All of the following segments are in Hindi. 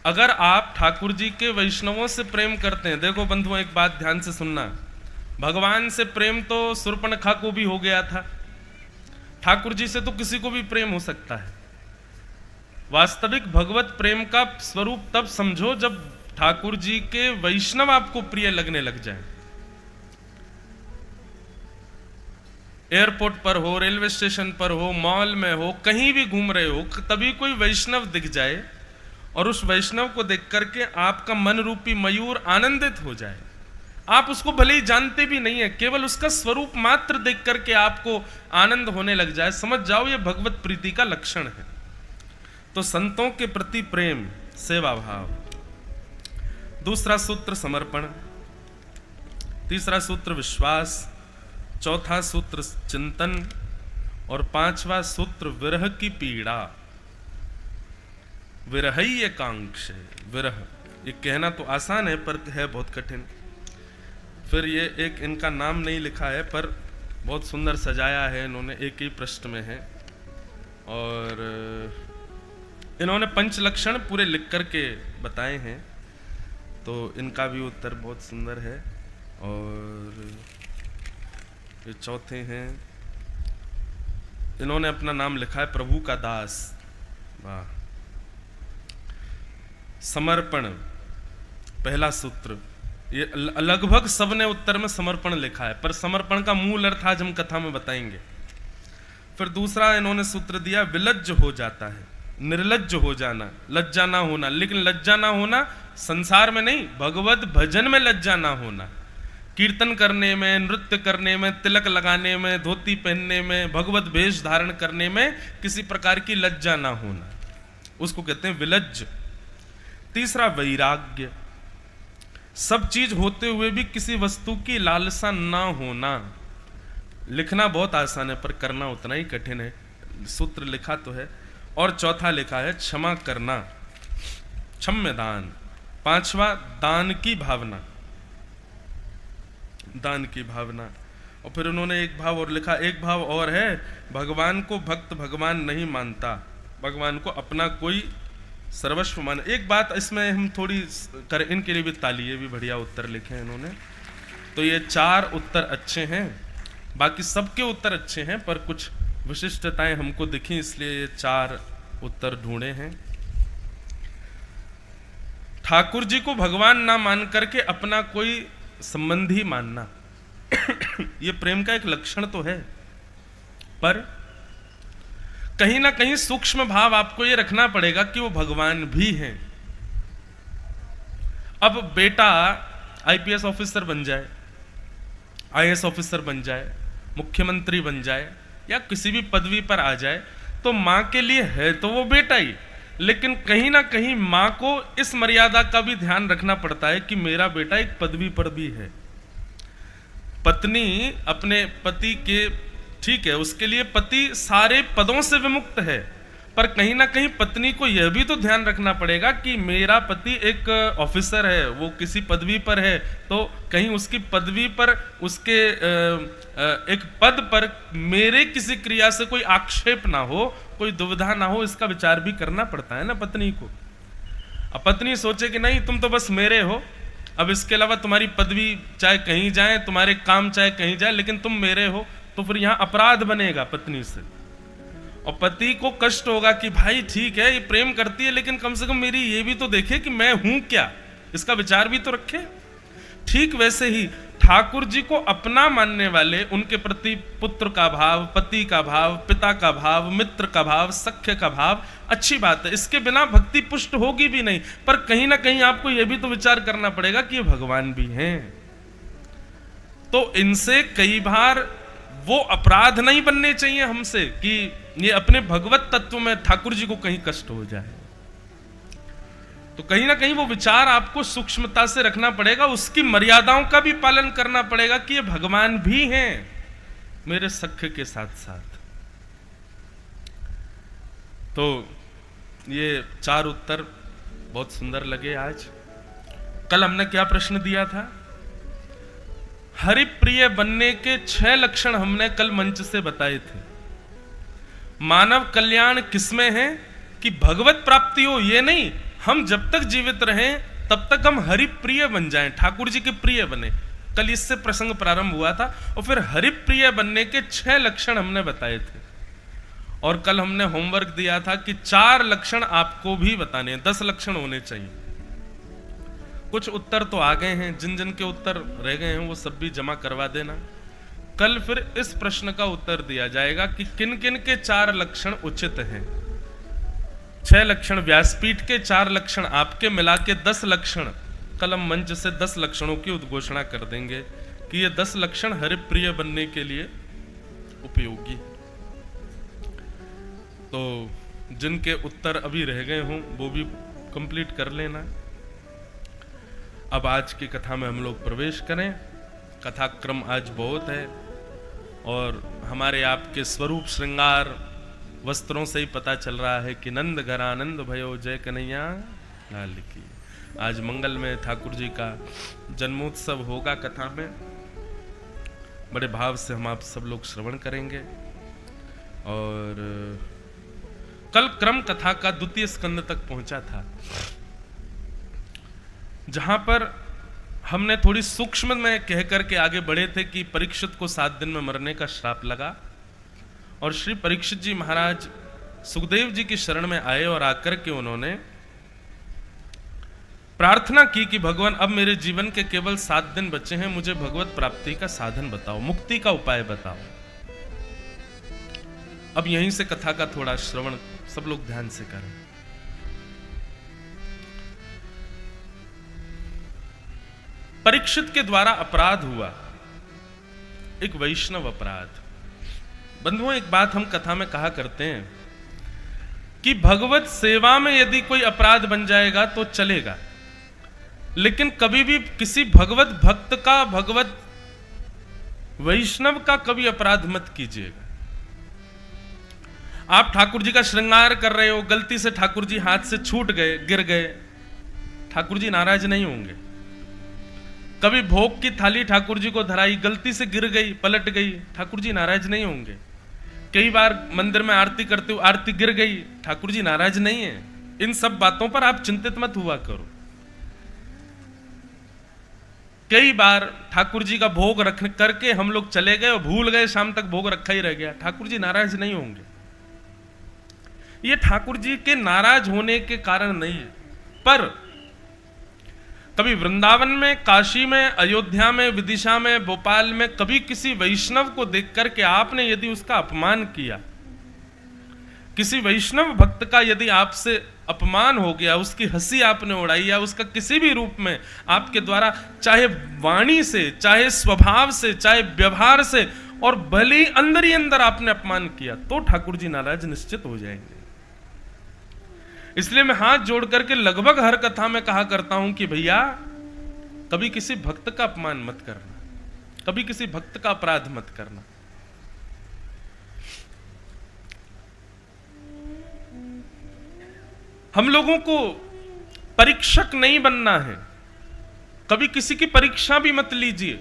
अगर आप ठाकुर जी के वैष्णवों से प्रेम करते हैं, देखो बंधुओं एक बात ध्यान से सुनना, भगवान से प्रेम तो शूर्पणखा को भी हो गया था, ठाकुर जी से तो किसी को भी प्रेम हो सकता है। वास्तविक भगवत प्रेम का स्वरूप तब समझो जब ठाकुर जी के वैष्णव आपको प्रिय लगने लग जाए। एयरपोर्ट पर हो, रेलवे स्टेशन पर हो, मॉल में हो, कहीं भी घूम रहे हो, तभी कोई वैष्णव दिख जाए और उस वैष्णव को देख करके आपका मन रूपी मयूर आनंदित हो जाए, आप उसको भले ही जानते भी नहीं है, केवल उसका स्वरूप मात्र देख करके आपको आनंद होने लग जाए, समझ जाओ ये भगवत प्रीति का लक्षण है। तो संतों के प्रति प्रेम, सेवा भाव। दूसरा सूत्र समर्पण, तीसरा सूत्र विश्वास, चौथा सूत्र चिंतन और पांचवा सूत्र विरह की पीड़ा। विरहय कांक्ष, विरह ये कहना तो आसान है पर है बहुत कठिन। फिर ये एक इनका नाम नहीं लिखा है पर बहुत सुंदर सजाया है इन्होंने, एक ही पृष्ठ में है, और इन्होंने पंच लक्षण पूरे लिख करके बताए हैं, तो इनका भी उत्तर बहुत सुंदर है। और ये चौथे हैं, इन्होंने अपना नाम लिखा है प्रभु का दास। वाह। समर्पण पहला सूत्र, ये लगभग सबने उत्तर में समर्पण लिखा है, पर समर्पण का मूल अर्थ आज हम कथा में बताएंगे। फिर दूसरा इन्होंने सूत्र दिया विलज्ज हो जाता है, निर्लज्ज हो जाना, लज्जा ना होना, लेकिन लज्जा ना होना संसार में नहीं, भगवत भजन में लज्जा ना होना, कीर्तन करने में, नृत्य करने में, तिलक लगाने में, धोती पहनने में, भगवत वेश धारण करने में किसी प्रकार की लज्जा ना होना, उसको कहते हैं विलज्ज। तीसरा वैराग्य, सब चीज होते हुए भी किसी वस्तु की लालसा ना होना। लिखना बहुत आसान है पर करना उतना ही कठिन है, सूत्र लिखा तो है। और चौथा लिखा है क्षमा करना, क्षम्य दान। पांचवा दान की भावना, दान की भावना। और फिर उन्होंने एक भाव और लिखा, एक भाव और है, भगवान को भक्त भगवान नहीं मानता, भगवान को अपना कोई सर्वस्व मान। एक बात इसमें हम थोड़ी करें, इनके लिए भी ताली, ये भी बढ़िया उत्तर लिखे हैं इन्होंने। तो ये चार उत्तर अच्छे हैं, बाकी सबके उत्तर अच्छे हैं पर कुछ विशिष्टताएं हमको दिखी, इसलिए ये चार उत्तर ढूंढे हैं। ठाकुर जी को भगवान ना मान करके अपना कोई संबंधी मानना ये प्रेम का एक लक्षण तो है, पर कहीं ना कहीं सूक्ष्म भाव आपको ये रखना पड़ेगा कि वो भगवान भी हैं। अब बेटा आईपीएस ऑफिसर बन जाए, आईएएस ऑफिसर बन जाए, मुख्यमंत्री बन जाए या किसी भी पदवी पर आ जाए, तो मां के लिए है तो वो बेटा ही, लेकिन कहीं ना कहीं मां को इस मर्यादा का भी ध्यान रखना पड़ता है कि मेरा बेटा एक पदवी पर भी है। पत्नी अपने पति के, ठीक है उसके लिए पति सारे पदों से विमुक्त है, पर कहीं ना कहीं पत्नी को यह भी तो ध्यान रखना पड़ेगा कि मेरा पति एक ऑफिसर है, वो किसी पदवी पर है, तो कहीं उसकी पदवी पर, उसके एक पद पर मेरे किसी क्रिया से कोई आक्षेप ना हो, कोई दुविधा ना हो, इसका विचार भी करना पड़ता है ना पत्नी को। अब पत्नी सोचे कि नहीं तुम तो बस मेरे हो, अब इसके अलावा तुम्हारी पदवी चाहे कहीं जाए, तुम्हारे काम चाहे कहीं जाए, लेकिन तुम मेरे हो, तो फिर यहां अपराध बनेगा पत्नी से, और पति को कष्ट होगा कि भाई ठीक है ये प्रेम करती है, लेकिन कम से कम मेरी ये भी तो देखे कि मैं हूं क्या, इसका विचार भी तो रखे। ठीक वैसे ही ठाकुर जी को अपना मानने वाले, उनके प्रति पुत्र का भाव, पति का भाव, पिता का भाव, मित्र का भाव, सख्य का भाव, अच्छी बात है, इसके बिना भक्ति पुष्ट होगी भी नहीं, पर कहीं ना कहीं आपको यह भी तो विचार करना पड़ेगा कि ये भगवान भी हैं। तो इनसे कई बार वो अपराध नहीं बनने चाहिए हमसे कि ये अपने भगवत तत्व में ठाकुर जी को कहीं कष्ट हो जाए। तो कहीं ना कहीं वो विचार आपको सूक्ष्मता से रखना पड़ेगा, उसकी मर्यादाओं का भी पालन करना पड़ेगा कि ये भगवान भी हैं मेरे सख्य के साथ साथ। तो ये चार उत्तर बहुत सुंदर लगे आज। कल हमने क्या प्रश्न दिया था? हरिप्रिय बनने के 6 लक्षण हमने कल मंच से बताए थे। मानव कल्याण किसमें है कि भगवत प्राप्ति हो, ये नहीं हम जब तक जीवित रहें तब तक हम हरिप्रिय बन जाएं, ठाकुर जी के प्रिय बने। कल इससे प्रसंग प्रारंभ हुआ था और फिर हरिप्रिय बनने के 6 लक्षण हमने बताए थे। और कल हमने होमवर्क दिया था कि 4 लक्षण आपको भी बताने हैं, 10 लक्षण होने चाहिए। कुछ उत्तर तो आ गए हैं, जिन जिन के उत्तर रह गए हैं वो सब भी जमा करवा देना। कल फिर इस प्रश्न का उत्तर दिया जाएगा कि किन किन के 4 लक्षण उचित हैं। 6 लक्षण व्यासपीठ के, 4 लक्षण आपके, मिला के 10 लक्षण। कल हम मंच से 10 लक्षणों की उद्घोषणा कर देंगे कि ये 10 लक्षण हरिप्रिय बनने के लिए उपयोगी। तो जिनके उत्तर अभी रह गए हों वो भी कंप्लीट कर लेना। अब आज की कथा में हम लोग प्रवेश करें। कथा क्रम आज बहुत है और हमारे आपके स्वरूप श्रृंगार वस्त्रों से ही पता चल रहा है कि नंद घर आनंद भयो जय कन्हैया लाल की। आज मंगल में ठाकुर जी का जन्मोत्सव होगा। कथा में बड़े भाव से हम आप सब लोग श्रवण करेंगे। और कल क्रम कथा का 2 स्कंद तक पहुंचा था, जहां पर हमने थोड़ी सूक्ष्म में कह करके आगे बढ़े थे कि परीक्षित को 7 दिन में मरने का श्राप लगा और श्री परीक्षित जी महाराज सुखदेव जी की शरण में आए और आकर के उन्होंने प्रार्थना की कि भगवान अब मेरे जीवन के केवल 7 दिन बचे हैं, मुझे भगवत प्राप्ति का साधन बताओ, मुक्ति का उपाय बताओ। अब यहीं से कथा का थोड़ा श्रवण सब लोग ध्यान से करें। परीक्षित के द्वारा अपराध हुआ, एक वैष्णव अपराध। बंधुओं, एक बात हम कथा में कहा करते हैं कि भगवत सेवा में यदि कोई अपराध बन जाएगा तो चलेगा, लेकिन कभी भी किसी भगवत भक्त का, भगवत वैष्णव का कभी अपराध मत कीजिएगा। आप ठाकुर जी का श्रृंगार कर रहे हो, गलती से ठाकुर जी हाथ से छूट गए, गिर गए, ठाकुर जी नाराज नहीं होंगे। कभी भोग की थाली ठाकुर जी को धराई, गलती से गिर गई, पलट गई, ठाकुर जी नाराज नहीं होंगे। कई बार मंदिर में आरती करते हो, आरती गिर गई, ठाकुर जी नाराज नहीं है। इन सब बातों पर आप चिंतित मत हुआ करो। कई बार ठाकुर जी का भोग रख करके हम लोग चले गए और भूल गए, शाम तक भोग रखा ही रह गया, ठाकुर जी नाराज नहीं होंगे। ये ठाकुर जी के नाराज होने के कारण नहीं है। पर कभी वृंदावन में, काशी में, अयोध्या में, विदिशा में, भोपाल में कभी किसी वैष्णव को देख करके आपने यदि उसका अपमान किया, किसी वैष्णव भक्त का यदि आपसे अपमान हो गया, उसकी हंसी आपने उड़ाई या उसका किसी भी रूप में आपके द्वारा, चाहे वाणी से, चाहे स्वभाव से, चाहे व्यवहार से, और भले ही अंदर आपने अपमान किया, तो ठाकुर जी नाराज निश्चित हो जाएंगे। इसलिए मैं हाथ जोड़ करके लगभग हर कथा में कहा करता हूं कि भैया कभी किसी भक्त का अपमान मत करना, कभी किसी भक्त का अपराध मत करना। हम लोगों को परीक्षक नहीं बनना है, कभी किसी की परीक्षा भी मत लीजिए।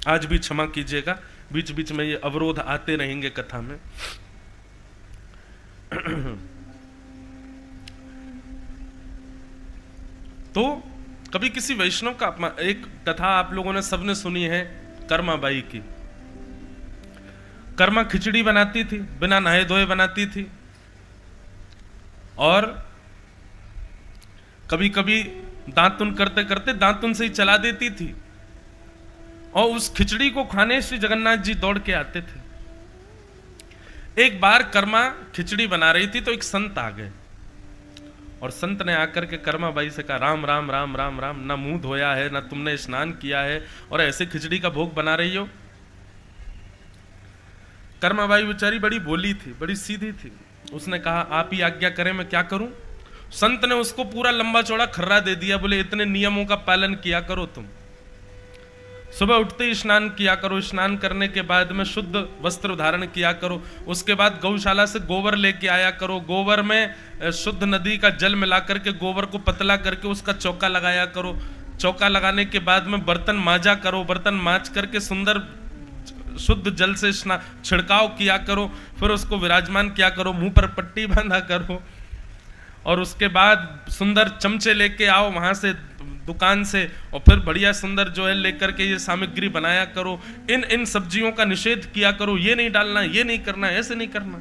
आज भी क्षमा कीजिएगा, बीच बीच में ये अवरोध आते रहेंगे कथा में। तो कभी किसी वैष्णव का अपमान। एक कथा आप लोगों ने सबने सुनी है कर्मा बाई की। कर्मा खिचड़ी बनाती थी, बिना नहाए धोए बनाती थी, और कभी कभी दांतुन करते करते दांतुन से ही चला देती थी, और उस खिचड़ी को खाने श्री जगन्नाथ जी दौड़ के आते थे। एक बार कर्मा खिचड़ी बना रही थी तो एक संत आ गए, और संत ने आकर के कर्मा बाई से कहा, राम राम राम राम राम, ना मुंह धोया है, ना तुमने स्नान किया है, और ऐसे खिचड़ी का भोग बना रही हो। कर्मा बाई बेचारी बड़ी भोली थी, बड़ी सीधी थी। उसने कहा, आप ही आज्ञा करें, मैं क्या करूं। संत ने उसको पूरा लंबा चौड़ा खर्रा दे दिया, बोले इतने नियमों का पालन किया करो तुम। सुबह उठते ही स्नान किया करो, स्नान करने के बाद में शुद्ध वस्त्र धारण किया करो, उसके बाद गौशाला से गोबर लेके आया करो, गोबर में शुद्ध नदी का जल मिला करके गोबर को पतला करके उसका चौका लगाया करो, चौका लगाने के बाद में बर्तन मांजा करो, बर्तन मांज करके सुंदर शुद्ध जल से छिड़काव किया करो, फिर उसको विराजमान किया करो, मुंह पर पट्टी बांधा करो, और उसके बाद सुंदर चमचे लेके आओ वहां से दुकान से, और फिर बढ़िया सुंदर जो है लेकर के ये सामग्री बनाया करो। इन इन सब्जियों का निषेध किया करो, ये नहीं डालना, ये नहीं करना, ऐसे नहीं करना।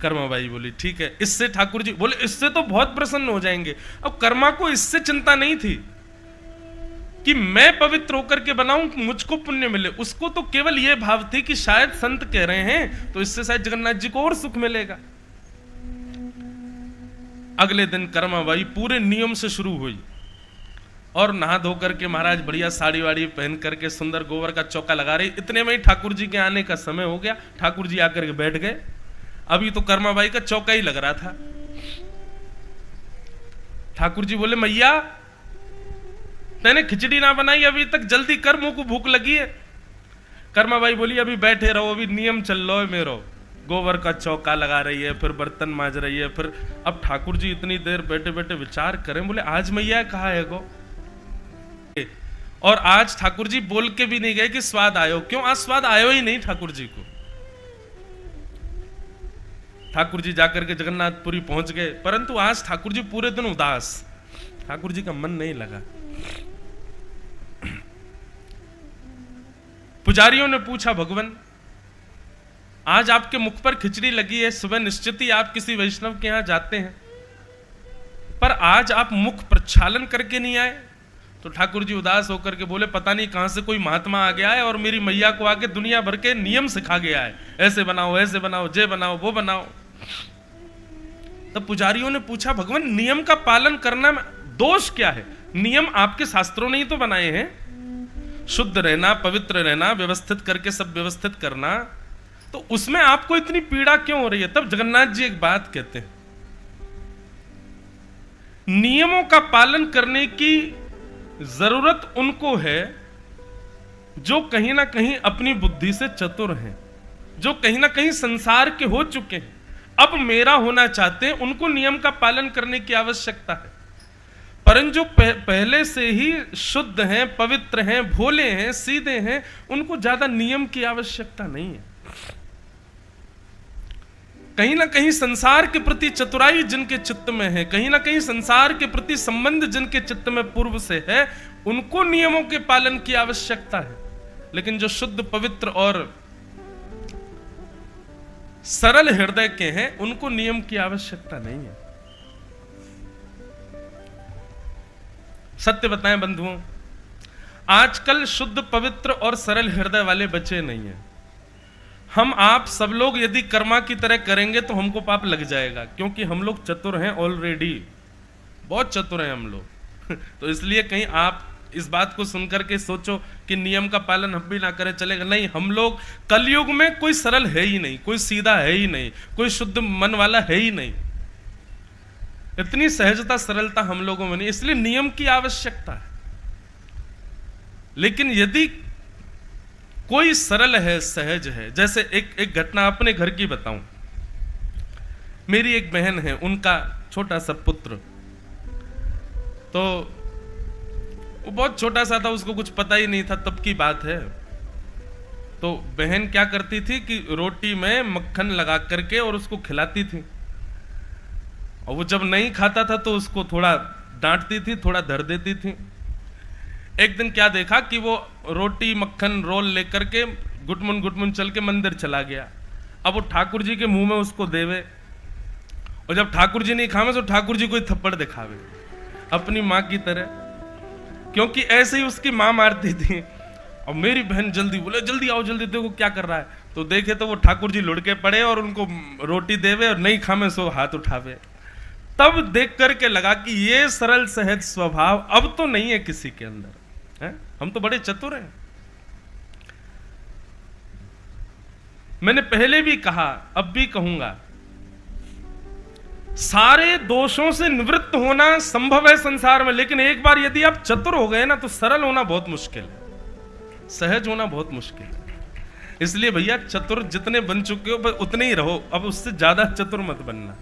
कर्माबाई बोली ठीक है। इससे ठाकुर जी बोले इससे तो बहुत प्रसन्न हो जाएंगे। अब कर्मा को इससे चिंता नहीं थी कि मैं पवित्र होकर के बनाऊं, मुझको पुण्य मिले, उसको तो केवल यह भाव थी कि शायद संत कह रहे हैं तो इससे शायद जगन्नाथ जी को और सुख मिलेगा। अगले दिन कर्माबाई पूरे नियम से शुरू हुई और नहा धो करके महाराज बढ़िया साड़ी वाड़ी पहन करके सुंदर गोबर का चौका लगा रही। इतने में ही ठाकुर जी के आने का समय हो गया। ठाकुर जी आकर के बैठ गए। अभी तो कर्माबाई का चौका ही लग रहा था। ठाकुर जी बोले मैया तैने खिचड़ी ना बनाई अभी तक, जल्दी कर, मुंह को भूख लगी है। कर्माबाई बोली अभी बैठे रहो, अभी नियम चल लो है मेरो। गोबर का चौका लगा रही है, फिर बर्तन मांज रही है, फिर अब ठाकुर जी इतनी देर बैठे बैठे विचार करें, बोले आज मैया कहा है गो। और आज ठाकुर जी बोल के भी नहीं गए कि स्वाद आयो। क्यों? आज स्वाद आयो ही नहीं ठाकुर जी को। ठाकुर जी जाकर के जगन्नाथपुरी पहुंच गए, परंतु आज ठाकुर जी पूरे दिन उदास। ठाकुर जी का मन नहीं लगा। पुजारियों ने पूछा भगवान आज आपके मुख पर खिचड़ी लगी है, सुबह निश्चित ही आप किसी वैष्णव के यहां जाते हैं, पर आज आप मुख प्रक्षालन करके नहीं आए। तो ठाकुर जी उदास होकर के बोले पता नहीं कहां से कोई महात्मा आ गया है और मेरी मैया को आके दुनिया भर के नियम सिखा गया है, ऐसे बनाओ, ऐसे बनाओ, जे बनाओ, वो बनाओ। तब पुजारियों ने पूछा भगवान नियम का पालन करना में दोष क्या है? नियम आपके शास्त्रों ने ही तो बनाए हैं, शुद्ध रहना, पवित्र रहना, व्यवस्थित करके सब व्यवस्थित करना, तो उसमें आपको इतनी पीड़ा क्यों हो रही है? तब जगन्नाथ जी एक बात कहते हैं, नियमों का पालन करने की जरूरत उनको है जो कहीं ना कहीं अपनी बुद्धि से चतुर हैं, जो कहीं ना कहीं संसार के हो चुके हैं, अब मेरा होना चाहते हैं, उनको नियम का पालन करने की आवश्यकता है। परंतु जो पहले से ही शुद्ध हैं, पवित्र हैं, भोले हैं, सीधे हैं, उनको ज्यादा नियम की आवश्यकता नहीं है। कहीं ना कहीं संसार के प्रति चतुराई जिनके चित्त में है, कहीं ना कहीं संसार के प्रति संबंध जिनके चित्त में पूर्व से है, उनको नियमों के पालन की आवश्यकता है। लेकिन जो शुद्ध, पवित्र और सरल हृदय के हैं, उनको नियम की आवश्यकता नहीं है। सत्य बताएं बंधुओं, आजकल शुद्ध, पवित्र और सरल हृदय वाले बच्चे नहीं हैं। हम आप सब लोग यदि कर्मा की तरह करेंगे तो हमको पाप लग जाएगा, क्योंकि हम लोग चतुर हैं ऑलरेडी, बहुत चतुर हैं हम लोग। तो इसलिए कहीं आप इस बात को सुनकर के सोचो कि नियम का पालन हम भी ना करें चलेगा, नहीं। हम लोग कलयुग में कोई सरल है ही नहीं, कोई सीधा है ही नहीं, कोई शुद्ध मन वाला है ही नहीं। इतनी सहजता, सरलता हम लोगों में नहीं, इसलिए नियम की आवश्यकता है। लेकिन यदि कोई सरल है, सहज है, जैसे एक घटना अपने घर की बताऊं। मेरी एक बहन है, उनका छोटा सा पुत्र, तो वो बहुत छोटा सा था, उसको कुछ पता ही नहीं था, तब की बात है। तो बहन क्या करती थी कि रोटी में मक्खन लगा करके और उसको खिलाती थी, और वो जब नहीं खाता था तो उसको थोड़ा डांटती थी, थोड़ा धर देती थी। एक दिन क्या देखा कि वो रोटी मक्खन रोल लेकर के गुटमुन चल के मंदिर चला गया। अब वो ठाकुर जी के मुंह में उसको देवे, और जब ठाकुर जी नहीं खावे तो ठाकुर जी को थप्पड़ दिखावे अपनी माँ की तरह, क्योंकि ऐसे ही उसकी माँ मारती थी। और मेरी बहन जल्दी बोले जल्दी आओ, जल्दी देखो क्या कर रहा है। तो देखे तो वो ठाकुर जी लुढ़के पड़े और उनको रोटी देवे, और नहीं खावे सो हाथ उठावे। तब देख करके लगा कि ये सरल सहज स्वभाव अब तो नहीं है किसी के अंदर है? हम तो बड़े चतुर हैं। मैंने पहले भी कहा, अब भी कहूंगा, सारे दोषों से निवृत्त होना संभव है संसार में, लेकिन एक बार यदि आप चतुर हो गए ना तो सरल होना बहुत मुश्किल है, सहज होना बहुत मुश्किल है। इसलिए भैया चतुर जितने बन चुके हो उतने ही रहो, अब उससे ज्यादा चतुर मत बनना।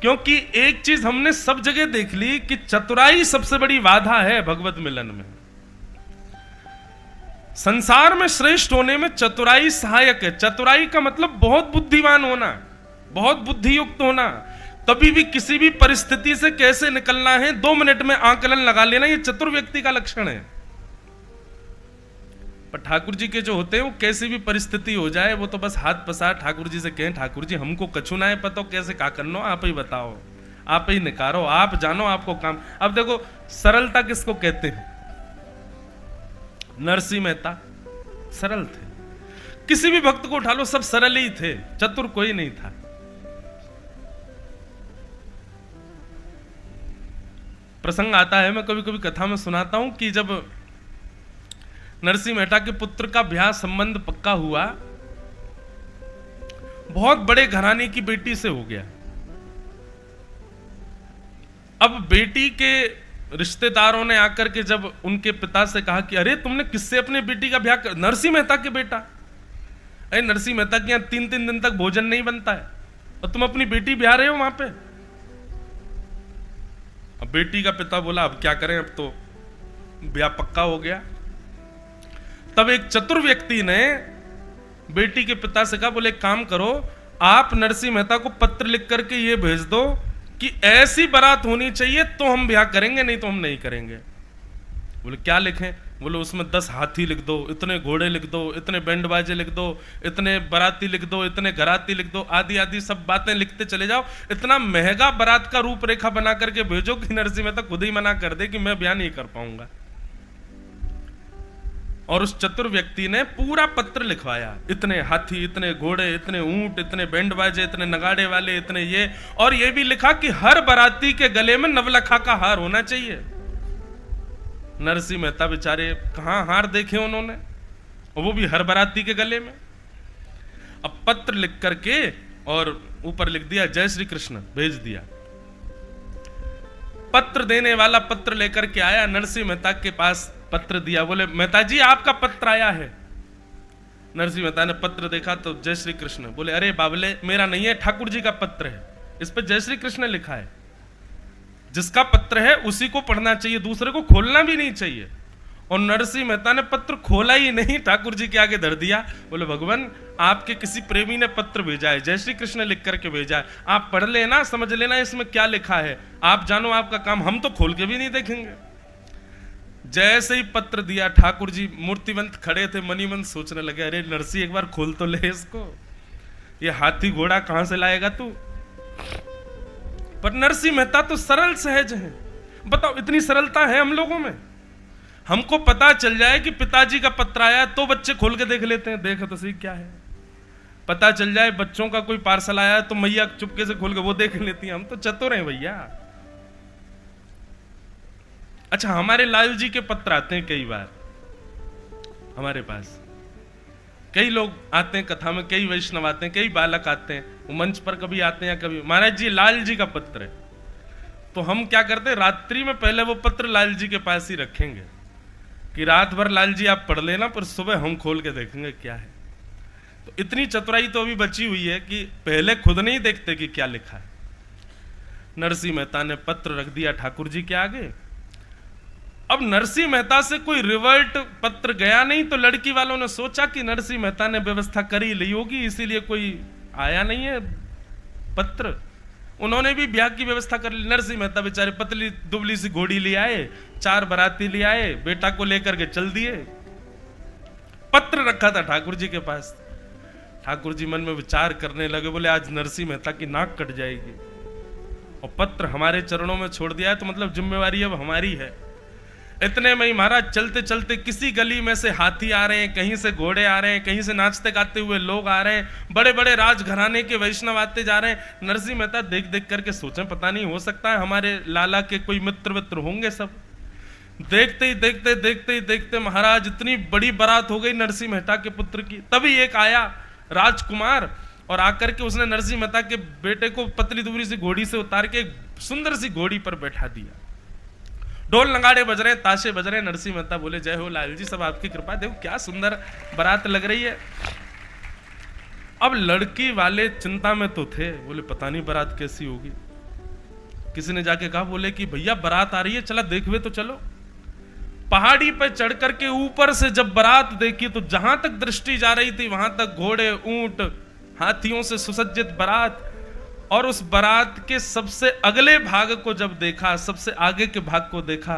क्योंकि एक चीज हमने सब जगह देख ली कि चतुराई सबसे बड़ी बाधा है भगवत मिलन में। संसार में श्रेष्ठ होने में चतुराई सहायक है। चतुराई का मतलब बहुत बुद्धिमान होना, बहुत बुद्धियुक्त होना, कभी भी किसी भी परिस्थिति से कैसे निकलना है 2 मिनट में आकलन लगा लेना, ये चतुर व्यक्ति का लक्षण है। पर ठाकुर जी के जो होते हैं वो कैसी भी परिस्थिति हो जाए वो तो बस हाथ पसार ठाकुर जी से कहें, ठाकुर जी हमको कछु ना है पता कैसे का करना, आप ही बताओ, आप ही निकारो, आप जानो, आपको काम। अब देखो सरलता किसको कहते हैं? नरसिंह मेहता सरल थे, किसी भी भक्त को उठा लो सब सरल ही थे, चतुर कोई नहीं था। प्रसंग आता है, मैं कभी कभी कथा में सुनाता हूं कि जब नरसिंह मेहता के पुत्र का ब्याह संबंध पक्का हुआ, बहुत बड़े घराने की बेटी से हो गया। अब बेटी के रिश्तेदारों ने आकर के जब उनके पिता से कहा कि अरे तुमने किससे अपने बेटी का ब्याह कर, नरसिंह मेहता के बेटा। अरे नरसिंह मेहता के यहां 3-3 दिन तक भोजन नहीं बनता है और तुम अपनी बेटी ब्याह रहे हो वहां पे। अब बेटी का पिता बोला अब क्या करें, अब तो ब्याह पक्का हो गया। तब एक चतुर व्यक्ति ने बेटी के पिता से कहा, बोले काम करो, आप नरसिंह मेहता को पत्र लिख करके ये भेज दो कि ऐसी बारात होनी चाहिए तो हम ब्याह करेंगे, नहीं तो हम नहीं करेंगे। बोले क्या लिखें? बोले उसमें 10 हाथी लिख दो, इतने घोड़े लिख दो, इतने बैंड बाजे लिख दो, इतने बाराती लिख दो, इतने घराती लिख दो, आदि आदि सब बातें लिखते चले जाओ। इतना महंगा बारात का रूपरेखा बना करके भेजो कि नरसिंह मेहता खुद ही मना कर दे कि मैं ब्याह नहीं कर पाऊंगा। और उस चतुर व्यक्ति ने पूरा पत्र लिखवाया, इतने हाथी, इतने घोड़े, इतने ऊंट, इतने बैंड बाजे, इतने नगाड़े वाले, इतने ये, और ये भी लिखा कि हर बाराती के गले में नवलखा का हार होना चाहिए। नरसिंह मेहता बेचारे कहां हार देखे उन्होंने, और वो भी हर बाराती के गले में। अब पत्र लिख करके और ऊपर लिख दिया जय श्री कृष्ण, भेज दिया। पत्र देने वाला पत्र लेकर के आया, नरसिंह मेहता के पास पत्र दिया, बोले मेहता जी आपका पत्र आया है। नरसिंह मेहता ने पत्र देखा तो जय श्री कृष्ण। बोले अरे बाबले मेरा नहीं है, ठाकुर जी का पत्र है, इस पर जय श्री कृष्ण लिखा है, जिसका पत्र है उसी को पढ़ना चाहिए, दूसरे को खोलना भी नहीं चाहिए। और नरसिंह मेहता ने पत्र खोला ही नहीं, ठाकुर जी के आगे धर दिया। बोले भगवान आपके किसी प्रेमी ने पत्र भेजा है, जय श्री कृष्ण लिख करके भेजा है, आप पढ़ लेना, समझ लेना इसमें क्या लिखा है, आप जानो आपका काम, हम तो खोल के भी नहीं देखेंगे। जैसे ही पत्र दिया, ठाकुर जी मूर्तिवंत खड़े थे, मनी मन सोचने लगे अरे नरसिंह एक बार खोल तो ले इसको, ये हाथी घोड़ा कहां से लाएगा तू। पर नरसिंह मेहता तो सरल सहज हैं। बताओ इतनी सरलता है हम लोगों में। हमको पता चल जाए कि पिताजी का पत्र आया तो बच्चे खोल के देख लेते हैं, देखो तो सही क्या है। पता चल जाए बच्चों का कोई पार्सल आया तो मैया चुपके से खोल के वो देख लेती है। हम तो चतुर हैं भैया। अच्छा हमारे लाल जी के पत्र आते हैं कई बार हमारे पास, कई लोग आते हैं कथा में, कई वैष्णव आते हैं, कई बालक आते हैं, वो मंच पर कभी आते हैं या कभी, महाराज जी लाल जी का पत्र है। तो हम क्या करते हैं, रात्रि में पहले वो पत्र लाल जी के पास ही रखेंगे कि रात भर लाल जी आप पढ़ लेना, पर सुबह हम खोल के देखेंगे क्या है। तो इतनी चतुराई तो अभी बची हुई है कि पहले खुद नहीं देखते कि क्या लिखा है। नरसिंह मेहता ने पत्र रख दिया ठाकुर जी के आगे। अब नरसिंह मेहता से कोई रिवर्ट पत्र गया नहीं, तो लड़की वालों ने सोचा कि नरसिंह मेहता ने व्यवस्था कर ही ली होगी, इसीलिए कोई आया नहीं है पत्र। उन्होंने भी ब्याह की व्यवस्था कर ली। नरसिंह मेहता बेचारे पतली दुबली सी घोड़ी ले आए, 4 बाराती ले आए, बेटा को लेकर के चल दिए। पत्र रखा था ठाकुर जी के पास। ठाकुर जी मन में विचार करने लगे, बोले आज नरसिंह मेहता की नाक कट जाएगी, और पत्र हमारे चरणों में छोड़ दिया है तो मतलब जिम्मेवारी अब हमारी है। इतने में ही महाराज चलते चलते किसी गली में से हाथी आ रहे हैं, कहीं से घोड़े आ रहे हैं, कहीं से नाचते गाते हुए लोग आ रहे हैं, बड़े बड़े राजघराने के वैष्णव आते जा रहे हैं। नरसिंह मेहता देख देख करके सोचे पता नहीं हो सकता है हमारे लाला के कोई मित्र होंगे। सब देखते ही देखते महाराज इतनी बड़ी बारात हो गई नरसिंह मेहता के पुत्र की। तभी एक आया राजकुमार और आकर के उसने नरसिंह मेहता के बेटे को पतली दुबली सी घोड़ी से उतार के एक सुंदर सी घोड़ी पर बैठा दिया। ढोल नगाड़े बज रहे, ताशे बज रहे। नरसिंह मेहता बोले जय हो लाल जी, सब आपकी कृपा, देखो क्या सुंदर बारात लग रही है। अब लड़की वाले चिंता में तो थे, बोले पता नहीं बारात कैसी होगी। किसी ने जाके कहा, बोले कि भैया बारात आ रही है, चला देखवे तो चलो। पहाड़ी पर चढ़ करके ऊपर से जब बारात देखी तो जहां तक दृष्टि जा रही थी वहां तक घोड़े, ऊंट, हाथियों से सुसज्जित बारात। और उस बारात के सबसे अगले भाग को जब देखा, सबसे आगे के भाग को देखा,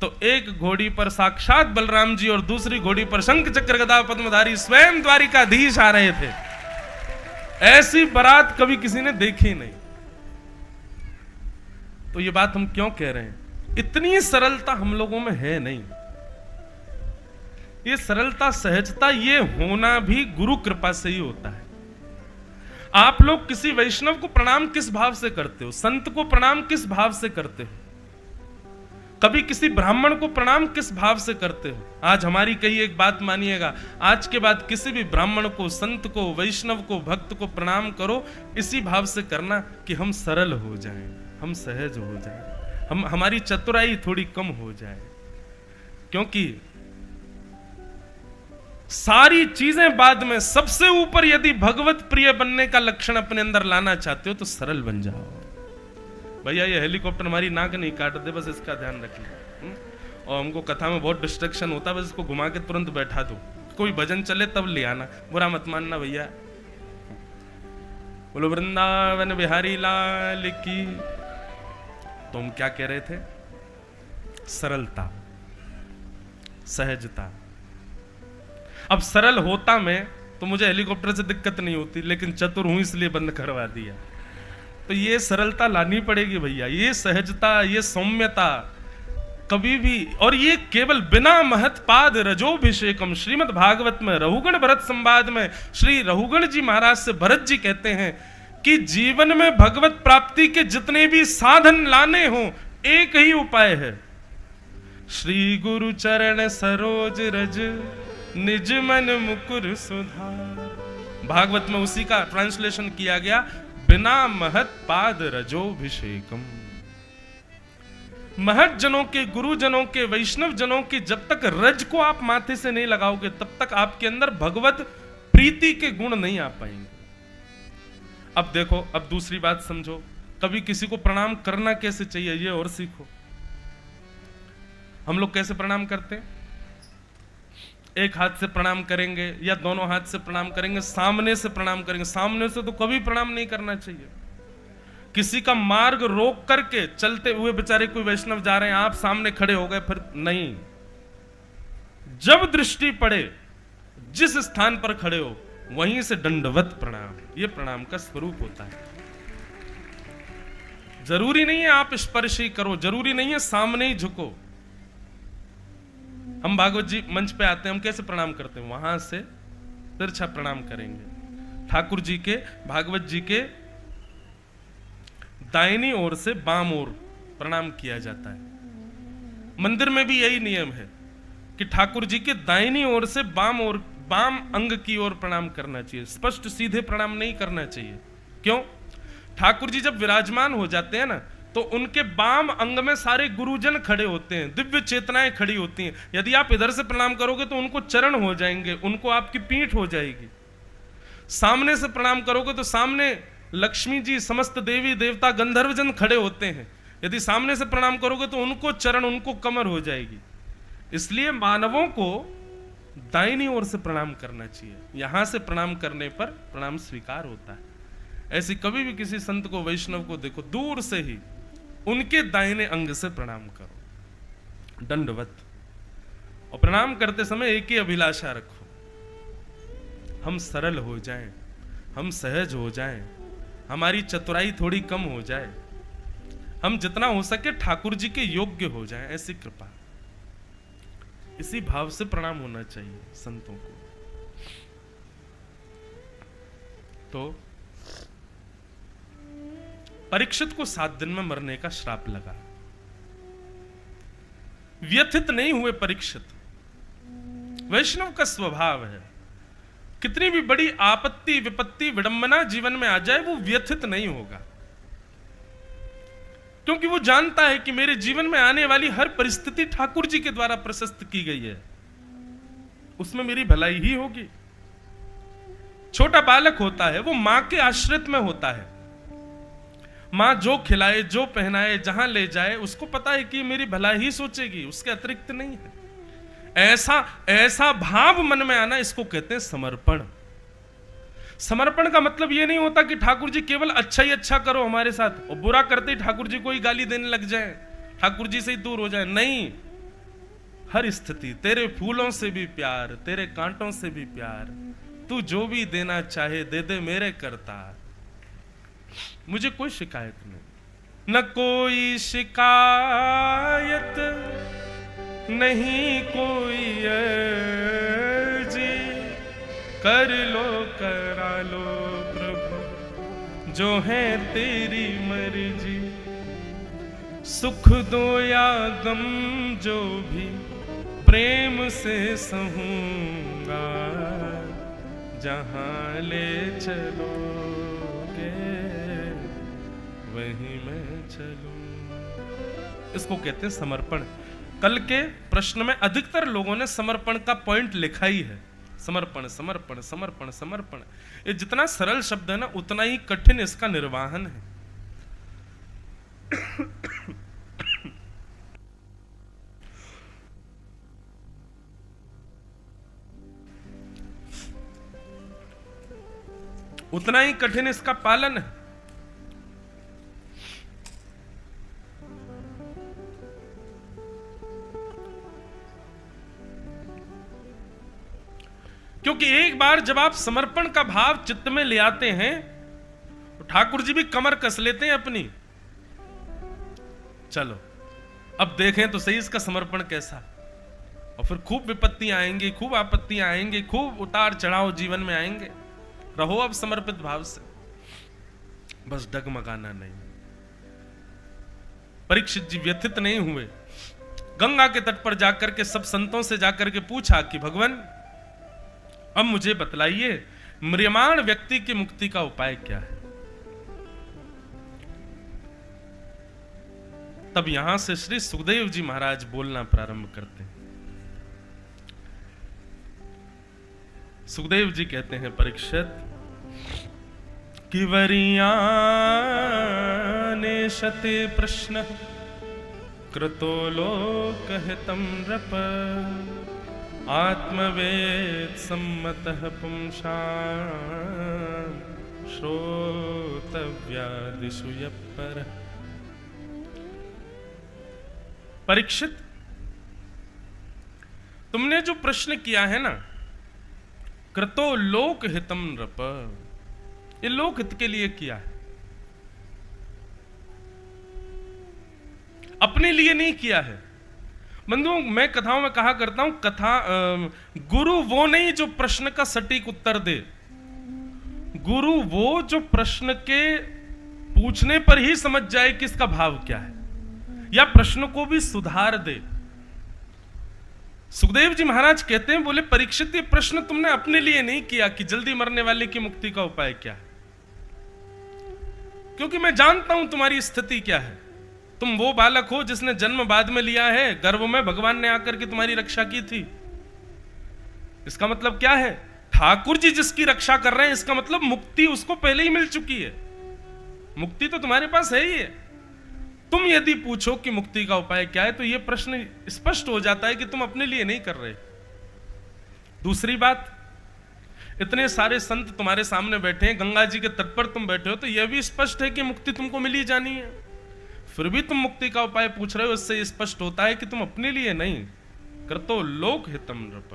तो एक घोड़ी पर साक्षात बलराम जी और दूसरी घोड़ी पर शंख चक्र गदा पद्मधारी स्वयं द्वारिकाधीश आ रहे थे। ऐसी बारात कभी किसी ने देखी नहीं। तो ये बात हम क्यों कह रहे हैं? इतनी सरलता हम लोगों में है नहीं। ये सरलता, सहजता, ये होना भी गुरु कृपा से ही होता है। आप लोग किसी वैष्णव को प्रणाम किस भाव से करते हो? संत को प्रणाम किस भाव से करते हो? कभी किसी ब्राह्मण को प्रणाम किस भाव से करते हो? आज हमारी कही एक बात मानिएगा, आज के बाद किसी भी ब्राह्मण को, संत को, वैष्णव को, भक्त को प्रणाम करो इसी भाव से करना कि हम सरल हो जाएं, हम सहज हो जाएं, हमारी चतुराई थोड़ी कम हो जाए। क्योंकि सारी चीजें बाद में, सबसे ऊपर यदि भगवत प्रिय बनने का लक्षण अपने अंदर लाना चाहते हो तो सरल बन जाओ। भैया ये हेलीकॉप्टर हमारी नाक नहीं काट दे, बस इसका ध्यान रखना। और हमको कथा में बहुत डिस्ट्रक्शन होता है, बस इसको घुमा के तुरंत बैठा दो। कोई भजन चले तब ले आना, बुरा मत मानना भैया। बोलो वृंदावन बिहारी लाल की। तो हम क्या कह रहे थे? सरलता, सहजता। अब सरल होता मैं तो मुझे हेलीकॉप्टर से दिक्कत नहीं होती, लेकिन चतुर हूं इसलिए बंद करवा दिया। तो ये सरलता लानी पड़ेगी भैया, ये सहजता, ये सौम्यता कभी भी। और ये केवल बिना महत्पाद रजोभिषेकम। श्रीमद् भागवत में रहुगण भरत संवाद में श्री रहुगण जी महाराज से भरत जी कहते हैं कि जीवन में भगवत प्राप्ति के जितने भी साधन लाने हो, एक ही उपाय है, श्री गुरु चरण सरोज रज निज मन मुकुर सुधार। भागवत में उसी का ट्रांसलेशन किया गया, बिना महत पाद रजोभिषेकम। महत जनों के, गुरुजनों के, वैष्णव जनों के जब तक रज को आप माथे से नहीं लगाओगे तब तक आपके अंदर भगवत प्रीति के गुण नहीं आ पाएंगे। अब देखो, अब दूसरी बात समझो, कभी किसी को प्रणाम करना कैसे चाहिए ये और सीखो। हम लोग कैसे प्रणाम करते हैं? एक हाथ से प्रणाम करेंगे या दोनों हाथ से प्रणाम करेंगे, सामने से प्रणाम करेंगे। सामने से तो कभी प्रणाम नहीं करना चाहिए। किसी का मार्ग रोक करके चलते हुए बेचारे कोई वैष्णव जा रहे हैं, आप सामने खड़े हो गए, फिर नहीं। जब दृष्टि पड़े, जिस स्थान पर खड़े हो वहीं से दंडवत प्रणाम, ये प्रणाम का स्वरूप होता है। जरूरी नहीं है आप स्पर्श ही करो, जरूरी नहीं है सामने ही झुको। हम भागवत जी मंच पे आते हैं, हम कैसे प्रणाम करते हैं? वहां से तिरछा प्रणाम करेंगे। ठाकुर जी के, भागवत जी के दाहिनी ओर से बाम ओर प्रणाम किया जाता है। मंदिर में भी यही नियम है कि ठाकुर जी के दाहिनी ओर से बाम ओर, बाम अंग की ओर प्रणाम करना चाहिए। स्पष्ट सीधे प्रणाम नहीं करना चाहिए। क्यों? ठाकुर जी जब विराजमान हो जाते हैं ना, तो उनके बाम अंग में सारे गुरुजन खड़े होते हैं, दिव्य चेतनाएं खड़ी होती हैं। यदि आप इधर से प्रणाम करोगे तो उनको चरण हो जाएंगे, उनको आपकी पीठ हो जाएगी। सामने से प्रणाम करोगे तो सामने लक्ष्मी जी, समस्त देवी देवता, गंधर्वजन खड़े होते हैं। यदि सामने से प्रणाम करोगे तो उनको चरण, उनको कमर हो जाएगी। इसलिए मानवों को दाहिनी ओर से प्रणाम करना चाहिए। यहां से प्रणाम करने पर प्रणाम स्वीकार होता है। ऐसी कभी भी किसी संत को, वैष्णव को देखो, दूर से ही उनके दाहिने अंग से प्रणाम करो, दंडवत। और प्रणाम करते समय एक ही अभिलाषा रखो, हम सरल हो जाएं, हम सहज हो जाएं, हमारी चतुराई थोड़ी कम हो जाए, हम जितना हो सके ठाकुर जी के योग्य हो जाएं, ऐसी कृपा। इसी भाव से प्रणाम होना चाहिए संतों को। तो परीक्षित को 7 दिन में मरने का श्राप लगा। व्यथित नहीं हुए परीक्षित। वैष्णव का स्वभाव है, कितनी भी बड़ी आपत्ति, विपत्ति, विडंबना जीवन में आ जाए, वो व्यथित नहीं होगा। क्योंकि वो जानता है कि मेरे जीवन में आने वाली हर परिस्थिति ठाकुर जी के द्वारा प्रशस्त की गई है, उसमें मेरी भलाई ही होगी। छोटा बालक होता है, वो मां के आश्रित में होता है। मां जो खिलाए, जो पहनाए, जहां ले जाए, उसको पता है कि मेरी भलाई ही सोचेगी, उसके अतिरिक्त नहीं है। ऐसा ऐसा भाव मन में आना, इसको कहते हैं समर्पण। समर्पण का मतलब यह नहीं होता कि ठाकुर जी केवल अच्छा ही अच्छा करो हमारे साथ, और बुरा करते ही ठाकुर जी को ही गाली देने लग जाए, ठाकुर जी से ही दूर हो जाए। नहीं, हर स्थिति, तेरे फूलों से भी प्यार, तेरे कांटों से भी प्यार, तू जो भी देना चाहे दे दे मेरे करतार, मुझे कोई शिकायत नहीं। न कोई शिकायत नहीं कोई अर्जी, कर लो करा लो प्रभु जो है तेरी मर्जी, सुख दो या गम जो भी प्रेम से सहूंगा, जहां ले चलोगे वहीं मैं चलूं। इसको कहते हैं समर्पण। कल के प्रश्न में अधिकतर लोगों ने समर्पण का पॉइंट लिखा ही है, समर्पण समर्पण समर्पण समर्पण। ये जितना सरल शब्द है ना, उतना ही कठिन इसका निर्वाहन है। उतना ही कठिन इसका पालन है। क्योंकि एक बार जब आप समर्पण का भाव चित्त में ले आते हैं तो ठाकुर जी भी कमर कस लेते हैं अपनी। चलो अब देखें तो सही इसका समर्पण कैसा। और फिर खूब विपत्तियां आएंगी, खूब आपत्तियां आएंगी, खूब उतार चढ़ाव जीवन में आएंगे। रहो अब समर्पित भाव से, बस डगमगाना नहीं। परीक्षित जी व्यथित नहीं हुए। गंगा के तट पर जाकर के सब संतों से जाकर के पूछा कि भगवान अब मुझे बतलाइए, म्रियमाण व्यक्ति की मुक्ति का उपाय क्या है। तब यहां से श्री सुखदेव जी महाराज बोलना प्रारंभ करते हैं। सुखदेव जी कहते हैं, परीक्षित कि वरियाने शते प्रश्न कृतो लोकहितं नृप, आत्मवेद सम्मतः पुंसां श्रोतव्यादिषु यः परः। परीक्षित, तुमने जो प्रश्न किया है ना, कृतो लोकहितं नृप, ये लोकहित के लिए किया है, अपने लिए नहीं किया है। बंधुओं, मैं कथाओं में कहा करता हूं, गुरु वो नहीं जो प्रश्न का सटीक उत्तर दे, गुरु वो जो प्रश्न के पूछने पर ही समझ जाए कि इसका भाव क्या है, या प्रश्न को भी सुधार दे। सुखदेव जी महाराज कहते हैं, बोले परीक्षित, ये प्रश्न तुमने अपने लिए नहीं किया कि जल्दी मरने वाले की मुक्ति का उपाय क्या है, क्योंकि मैं जानता हूं तुम्हारी स्थिति क्या है। तुम वो बालक हो जिसने जन्म बाद में लिया है, गर्भ में भगवान ने आकर के तुम्हारी रक्षा की थी। इसका मतलब क्या है? ठाकुर जी जिसकी रक्षा कर रहे हैं, इसका मतलब मुक्ति उसको पहले ही मिल चुकी है। मुक्ति तो तुम्हारे पास है ही है। तुम यदि पूछो कि मुक्ति का उपाय क्या है, तो यह प्रश्न स्पष्ट हो जाता है कि तुम अपने लिए नहीं कर रहे। दूसरी बात, इतने सारे संत तुम्हारे सामने बैठे हैं, गंगा जी के तट पर तुम बैठे हो, तो यह भी स्पष्ट है कि मुक्ति तुमको मिली जानी है। फिर भी तुम मुक्ति का उपाय पूछ रहे हो, इससे स्पष्ट होता है कि तुम अपने लिए नहीं, कृतो लोकहितं नृप।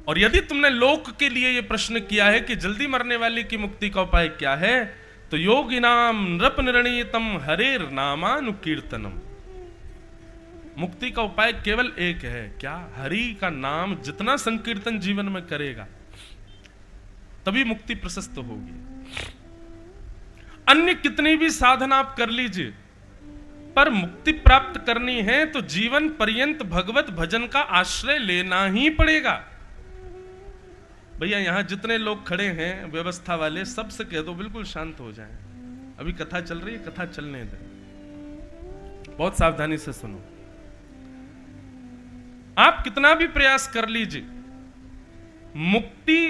और यदि तुमने लोक के लिए यह प्रश्न किया है कि जल्दी मरने वाले की मुक्ति का उपाय क्या है, तो योगिनाम नृप निर्णीतम हरेर नामानुकीर्तनम। मुक्ति का उपाय केवल एक है, क्या? हरि का नाम जितना संकीर्तन जीवन में करेगा, तभी मुक्ति प्रशस्त होगी। अन्य कितनी भी साधना आप कर लीजिए, पर मुक्ति प्राप्त करनी है तो जीवन पर्यंत भगवत भजन का आश्रय लेना ही पड़ेगा। भैया यहां जितने लोग खड़े हैं व्यवस्था वाले, सबसे कह दो बिल्कुल शांत हो जाएं। अभी कथा चल रही है, कथा चलने दें, बहुत सावधानी से सुनो। आप कितना भी प्रयास कर लीजिए, मुक्ति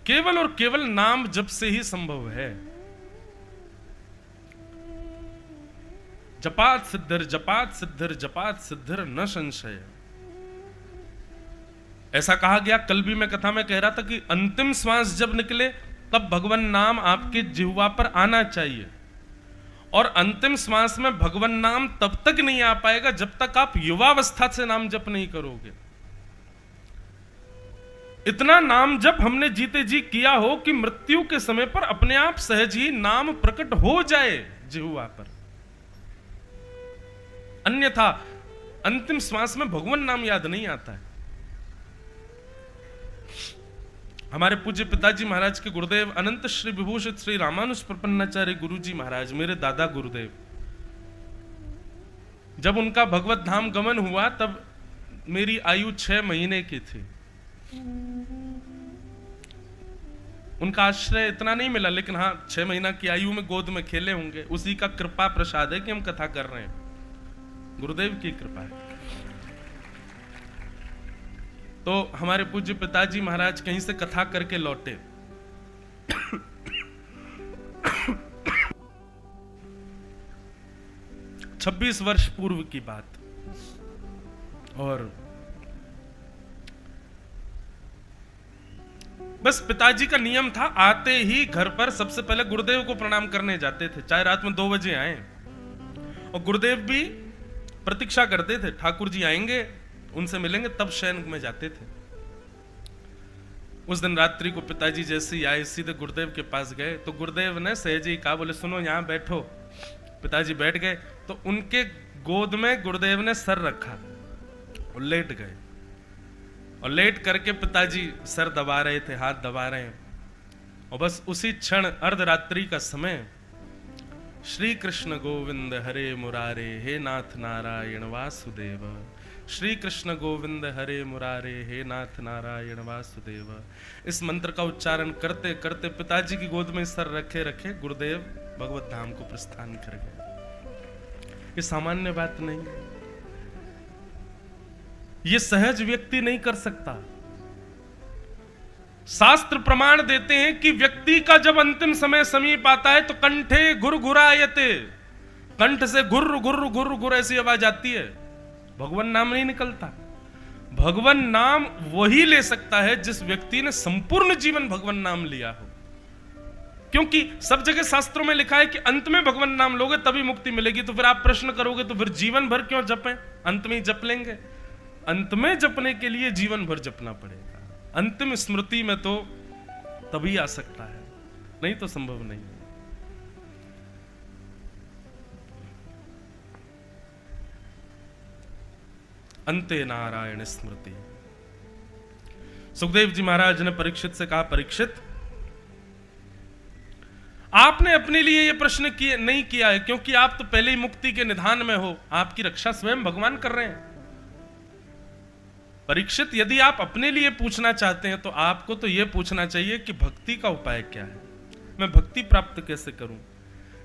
केवल और केवल नाम जप से ही संभव है। जपात सिद्धिर जपात सिद्धिर जपात सिद्धिर न संशय। ऐसा कहा गया, कल भी मैं कथा में कह रहा था कि अंतिम श्वास जब निकले तब भगवान नाम आपके जिह्वा पर आना चाहिए, और अंतिम श्वास में भगवान नाम तब तक नहीं आ पाएगा जब तक आप युवावस्था से नाम जप नहीं करोगे। इतना नाम जप हमने जीते जी किया हो कि मृत्यु के समय पर अपने आप सहज ही नाम प्रकट हो जाए जिह्वा पर, अन्यथा अंतिम श्वास में भगवान नाम याद नहीं आता है। हमारे पूज्य पिताजी महाराज के गुरुदेव अनंत श्री विभूषित श्री रामानुज प्रपन्नाचार्य गुरुजी महाराज, मेरे दादा गुरुदेव, जब उनका भगवत धाम गमन हुआ तब मेरी आयु 6 महीने की थी। उनका आश्रय इतना नहीं मिला, लेकिन हाँ 6 महीना की आयु में गोद में खेले होंगे। उसी का कृपा प्रसाद है कि हम कथा कर रहे हैं, गुरुदेव की कृपा है। तो हमारे पूज्य पिताजी महाराज कहीं से कथा करके लौटे। 26 वर्ष पूर्व की बात, और बस पिताजी का नियम था, आते ही घर पर सबसे पहले गुरुदेव को प्रणाम करने जाते थे, चाहे रात में 2 बजे आए। और गुरुदेव भी प्रतीक्षा करते थे, ठाकुर जी आएंगे, उनसे मिलेंगे, तब शयन में जाते थे। उस दिन रात्रि को पिताजी जैसे ही आए सीधे गुरुदेव के पास गए, तो गुरुदेव ने सहज ही कहा, बोले सुनो यहां बैठो। पिताजी बैठ गए तो उनके गोद में गुरुदेव ने सर रखा और लेट गए, और लेट करके पिताजी सर दबा रहे थे, हाथ दबा रहे हैं। और बस उसी क्षण अर्धरात्रि का समय, श्री कृष्ण गोविंद हरे मुरारे, हे नाथ नारायण वासुदेव, श्री कृष्ण गोविंद हरे मुरारे, हे नाथ नारायण वासुदेव, इस मंत्र का उच्चारण करते करते पिताजी की गोद में सर रखे रखे गुरुदेव भगवत धाम को प्रस्थान कर गए। ये सामान्य बात नहीं, ये सहज व्यक्ति नहीं कर सकता। शास्त्र प्रमाण देते हैं कि व्यक्ति का जब अंतिम समय समीप आता है तो कंठे घुरघुरायते, कंठ से घुर घुर घुर घुर ऐसी आवाज आती है, भगवान नाम नहीं निकलता। भगवान नाम वही ले सकता है जिस व्यक्ति ने संपूर्ण जीवन भगवान नाम लिया हो, क्योंकि सब जगह शास्त्रों में लिखा है कि अंत में भगवान नाम लोगे तभी मुक्ति मिलेगी। तो फिर आप प्रश्न करोगे तो फिर जीवन भर क्यों जपें, अंत में ही जप लेंगे? अंत में जपने के लिए जीवन भर जपना पड़ेगा। अंतिम स्मृति में तो तभी आ सकता है, नहीं तो संभव नहीं है। अंते नारायण स्मृति। सुखदेव जी महाराज ने परीक्षित से कहा, परीक्षित आपने अपने लिए यह प्रश्न नहीं किया है, क्योंकि आप तो पहले ही मुक्ति के निधान में हो, आपकी रक्षा स्वयं भगवान कर रहे हैं। परीक्षित, यदि आप अपने लिए पूछना चाहते हैं तो आपको तो यह पूछना चाहिए कि भक्ति का उपाय क्या है, मैं भक्ति प्राप्त कैसे करूं।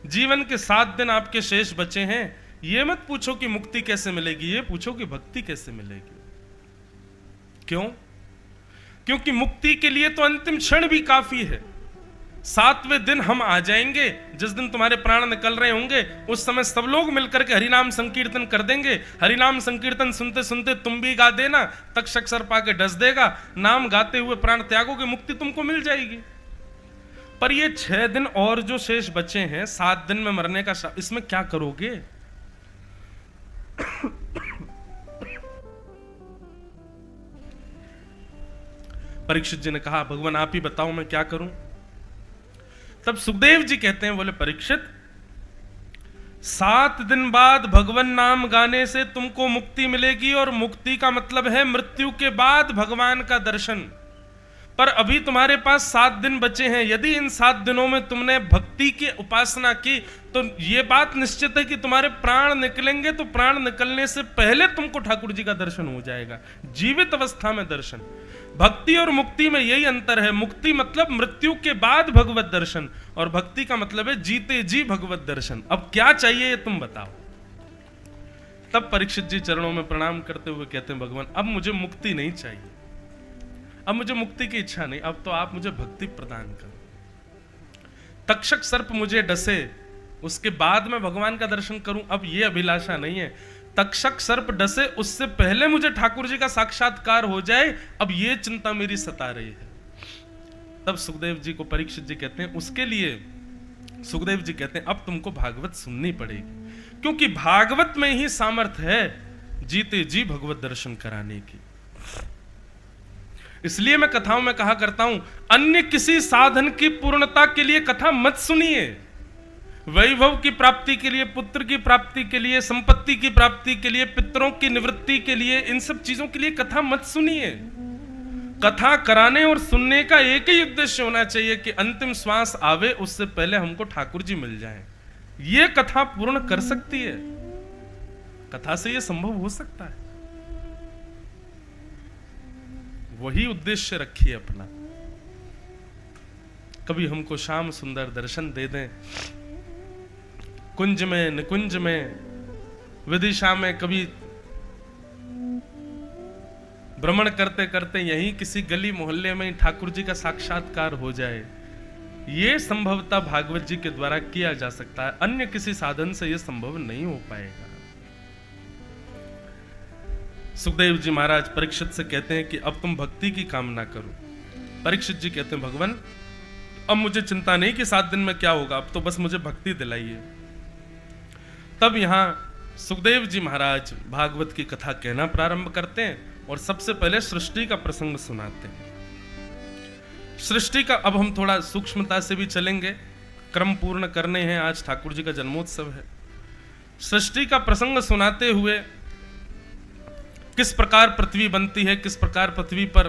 जीवन के 7 दिन आपके शेष बचे हैं, ये मत पूछो कि मुक्ति कैसे मिलेगी, ये पूछो कि भक्ति कैसे मिलेगी। क्यों? क्योंकि मुक्ति के लिए तो अंतिम क्षण भी काफी है। 7वें दिन हम आ जाएंगे, जिस दिन तुम्हारे प्राण निकल रहे होंगे, उस समय सब लोग मिलकर के हरिनाम संकीर्तन कर देंगे। हरिनाम संकीर्तन सुनते सुनते तुम भी गा देना, तक्षक सर्प आके डस देगा, नाम गाते हुए प्राण त्यागोगे, मुक्ति तुमको मिल जाएगी। पर ये 6 दिन और जो शेष बचे हैं, 7 दिन में मरने का, इसमें क्या करोगे? परीक्षित जी ने कहा, भगवान आप ही बताओ मैं क्या करूं। तब सुखदेव जी कहते हैं, बोले परीक्षित, 7 दिन बाद भगवान नाम गाने से तुमको मुक्ति मिलेगी, और मुक्ति का मतलब है मृत्यु के बाद भगवान का दर्शन। पर अभी तुम्हारे पास 7 दिन बचे हैं। यदि इन 7 दिनों में तुमने भक्ति की उपासना की तो यह बात निश्चित है कि तुम्हारे प्राण निकलेंगे, तो प्राण निकलने से पहले तुमको ठाकुर जी का दर्शन हो जाएगा, जीवित अवस्था में दर्शन। भक्ति और मुक्ति में यही अंतर है। मुक्ति मतलब मृत्यु के बाद भगवत दर्शन, और भक्ति का मतलब है जीते जी भगवत दर्शन। अब क्या चाहिए ये तुम बताओ। तब परीक्षित जी चरणों में प्रणाम करते हुए कहते हैं, भगवान अब मुझे मुक्ति नहीं चाहिए, अब मुझे मुक्ति की इच्छा नहीं, अब तो आप मुझे भक्ति प्रदान करो। तक्षक सर्प मुझे डसे, उसके बाद मैं भगवान का दर्शन करूं, अब ये अभिलाषा नहीं है। तक्षक सर्प डसे उससे पहले मुझे ठाकुर जी का साक्षात्कार हो जाए, अब ये चिंता मेरी सता रही है। तब सुखदेव जी को परीक्षित जी कहते हैं, उसके लिए सुखदेव जी कहते हैं अब तुमको भागवत सुननी पड़ेगी, क्योंकि भागवत में ही सामर्थ्य है जीते जी भगवत दर्शन कराने की। इसलिए मैं कथाओं में कहा करता हूं, अन्य किसी साधन की पूर्णता के लिए कथा मत सुनिए। वैभव की प्राप्ति के लिए, पुत्र की प्राप्ति के लिए, संपत्ति की प्राप्ति के लिए, पितरों की निवृत्ति के लिए, इन सब चीजों के लिए कथा मत सुनिए। कथा कराने और सुनने का एक ही उद्देश्य होना चाहिए कि अंतिम श्वास आवे उससे पहले हमको ठाकुर जी मिल जाएं। ये कथा पूर्ण कर सकती है, कथा से ये संभव हो सकता है। वही उद्देश्य रखिए अपना। कभी हमको श्याम सुंदर दर्शन दे दें, कुंज में, निकुंज में, विदिशा में, कभी भ्रमण करते करते यहीं किसी गली मोहल्ले में ठाकुर जी का साक्षात्कार हो जाए, ये संभवतः भागवत जी के द्वारा किया जा सकता है। अन्य किसी साधन से यह संभव नहीं हो पाएगा। सुखदेव जी महाराज परीक्षित से कहते हैं कि अब तुम भक्ति की कामना करो। परीक्षित जी कहते हैं, भगवान अब मुझे चिंता नहीं कि 7 दिन में क्या होगा, अब तो बस मुझे भक्ति दिलाइए। तब यहां सुखदेव जी महाराज भागवत की कथा कहना प्रारंभ करते हैं और सबसे पहले सृष्टि का प्रसंग सुनाते हैं। सृष्टि का अब हम थोड़ा सूक्ष्मता से भी चलेंगे, क्रम पूर्ण करने हैं, आज ठाकुर जी का जन्मोत्सव है। सृष्टि का प्रसंग सुनाते हुए किस प्रकार पृथ्वी बनती है, किस प्रकार पृथ्वी पर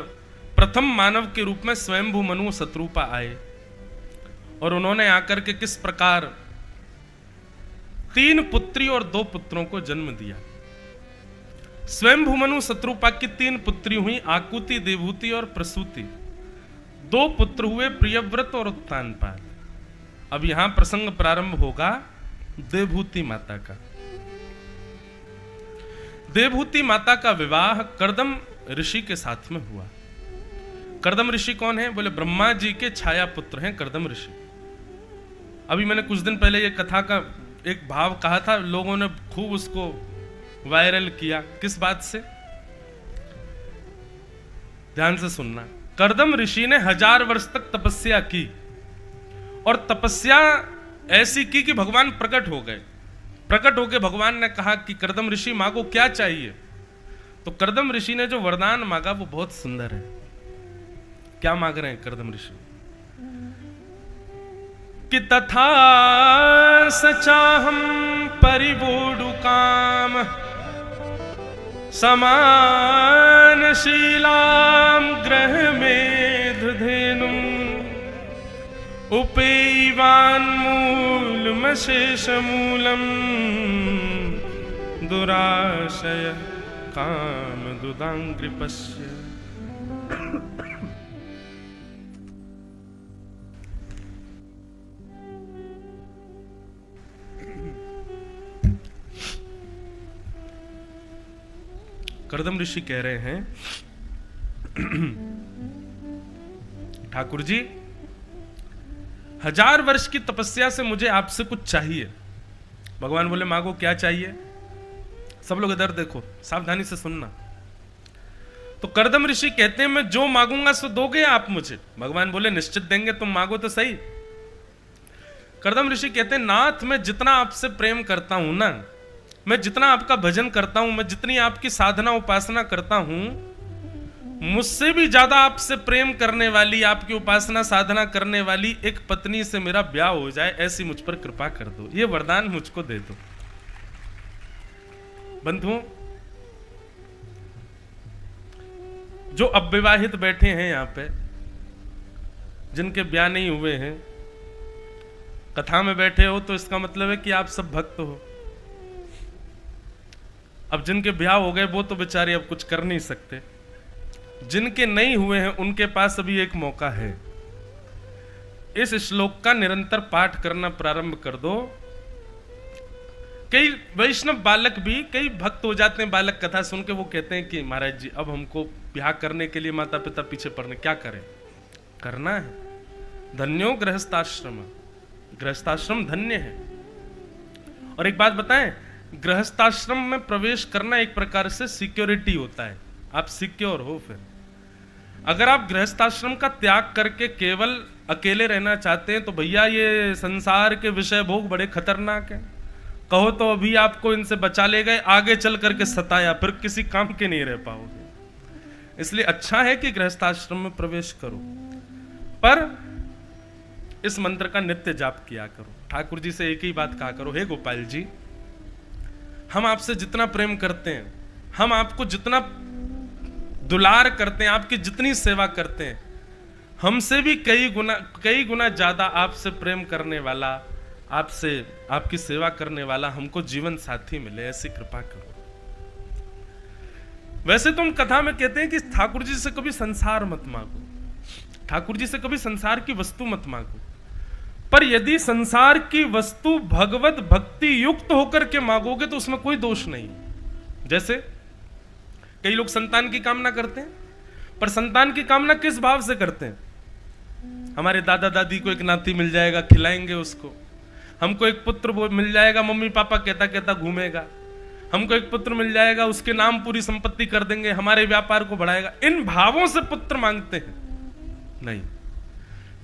प्रथम मानव के रूप में स्वयंभू मनु शत्रुपा आए और उन्होंने आकर के किस प्रकार 3 पुत्री और 2 पुत्रों को जन्म दिया। स्वयंभू मनु शत्रुपा की 3 पुत्री हुई, आकुति, देवहूति और प्रसूति। 2 पुत्र हुए, प्रियव्रत और उत्तानपाद। अब यहां प्रसंग प्रारंभ होगा देवहूति माता का। देवहूति माता का विवाह कर्दम ऋषि के साथ में हुआ। कर्दम ऋषि कौन है? बोले ब्रह्मा जी के छाया पुत्र हैं कर्दम ऋषि। अभी मैंने कुछ दिन पहले ये कथा का एक भाव कहा था, लोगों ने खूब उसको वायरल किया। किस बात से? ध्यान से सुनना। कर्दम ऋषि ने 1000 वर्ष तक तपस्या की और तपस्या ऐसी की कि भगवान प्रकट हो गए। प्रकट होकर भगवान ने कहा कि कर्दम ऋषि मांगो क्या चाहिए। तो कर्दम ऋषि ने जो वरदान मांगा वो बहुत सुंदर है। क्या मांग रहे हैं कर्दम ऋषि? कि तथा सचाहम परिवोडु काम समान शीलाम ग्रह मेधधेनुम उपेयवान मूलमशेष मूलम दुराशय काम दुदांग्रिपस्य। कर्दम ऋषि कह रहे हैं, ठाकुर जी 1000 वर्ष की तपस्या से मुझे आपसे कुछ चाहिए। भगवान बोले मांगो क्या चाहिए। सब लोग इधर देखो, सावधानी से सुनना। तो कर्दम ऋषि कहते हैं मैं जो मांगूंगा सो दोगे आप मुझे। भगवान बोले निश्चित देंगे, तुम मांगो तो सही। कर्दम ऋषि कहते हैं नाथ मैं जितना आपसे प्रेम करता हूं ना, मैं जितना आपका भजन करता हूं, मैं जितनी आपकी साधना उपासना करता हूं, मुझसे भी ज्यादा आपसे प्रेम करने वाली, आपकी उपासना साधना करने वाली एक पत्नी से मेरा ब्याह हो जाए, ऐसी मुझ पर कृपा कर दो। ये वरदान मुझको दे दो। बंधुओं, जो अविवाहित बैठे हैं यहां पे, जिनके ब्याह नहीं हुए हैं, कथा में बैठे हो तो इसका मतलब है कि आप सब भक्त हो। अब जिनके ब्याह हो गए वो तो बेचारे अब कुछ कर नहीं सकते। जिनके नहीं हुए हैं उनके पास अभी एक मौका है। इस श्लोक का निरंतर पाठ करना प्रारंभ कर दो। कई वैष्णव बालक भी, कई भक्त हो जाते हैं बालक कथा सुन के, वो कहते हैं कि महाराज जी अब हमको ब्याह करने के लिए माता पिता पीछे पड़ने, क्या करें? करना है। धन्यो गृहस्थाश्रम, गृहस्थाश्रम धन्य है। और एक बात बताएं, गृहस्थाश्रम में प्रवेश करना एक प्रकार से सिक्योरिटी होता है, आप सिक्योर हो। फिर अगर आप गृहस्थाश्रम का त्याग करके केवल अकेले रहना चाहते हैं तो भैया ये संसार के विषय भोग बड़े खतरनाक हैं। कहो तो अभी आपको इनसे बचा ले गए, आगे चल करके सताया, फिर किसी काम के नहीं रह पाओगे। इसलिए अच्छा है कि गृहस्थाश्रम में प्रवेश करो, पर इस मंत्र का नित्य जाप किया करो। ठाकुर जी से एक ही बात कहा करो, हे गोपाल जी, हम आपसे जितना प्रेम करते हैं, हम आपको जितना दुलार करते हैं, आपकी जितनी सेवा करते हैं, हमसे भी कई गुना ज्यादा आपसे प्रेम करने वाला, आपसे आपकी सेवा करने वाला हमको जीवन साथी मिले, ऐसी कृपा करो। वैसे तो हम कथा में कहते हैं कि ठाकुर जी से कभी संसार मत मांगो, ठाकुर जी से कभी संसार की वस्तु मत मांगो, पर यदि संसार की वस्तु भगवत भक्ति युक्त होकर के मांगोगे तो उसमें कोई दोष नहीं। जैसे कई लोग संतान की कामना करते हैं, पर संतान की कामना किस भाव से करते हैं? हमारे दादा दादी को एक नाती मिल जाएगा, खिलाएंगे उसको। हमको एक पुत्र मिल जाएगा, मम्मी पापा कहता कहता घूमेगा। हमको एक पुत्र मिल जाएगा, उसके नाम पूरी संपत्ति कर देंगे, हमारे व्यापार को बढ़ाएगा। इन भावों से पुत्र मांगते हैं नहीं।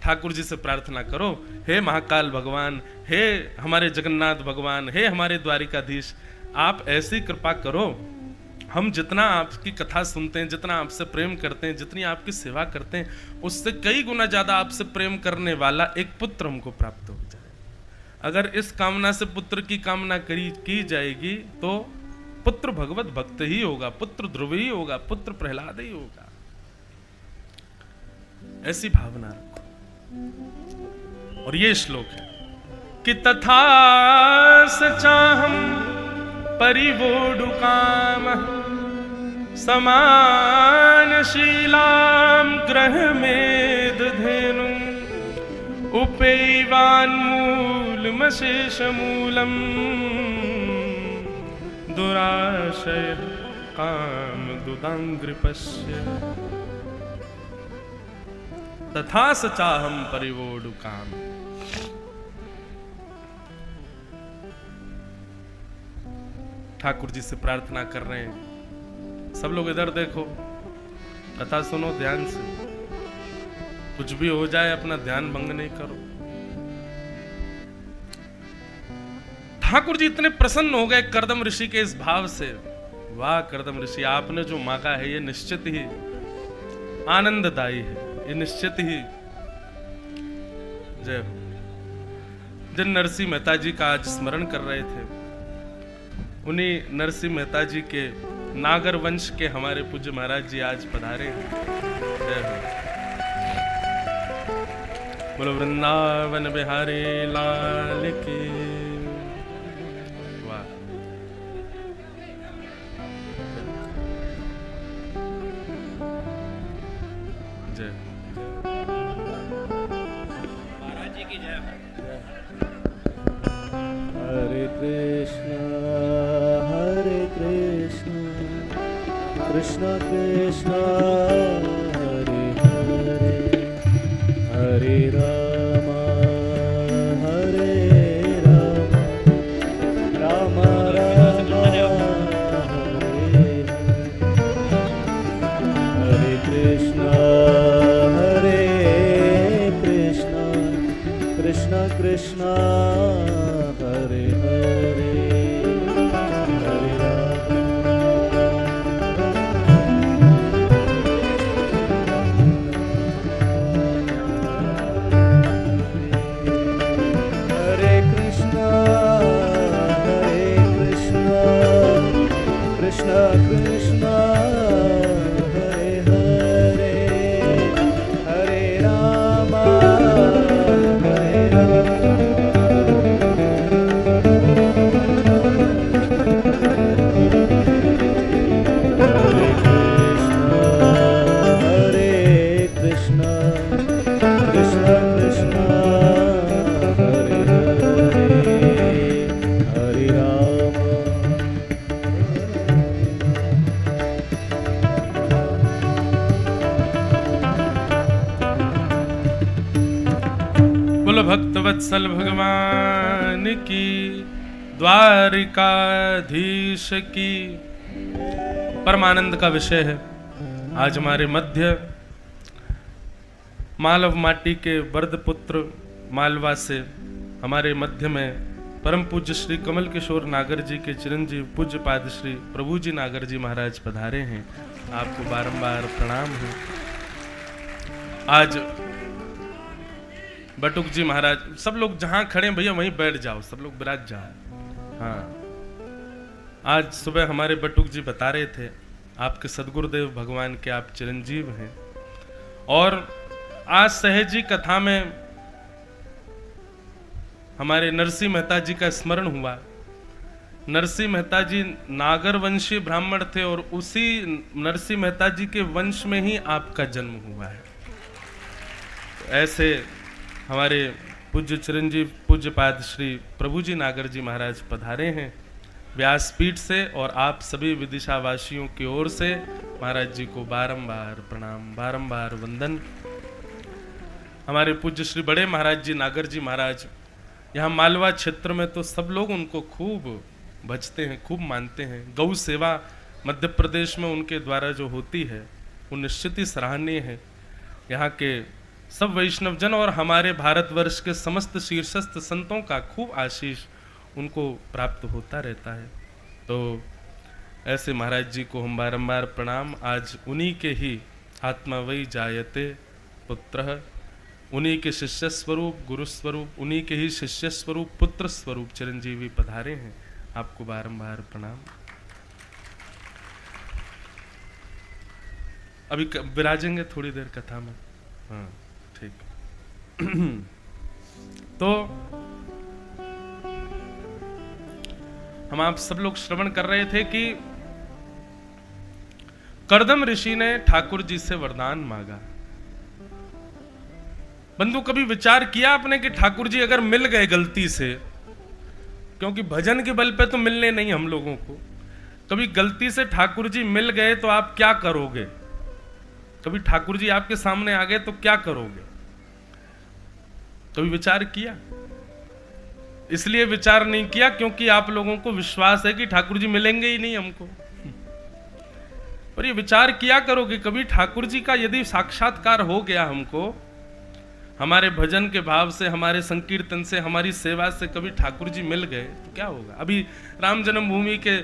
ठाकुर जी से प्रार्थना करो, हे महाकाल भगवान, हे हमारे जगन्नाथ भगवान, हे हमारे द्वारिकाधीश, आप ऐसी कृपा करो, हम जितना आपकी कथा सुनते हैं, जितना आपसे प्रेम करते हैं, जितनी आपकी सेवा करते हैं, उससे कई गुना ज्यादा आपसे प्रेम करने वाला एक पुत्र हमको प्राप्त हो जाए। अगर इस कामना से पुत्र की कामना की जाएगी तो पुत्र भगवत भक्त ही होगा, पुत्र ध्रुव ही होगा, पुत्र प्रहलाद ही होगा। ऐसी भावना रखो। और ये श्लोक है कि तथा सचाहम परिवोडुकामः समानशीलां ग्रहमेदधेनुं उपैवान्मूलमशेषमूलं दुराशय कामदुदाङ्घ्रिपश्य तथा सचाहम परिवोडुकाम। ठाकुर जी से प्रार्थना कर रहे हैं, सब लोग इधर देखो, कथा सुनो ध्यान से, कुछ भी हो जाए अपना ध्यान भंग नहीं करो। ठाकुर जी इतने प्रसन्न हो गए कर्दम ऋषि के इस भाव से। वाह कर्दम ऋषि, आपने जो मांगा है ये निश्चित ही आनंददायी है, ये निश्चित ही। जय हो। जिन नरसिंह मेहता जी का आज स्मरण कर रहे थे, उन्हीं नरसिंह मेहता जी के नागर वंश के हमारे पूज्य महाराज जी आज पधारे हैं। जय हो। बोलो वृंदावन बिहारी लाल की। वाह। जय महाराज जी की जय। हरे कृष्ण कृष्ण कृष्ण हरे हरे, हरे राम राम राम हरे हरे कृष्ण कृष्ण कृष्ण हरे हरे, हरे राम कृष्ण कृष्ण हरे हरे, हरे राम हरे राम। हरे कृष्ण कृष्ण कृष्ण हरे हरे, हरे राम। बोलो भक्त वत्सल भगवान की द्वारिकाधीश की परमानंद का विषय है। आज हमारे मध्य मालव माटी के वरदपुत्र मालवा से हमारे मध्य में परम पूज्य श्री कमल किशोर नागर जी के चिरंजीव पूज्य पाद श्री प्रभु जी नागर जी महाराज पधारे हैं। आपको बारंबार प्रणाम है। आज बटुक जी महाराज, सब लोग जहां खड़े हैं भैया वहीं बैठ जाओ, सब लोग विराज जाओ। हाँ, आज सुबह हमारे बटुक जी बता रहे थे आपके सदगुरुदेव भगवान के आप चिरंजीव हैं। और आज सहजी कथा में हमारे नरसिंह मेहता जी का स्मरण हुआ। नरसिंह मेहता जी नागर वंशी ब्राह्मण थे और उसी नरसिंह मेहता जी के वंश में ही आपका जन्म हुआ है। तो ऐसे हमारे पूज्य चिरंजीव पूज्य पाद श्री प्रभु जी नागर जी महाराज पधारे हैं व्यासपीठ से, और आप सभी विदिशा वासियों की ओर से महाराज जी को बारंबार प्रणाम, बारंबार वंदन। हमारे पूज्य श्री बड़े महाराज जी नागर जी महाराज यहाँ मालवा क्षेत्र में तो सब लोग उनको खूब भजते हैं, खूब मानते हैं। गौ सेवा मध्य प्रदेश में उनके द्वारा जो होती है वो निश्चित ही सराहनीय है। यहाँ के सब वैष्णवजन और हमारे भारतवर्ष के समस्त शीर्षस्थ संतों का खूब आशीष उनको प्राप्त होता रहता है। तो ऐसे महाराज जी को हम बारंबार प्रणाम। आज उन्हीं के ही आत्मा वही जायते पुत्र, उन्हीं के शिष्य स्वरूप गुरु स्वरूप, उन्हीं के ही शिष्य स्वरूप पुत्र स्वरूप चिरंजीवी पधारे हैं। आपको बारंबार प्रणाम। अभी विराजेंगे थोड़ी देर कथा में। हाँ ठीक। तो हम आप सब लोग श्रवण कर रहे थे कि कर्दम ऋषि ने ठाकुर जी से वरदान मांगा। बंधु कभी विचार किया आपने कि ठाकुर जी अगर मिल गए गलती से, क्योंकि भजन के बल पे तो मिलने नहीं हम लोगों को, कभी गलती से ठाकुर जी मिल गए तो आप क्या करोगे? कभी ठाकुर जी आपके सामने आ गए तो क्या करोगे? कभी विचार किया? इसलिए विचार नहीं किया क्योंकि आप लोगों को विश्वास है कि ठाकुर जी मिलेंगे ही नहीं हमको। पर ये विचार किया करोगे कभी ठाकुर जी का यदि साक्षात्कार हो गया हमको, हमारे भजन के भाव से, हमारे संकीर्तन से, हमारी सेवा से कभी ठाकुर जी मिल गए तो क्या होगा? अभी राम जन्मभूमि के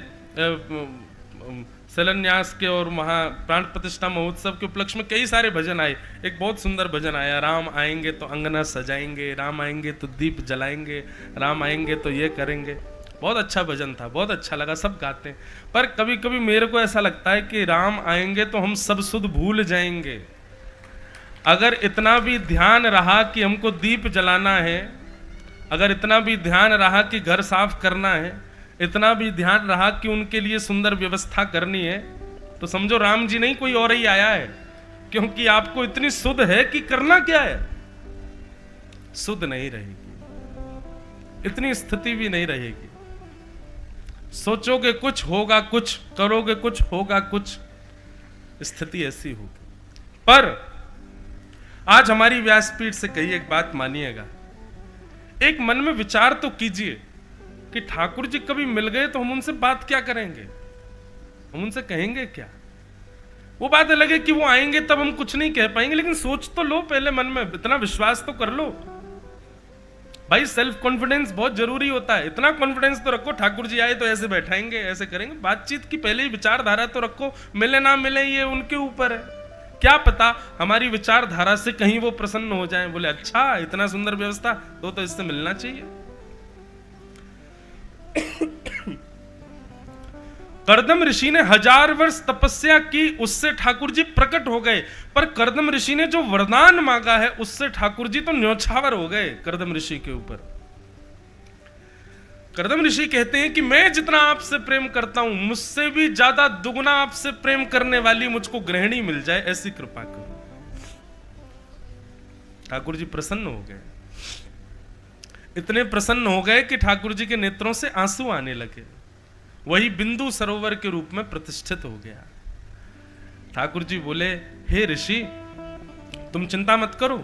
शिलान्यास के और महा प्राण प्रतिष्ठा महोत्सव के उपलक्ष्य में कई सारे भजन आए। एक बहुत सुंदर भजन आया, राम आएंगे तो अंगना सजाएंगे, राम आएंगे तो दीप जलाएंगे, राम आएंगे तो ये करेंगे। बहुत अच्छा भजन था, बहुत अच्छा लगा, सब गाते हैं। पर कभी कभी मेरे को ऐसा लगता है कि राम आएंगे तो हम सब सुध भूल जाएंगे। अगर इतना भी ध्यान रहा कि हमको दीप जलाना है, अगर इतना भी ध्यान रहा कि घर साफ करना है, इतना भी ध्यान रहा कि उनके लिए सुंदर व्यवस्था करनी है, तो समझो राम जी नहीं कोई और ही आया है। क्योंकि आपको इतनी सुध है कि करना क्या है, सुध नहीं रहेगी, इतनी स्थिति भी नहीं रहेगी। सोचोगे कुछ होगा कुछ, करोगे कुछ होगा कुछ, स्थिति ऐसी होगी। पर आज हमारी व्यासपीठ से कही एक बात मानिएगा, एक मन में विचार तो कीजिए कि ठाकुर जी कभी मिल गए तो हम उनसे बात क्या करेंगे, हम उनसे कहेंगे क्या? वो बात अलग है कि वो आएंगे तब हम कुछ नहीं कह पाएंगे, लेकिन सोच तो लो पहले मन में, इतना विश्वास तो कर लो भाई। सेल्फ कॉन्फिडेंस बहुत जरूरी होता है। इतना कॉन्फिडेंस तो रखो, ठाकुर जी आए तो ऐसे बैठाएंगे, ऐसे करेंगे। बातचीत की पहले ही विचारधारा तो रखो, मिले ना मिले ये उनके ऊपर है। क्या पता हमारी विचारधारा से कहीं वो प्रसन्न हो जाएं, बोले अच्छा इतना सुंदर व्यवस्था तो इससे मिलना चाहिए। कर्दम ऋषि ने 1000 वर्ष तपस्या की, उससे ठाकुर जी प्रकट हो गए। पर कर्दम ऋषि ने जो वरदान मांगा है उससे ठाकुर जी तो न्योछावर हो गए कर्दम ऋषि के ऊपर। कर्दम ऋषि कहते हैं कि मैं जितना आपसे प्रेम करता हूं, मुझसे भी ज्यादा दुगुना आपसे प्रेम करने वाली मुझको गृहिणी मिल जाए, ऐसी कृपा करो। ठाकुर जी प्रसन्न हो गए, इतने प्रसन्न हो गए कि ठाकुर जी के नेत्रों से आंसू आने लगे। वही बिंदु सरोवर के रूप में प्रतिष्ठित हो गया। ठाकुर जी बोले, हे ऋषि तुम चिंता मत करो,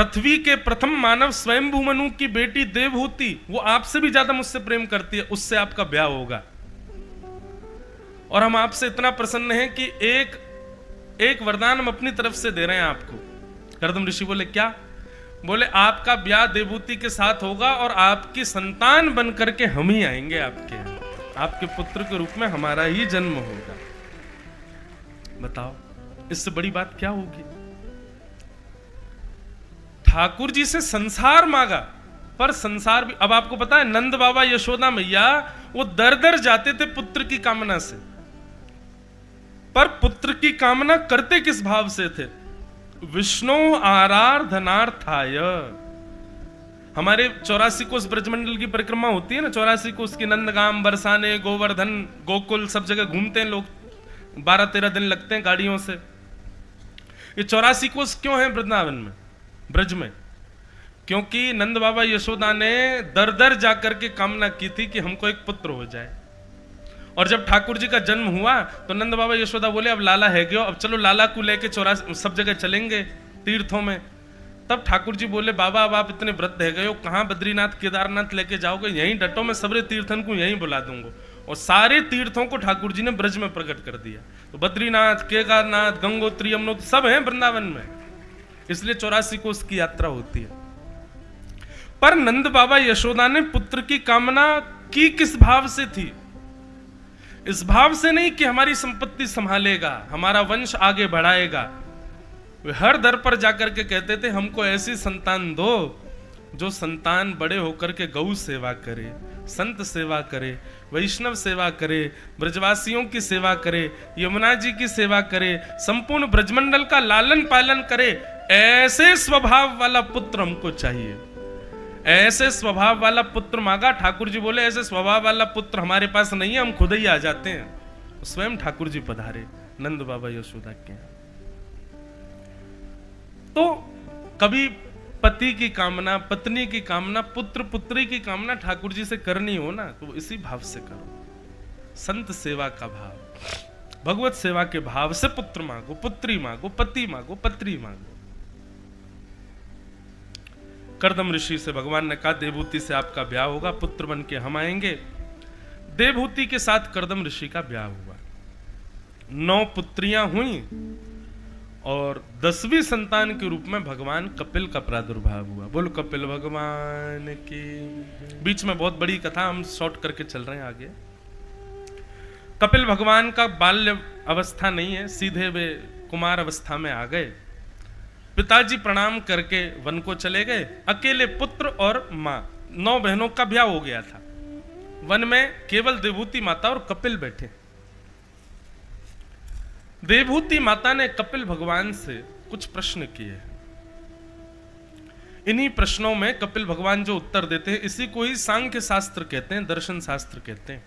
पृथ्वी के प्रथम मानव स्वयंभू मनु की बेटी देवहूति, वो आपसे भी ज्यादा मुझसे प्रेम करती है, उससे आपका ब्याह होगा। और हम आपसे इतना प्रसन्न हैं कि एक वरदान हम अपनी तरफ से दे रहे हैं आपको। कर्दम ऋषि बोले क्या? बोले आपका ब्याह देवहूति के साथ होगा और आपकी संतान बन करके हम ही आएंगे आपके यहाँ, आपके पुत्र के रूप में हमारा ही जन्म होगा। बताओ इससे बड़ी बात क्या होगी? ठाकुर जी से संसार मांगा, पर संसार भी, अब आपको पता है नंद बाबा यशोदा मैया वो दर दर जाते थे पुत्र की कामना से, पर पुत्र की कामना करते किस भाव से थे? विष्णु आराधनार्थाय। हमारे 84 कोस ब्रजमंडल की परिक्रमा होती है ना, 84 कोस की, नंदगाम, बरसाने, गोवर्धन, गोकुल, सब जगह घूमते हैं लोग, 12-13 दिन लगते हैं गाड़ियों से। ये 84 कोस क्यों है वृंदावन में, ब्रज में? क्योंकि नंद बाबा यशोदा ने दर दर जाकर के कामना की थी कि हमको एक पुत्र हो जाए। और जब ठाकुर जी का जन्म हुआ तो नंद बाबा यशोदा बोले अब लाला है गयो, अब चलो लाला को लेके 84 सब जगह चलेंगे तीर्थों में। तब ठाकुर जी बोले बाबा अब आप इतने व्रत है गए हो, कहाँ बद्रीनाथ केदारनाथ लेके जाओगे? यहीं डटो, मैं सबरे तीर्थन को यहीं बुला दूंगा। और सारे तीर्थों को ठाकुर जी ने ब्रज में प्रकट कर दिया। तो बद्रीनाथ, केदारनाथ, गंगोत्री, यमुनोत्री सब हैं वृंदावन में, इसलिए 84 कोस की यात्रा होती है। पर नंद बाबा यशोदा ने पुत्र की कामना की किस भाव से थी? इस भाव से नहीं कि हमारी संपत्ति संभालेगा, हमारा वंश आगे बढ़ाएगा। वे हर दर पर जाकर के कहते थे हमको ऐसी संतान दो जो संतान बड़े होकर के गौ सेवा करे, संत सेवा करे, वैष्णव सेवा करे, ब्रजवासियों की सेवा करे, यमुना जी की सेवा करे, संपूर्ण ब्रजमंडल का लालन पालन करे। ऐसे स्वभाव वाला पुत्र हमको चाहिए। ऐसे स्वभाव वाला पुत्र मांगा। ठाकुर जी बोले ऐसे स्वभाव वाला पुत्र हमारे पास नहीं है, हम खुद ही आ जाते हैं। स्वयं ठाकुर जी पधारे नंद बाबा यशोदा के यहाँ। तो कभी पति की कामना, पत्नी की कामना, पुत्र पुत्री की कामना ठाकुर जी से करनी हो ना, तो इसी भाव से करो। संत सेवा का भाव, भगवत सेवा के भाव से पुत्र मांगो, पुत्री मांगो, पति मांगो, पत्री मांगो। कर्दम ऋषि से भगवान ने कहा देवहूति से आपका ब्याह होगा, पुत्र बन के हम आएंगे। देवहूति के साथ कर्दम ऋषि का ब्याह हुआ। 9 पुत्रियां हुई और 10वीं संतान के रूप में भगवान कपिल का प्रादुर्भाव हुआ। बोलो कपिल भगवान की। बीच में बहुत बड़ी कथा, हम शॉर्ट करके चल रहे हैं आगे। कपिल भगवान का बाल्य अवस्था नहीं है, सीधे वे कुमार अवस्था में आ गए। पिताजी प्रणाम करके वन को चले गए, अकेले पुत्र और मां, 9 बहनों का ब्याह हो गया था। वन में केवल देवहूति माता और कपिल बैठे। देवहूति माता ने कपिल भगवान से कुछ प्रश्न किए। इन्हीं प्रश्नों में कपिल भगवान जो उत्तर देते हैं, इसी को ही सांख्य शास्त्र कहते हैं, दर्शन शास्त्र कहते हैं।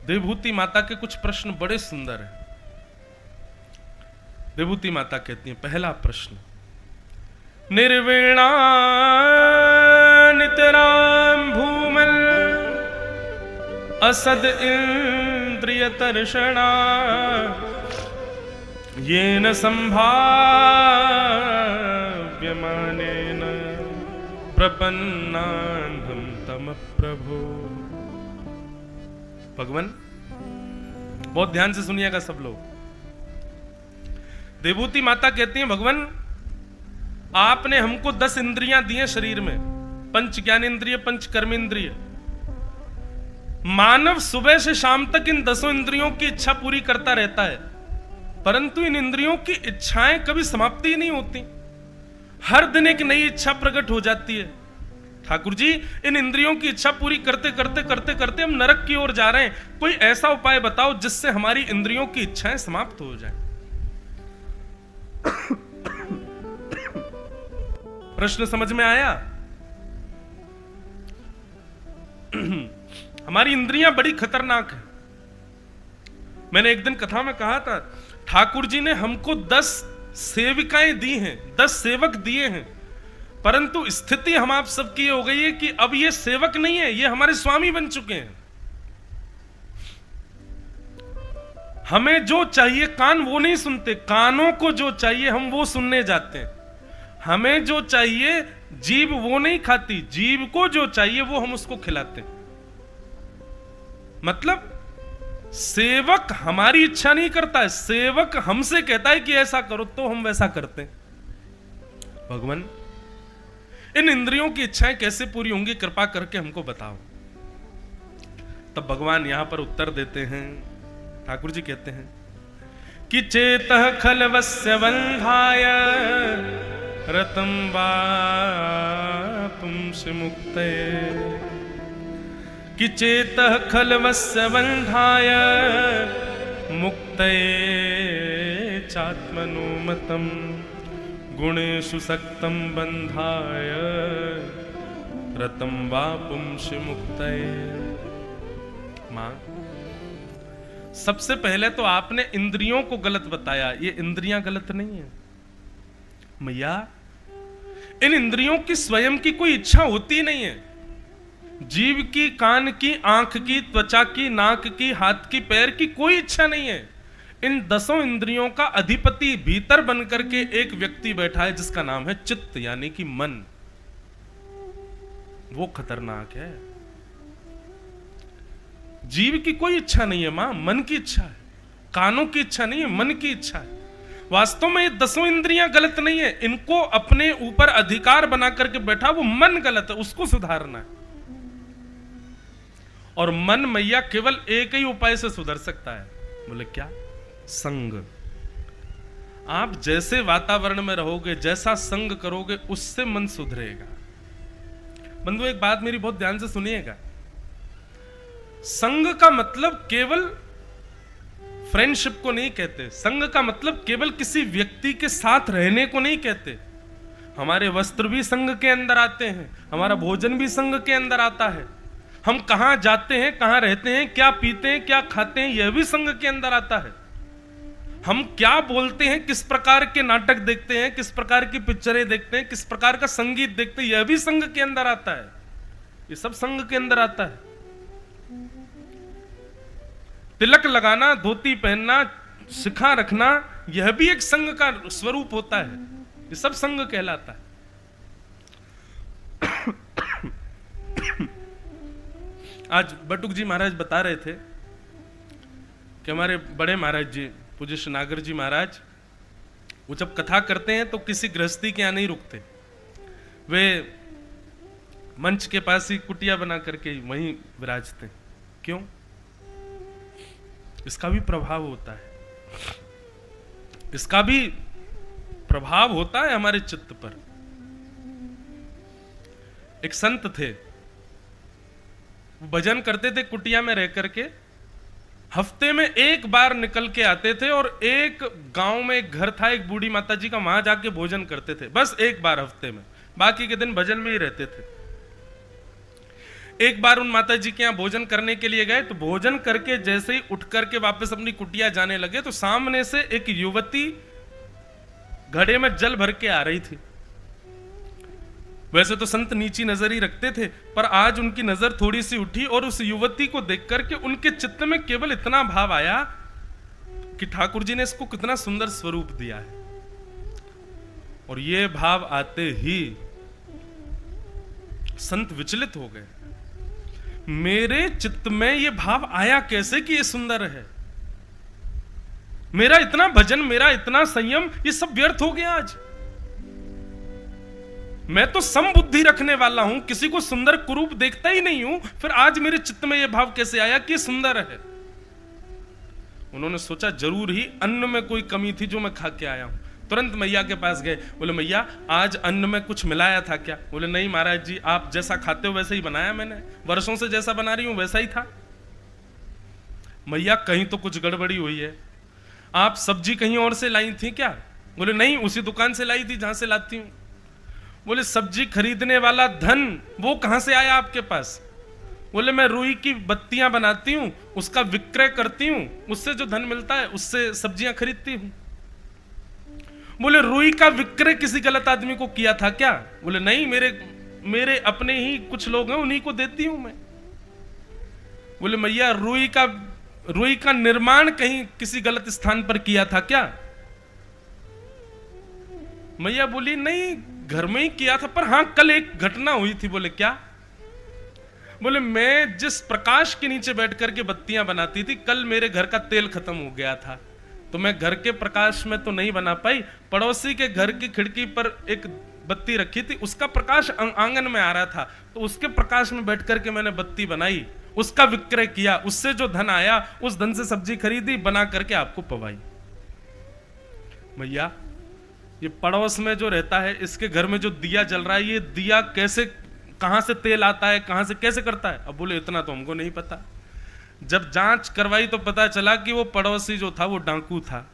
देवहूति माता के कुछ प्रश्न बड़े सुंदर हैं। देवहूति माता कहती हैं, पहला प्रश्न, निर्वीणा नितराम भूमल असद इंद्रिय तर्षणा येन संभाव्यमानेन प्रपन्नान्धं तम प्रभो। भगवान बहुत ध्यान से सुनिएगा सब लोग। देवहूति माता कहती हैं, भगवान आपने हमको 10 इंद्रियां दी हैं शरीर में, पंच ज्ञानेंद्रिय, पंच कर्मेंद्रिय। मानव सुबह से शाम तक इन 10 इंद्रियों की इच्छा पूरी करता रहता है, परंतु इन इंद्रियों की इच्छाएं कभी समाप्ति ही नहीं होती। हर दिन एक नई इच्छा प्रकट हो जाती है। ठाकुर जी इन इंद्रियों की इच्छा पूरी करते करते करते करते हम नरक की ओर जा रहे हैं। कोई ऐसा उपाय बताओ जिससे हमारी इंद्रियों की इच्छाएं समाप्त हो जाएं। प्रश्न समझ में आया? हमारी इंद्रियां बड़ी खतरनाक हैं। मैंने एक दिन कथा में कहा था, ठाकुर जी ने हमको 10 सेविकाएं दी हैं, 10 सेवक दिए हैं, परंतु स्थिति हम आप सबकी हो गई है कि अब ये सेवक नहीं है, ये हमारे स्वामी बन चुके हैं। हमें जो चाहिए कान वो नहीं सुनते, कानों को जो चाहिए हम वो सुनने जाते हैं। हमें जो चाहिए जीभ वो नहीं खाती, जीभ को जो चाहिए वो हम उसको खिलाते हैं। मतलब सेवक हमारी इच्छा नहीं करता है, सेवक हमसे कहता है कि ऐसा करो तो हम वैसा करते हैं। भगवान इन इंद्रियों की इच्छाएं कैसे पूरी होंगी, कृपा करके हमको बताओ। तब भगवान यहां पर उत्तर देते हैं। ठाकुर जी कहते हैं कि चेतः खलवस्य बंधाय रतं वा पुंसि मुक्तये, कि चेतः खलवस्य बंधाय मुक्तये चात्मनोमतं गुणेषु सक्तं बंधाय रतं वा पुंसि मुक्तये। मां, सबसे पहले तो आपने इंद्रियों को गलत बताया, ये इंद्रियां गलत नहीं है मैया। इन इंद्रियों की स्वयं की कोई इच्छा होती नहीं है। जीभ की, कान की, आंख की, त्वचा की, नाक की, हाथ की, पैर की कोई इच्छा नहीं है। इन 10 इंद्रियों का अधिपति भीतर बनकर के एक व्यक्ति बैठा है जिसका नाम है चित्त, यानी कि मन। वो खतरनाक है। जीव की कोई इच्छा नहीं है मां, मन की इच्छा है। कानों की इच्छा नहीं है, मन की इच्छा है। वास्तव में ये 10 इंद्रियां गलत नहीं है, इनको अपने ऊपर अधिकार बना करके बैठा वो मन गलत है, उसको सुधारना है। और मन मैया केवल एक ही उपाय से सुधर सकता है। बोले क्या? संग। आप जैसे वातावरण में रहोगे, जैसा संग करोगे, उससे मन सुधरेगा। बंधु एक बात मेरी बहुत ध्यान से सुनिएगा। संग का मतलब केवल फ्रेंडशिप को नहीं कहते। संग का मतलब केवल किसी व्यक्ति के साथ रहने को नहीं कहते। हमारे वस्त्र भी संग के अंदर आते हैं, हमारा भोजन भी संग के अंदर आता है। हम कहां जाते हैं, कहां रहते हैं, क्या पीते हैं, क्या खाते हैं, यह भी संग के अंदर आता है। हम क्या बोलते हैं, किस प्रकार के नाटक देखते हैं, किस प्रकार की पिक्चरें देखते हैं, किस प्रकार का संगीत देखते हैं, यह भी संग के अंदर आता है। ये सब संग के अंदर आता है। तिलक लगाना, धोती पहनना, शिखा रखना, यह भी एक संग का स्वरूप होता है। ये सब संग कहलाता है। आज बटुक जी महाराज बता रहे थे कि हमारे बड़े महाराज जी, पूज्य श्री नागर जी महाराज, वो जब कथा करते हैं तो किसी गृहस्थी के यहाँ नहीं रुकते। वे मंच के पास ही कुटिया बना करके वहीं विराजते। क्यों? इसका भी प्रभाव होता है, इसका भी प्रभाव होता है हमारे चित्त पर। एक संत थे, वो भजन करते थे कुटिया में रह करके। हफ्ते में एक बार निकल के आते थे और एक गांव में एक घर था, एक बूढ़ी माता जी का, वहां जाके भोजन करते थे। बस एक बार हफ्ते में, बाकी के दिन भजन में ही रहते थे। एक बार उन माता जी के यहाँ भोजन करने के लिए गए, तो भोजन करके जैसे ही उठ करके वापस अपनी कुटिया जाने लगे तो सामने से एक युवती घड़े में जल भर के आ रही थी। वैसे तो संत नीची नजर ही रखते थे, पर आज उनकी नजर थोड़ी सी उठी और उस युवती को देख करके उनके चित्त में केवल इतना भाव आया कि ठाकुर जी ने इसको कितना सुंदर स्वरूप दिया है। और ये भाव आते ही संत विचलित हो गए। मेरे चित्त में ये भाव आया कैसे कि ये सुंदर है? मेरा इतना भजन, मेरा इतना संयम, ये सब व्यर्थ हो गया आज। मैं तो समबुद्धि रखने वाला हूं, किसी को सुंदर कुरूप देखता ही नहीं हूं, फिर आज मेरे चित्त में यह भाव कैसे आया कि सुंदर है? उन्होंने सोचा जरूर ही अन्न में कोई कमी थी जो मैं खा के आया हूं। तुरंत मैया के पास गए, बोले मैया आज अन्न में कुछ मिलाया था क्या? बोले नहीं महाराज जी, आप जैसा खाते हो वैसे ही बनाया मैंने, वर्षों से जैसा बना रही हूं वैसा ही था। मैया कहीं तो कुछ गड़बड़ी हुई है, आप सब्जी कहीं और से लाई थी क्या? बोले नहीं, उसी दुकान से लाई थी जहां से लाती हूं। बोले सब्जी खरीदने वाला धन वो कहां से आया आपके पास? बोले मैं रुई की बत्तियां बनाती हूं, उसका विक्रय करती हूं, उससे जो धन मिलता है उससे सब्जियां खरीदती हूं। बोले रुई का विक्रय किसी गलत आदमी को किया था क्या? बोले नहीं, मेरे अपने ही कुछ लोग हैं, उन्हीं को देती हूं मैं। बोले मैया रुई का रुई का निर्माण कहीं किसी गलत स्थान पर किया था क्या? मैया बोली नहीं, घर में ही किया था, पर हां कल एक घटना हुई थी। बोले क्या? बोले मैं जिस प्रकाश के नीचे बैठ करके बत्तियां बनाती थी, कल मेरे घर का तेल खत्म हो गया था, तो मैं घर के प्रकाश में तो नहीं बना पाई, पड़ोसी के घर की खिड़की पर एक बत्ती रखी थी, उसका प्रकाश आंगन में आ रहा था, तो उसके प्रकाश में बैठ करके मैंने बत्ती बनाई, उसका विक्रय किया, उससे जो धन आया उस धन से सब्जी खरीदी, बना करके आपको पवाई। भैया ये पड़ोस में जो रहता है, इसके घर में जो दिया जल रहा है, ये दिया कैसे, कहां से तेल आता है, कहां से कैसे करता है? अब बोले इतना तो हमको नहीं पता। जब जांच करवाई तो पता चला कि वो पड़ोसी जो था वो डाकू था,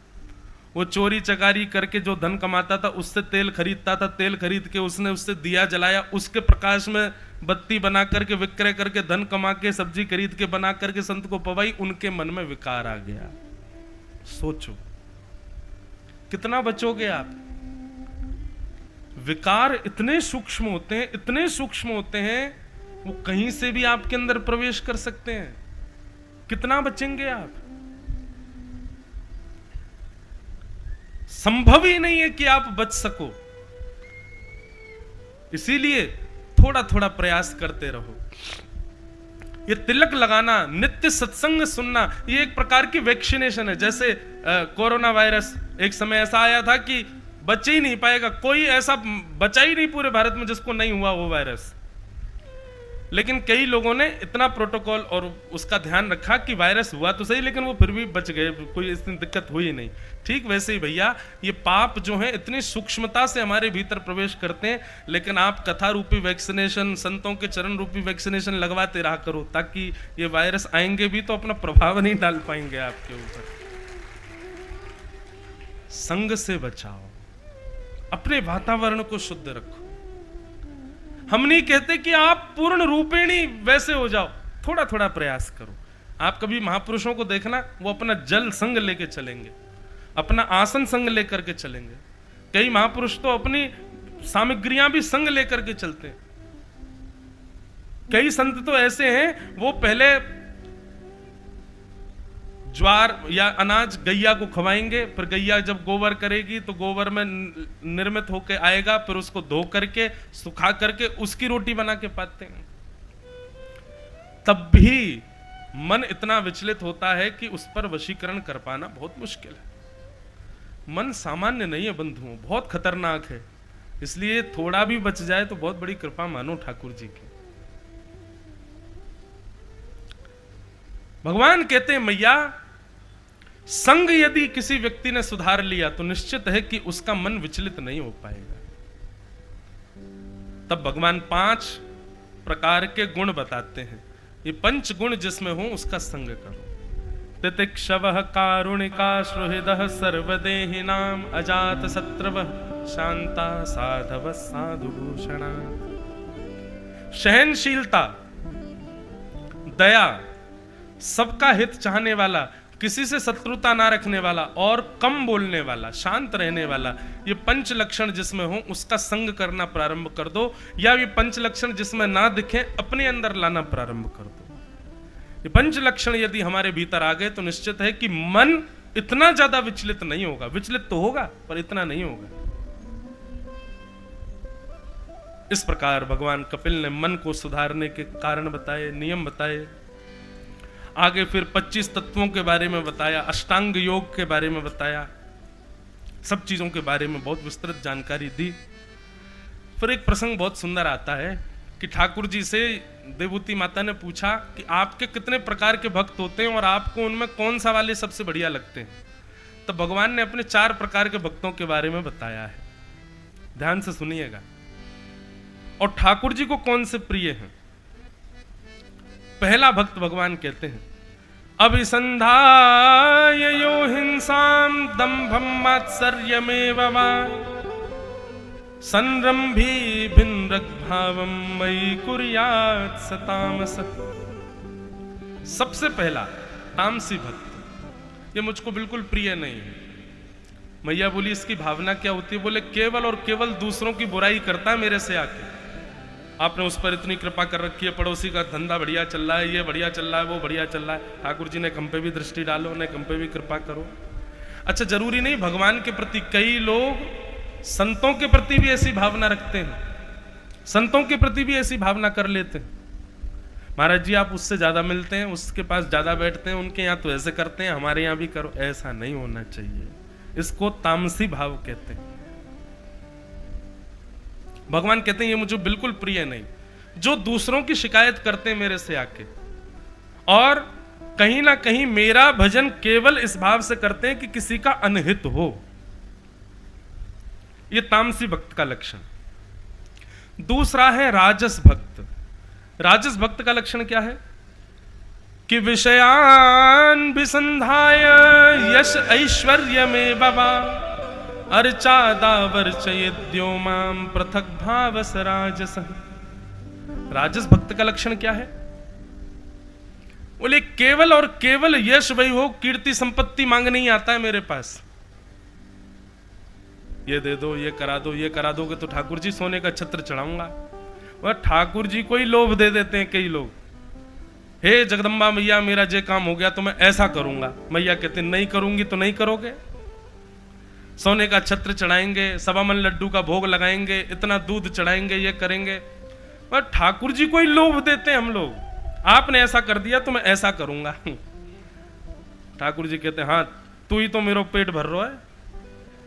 वो चोरी चकारी करके जो धन कमाता था उससे तेल खरीदता था, तेल खरीद के उसने उससे दिया जलाया, उसके प्रकाश में बत्ती बना करके विक्रय करके धन कमा के सब्जी खरीद के बना करके संत को पवाई, उनके मन में विकार आ गया। सोचो कितना बचोगे आप? विकार इतने सूक्ष्म होते हैं, इतने सूक्ष्म होते हैं, वो कहीं से भी आपके अंदर प्रवेश कर सकते हैं। कितना बचेंगे आप? संभव ही नहीं है कि आप बच सको। इसीलिए थोड़ा थोड़ा प्रयास करते रहो। ये तिलक लगाना, नित्य सत्संग सुनना, ये एक प्रकार की वैक्सीनेशन है। जैसे कोरोना वायरस एक समय ऐसा आया था कि बच ही नहीं पाएगा, कोई ऐसा बचा ही नहीं पूरे भारत में जिसको नहीं हुआ वो वायरस, लेकिन कई लोगों ने इतना प्रोटोकॉल और उसका ध्यान रखा कि वायरस हुआ तो सही, लेकिन वो फिर भी बच गए, कोई इतनी दिक्कत हुई नहीं। ठीक वैसे ही भैया ये पाप जो है इतनी सूक्ष्मता से हमारे भीतर प्रवेश करते हैं, लेकिन आप कथा रूपी वैक्सीनेशन, संतों के चरण रूपी वैक्सीनेशन लगवाते रहा करो, ताकि ये वायरस आएंगे भी तो अपना प्रभाव नहीं डाल पाएंगे आपके ऊपर। संग से बचाओ, अपने वातावरण को शुद्ध रखो। हम नहीं कहते कि आप पूर्ण रूपेणी वैसे हो जाओ, थोड़ा थोड़ा प्रयास करो। आप कभी महापुरुषों को देखना, वो अपना जल संग लेके चलेंगे, अपना आसन संग लेकर के चलेंगे। कई महापुरुष तो अपनी सामग्रियां भी संग लेकर के चलते हैं। कई संत तो ऐसे हैं, वो पहले ज्वार या अनाज गैया को खवाएंगे, फिर गैया जब गोबर करेगी तो गोबर में निर्मित होके आएगा, फिर उसको धो करके सुखा करके उसकी रोटी बना के पाते हैं। तब भी मन इतना विचलित होता है कि उस पर वशीकरण कर पाना बहुत मुश्किल है। मन सामान्य नहीं है बंधुओं, बहुत खतरनाक है। इसलिए थोड़ा भी बच जाए तो बहुत बड़ी कृपा मानो ठाकुर जी की। भगवान कहते हैं मैया, संग यदि किसी व्यक्ति ने सुधार लिया तो निश्चित है कि उसका मन विचलित नहीं हो पाएगा। तब भगवान 5 प्रकार के गुण बताते हैं। ये 5 गुण जिसमें हो उसका संग करो। तितिक्षवः कारुणिका सुहृदः सर्वदेहिनाम अजात शत्रवः शांता साधवः साधुभूषणा। सहनशीलता, दया, सबका हित चाहने वाला, किसी से शत्रुता ना रखने वाला और कम बोलने वाला, शांत रहने वाला, ये 5 लक्षण जिसमें हो उसका संग करना प्रारंभ कर दो। या ये 5 लक्षण जिसमें ना दिखे अपने अंदर लाना प्रारंभ कर दो। ये 5 लक्षण यदि हमारे भीतर आ गए तो निश्चित है कि मन इतना ज्यादा विचलित नहीं होगा। विचलित तो होगा पर इतना नहीं होगा। इस प्रकार भगवान कपिल ने मन को सुधारने के कारण बताए, नियम बताए। आगे फिर 25 तत्वों के बारे में बताया, अष्टांग योग के बारे में बताया, सब चीजों के बारे में बहुत विस्तृत जानकारी दी। फिर एक प्रसंग बहुत सुंदर आता है कि ठाकुर जी से देवूती माता ने पूछा कि आपके कितने प्रकार के भक्त होते हैं और आपको उनमें कौन सा वाले सबसे बढ़िया लगते हैं। तो भगवान ने अपने 4 प्रकार के भक्तों के बारे में बताया है। ध्यान से सुनिएगा। और ठाकुर जी को कौन से प्रिय हैं। पहला भक्त भगवान कहते हैं, अभिसंधाय यो हिंसाम दंभम मात्सर्यमेव वा संरंभी भिन्नग्भावम मयि कुर्यात् सतामस। सबसे पहला तामसी भक्त, ये मुझको बिल्कुल प्रिय नहीं है। मैया बोली इसकी भावना क्या होती है? बोले केवल और केवल दूसरों की बुराई करता है मेरे से आके, आपने उस पर इतनी कृपा कर रखी है, पड़ोसी का धंधा बढ़िया चल रहा है, ये बढ़िया चल रहा है, वो बढ़िया चल रहा है, ठाकुर जी ने हम पे भी दृष्टि डालो, ने हम पे भी कृपा करो। अच्छा, जरूरी नहीं भगवान के प्रति, कई लोग संतों के प्रति भी ऐसी भावना रखते हैं, संतों के प्रति भी ऐसी भावना कर लेते हैं। महाराज जी आप उससे ज्यादा मिलते हैं, उसके पास ज्यादा बैठते हैं, उनके यहाँ तो ऐसे करते हैं, हमारे यहाँ भी करो। ऐसा नहीं होना चाहिए, इसको तामसी भाव कहते हैं। भगवान कहते हैं ये मुझे बिल्कुल प्रिय नहीं, जो दूसरों की शिकायत करते हैं मेरे से आके, और कहीं ना कहीं मेरा भजन केवल इस भाव से करते हैं कि किसी का अनहित हो। ये तामसी भक्त का लक्षण। दूसरा है राजस भक्त। राजस भक्त का लक्षण क्या है कि विषयान विसंधाय यश ऐश्वर्य में बाबा अर्चादा वर्चयेद्यो माम पृथक भावस राजस। राजस भक्त का लक्षण क्या है? बोले केवल और केवल यश वही हो, कीर्ति संपत्ति मांग नहीं आता है मेरे पास, ये दे दो, ये करा दो, ये करा दोगे तो ठाकुर जी सोने का छत्र चढ़ाऊंगा। वह ठाकुर जी को ही लोभ दे देते हैं कई लोग, हे जगदम्बा मैया मेरा जे काम हो गया तो मैं ऐसा करूंगा। मैया कहते नहीं करूंगी तो नहीं करोगे, सोने का छत्र चढ़ाएंगे, सवा मन लड्डू का भोग लगाएंगे, इतना दूध चढ़ाएंगे, ये करेंगे। पर ठाकुर जी को ही लोभ देते हैं हम लोग, आपने ऐसा कर दिया तो मैं ऐसा करूंगा। ठाकुर जी कहते हैं हाँ तू ही तो मेरो पेट भर रहा है,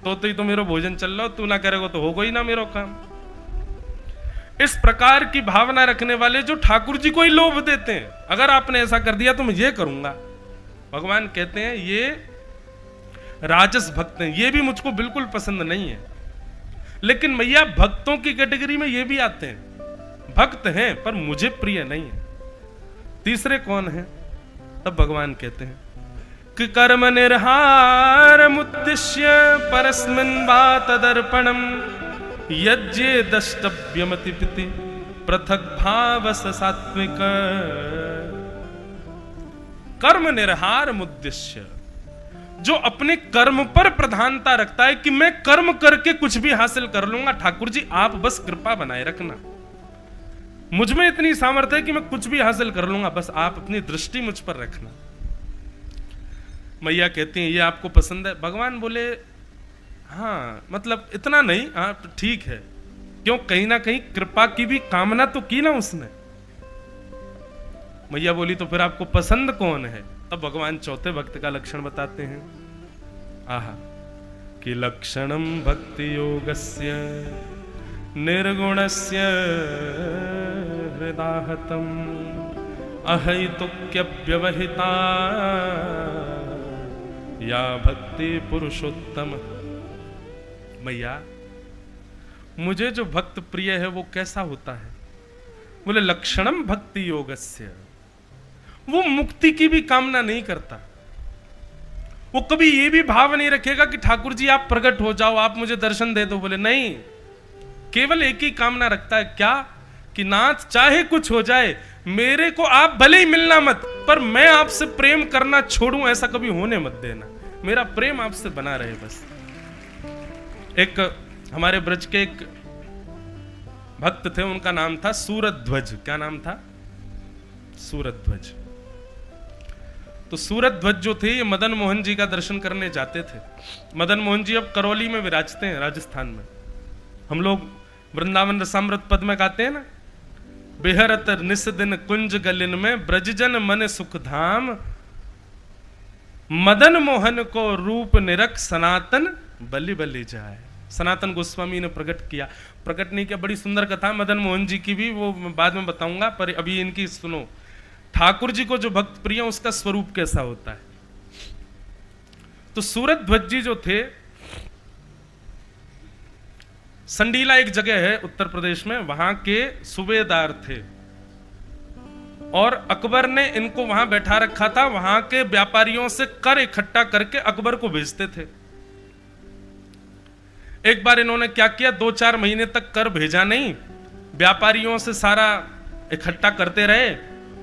तो ही तो मेरो भोजन चल रहा, तू ना करेगा तो होगा ही ना मेरो काम। इस प्रकार की भावना रखने वाले जो ठाकुर जी को ही लोभ देते हैं, अगर आपने ऐसा कर दिया तो मैं ये करूंगा। भगवान कहते हैं ये राजस भक्त हैं, ये भी मुझको बिल्कुल पसंद नहीं है। लेकिन मैया भक्तों की कैटेगरी में ये भी आते हैं, भक्त हैं पर मुझे प्रिय नहीं है। तीसरे कौन है? तब भगवान कहते हैं कि कर्म निर्हार मुद्दिश्य परस्मिन् वा तदर्पणम यज्ञे दष्टव्यमति पिति पृथक भावस सात्विक। कर्म निर्हार मुद्दिश्य, जो अपने कर्म पर प्रधानता रखता है कि मैं कर्म करके कुछ भी हासिल कर लूंगा, ठाकुर जी आप बस कृपा बनाए रखना, मुझ में इतनी सामर्थ्य है कि मैं कुछ भी हासिल कर लूंगा, बस आप अपनी दृष्टि मुझ पर रखना। मैया कहती हैं ये आपको पसंद है? भगवान बोले हाँ मतलब इतना नहीं, हाँ ठीक है, क्यों कहीं ना कहीं कृपा की भी कामना तो की ना उसने। मैया बोली तो फिर आपको पसंद कौन है? तब भगवान चौथे भक्त का लक्षण बताते हैं, आहा कि लक्षणम भक्ति योगस्य निर्गुणस्य हृदाहतम अहैतुक्यव्यवहिता या भक्ति पुरुषोत्तम। मैया मुझे जो भक्त प्रिय है वो कैसा होता है? बोले लक्षणम भक्ति योगस्य, वो मुक्ति की भी कामना नहीं करता, वो कभी ये भी भाव नहीं रखेगा कि ठाकुर जी आप प्रकट हो जाओ, आप मुझे दर्शन दे दो। बोले नहीं, केवल एक ही कामना रखता है, क्या कि नाथ चाहे कुछ हो जाए, मेरे को आप भले ही मिलना मत, पर मैं आपसे प्रेम करना छोड़ूं ऐसा कभी होने मत देना, मेरा प्रेम आपसे बना रहे बस। एक हमारे ब्रज के एक भक्त थे, उनका नाम था सूरध्वज। क्या नाम था? सूरध्वज। तो सूरध्वज जो थे ये मदन मोहन जी का दर्शन करने जाते थे। मदन मोहन जी अब करौली में विराजते हैं, राजस्थान में। हम लोग वृंदावन रसामृत पद में गाते हैं ना, बेहरत निस दिन कुंज गलिन में ब्रजजन मन सुख धाम, मदन मोहन को रूप निरख सनातन बलि बलि जाए। सनातन गोस्वामी ने प्रकट किया, प्रकट नहीं किया, बड़ी सुंदर कथा मदन मोहन जी की भी, वो बाद में बताऊंगा, पर अभी इनकी सुनो। ठाकुर जी को जो भक्त प्रिय उसका स्वरूप कैसा होता है। तो सूरध्वज जी जो थे, संडीला एक जगह है उत्तर प्रदेश में, वहां के सूबेदार थे और अकबर ने इनको वहां बैठा रखा था। वहां के व्यापारियों से कर इकट्ठा करके अकबर को भेजते थे। एक बार इन्होंने क्या किया, 2-4 महीने तक कर भेजा नहीं, व्यापारियों से सारा इकट्ठा करते रहे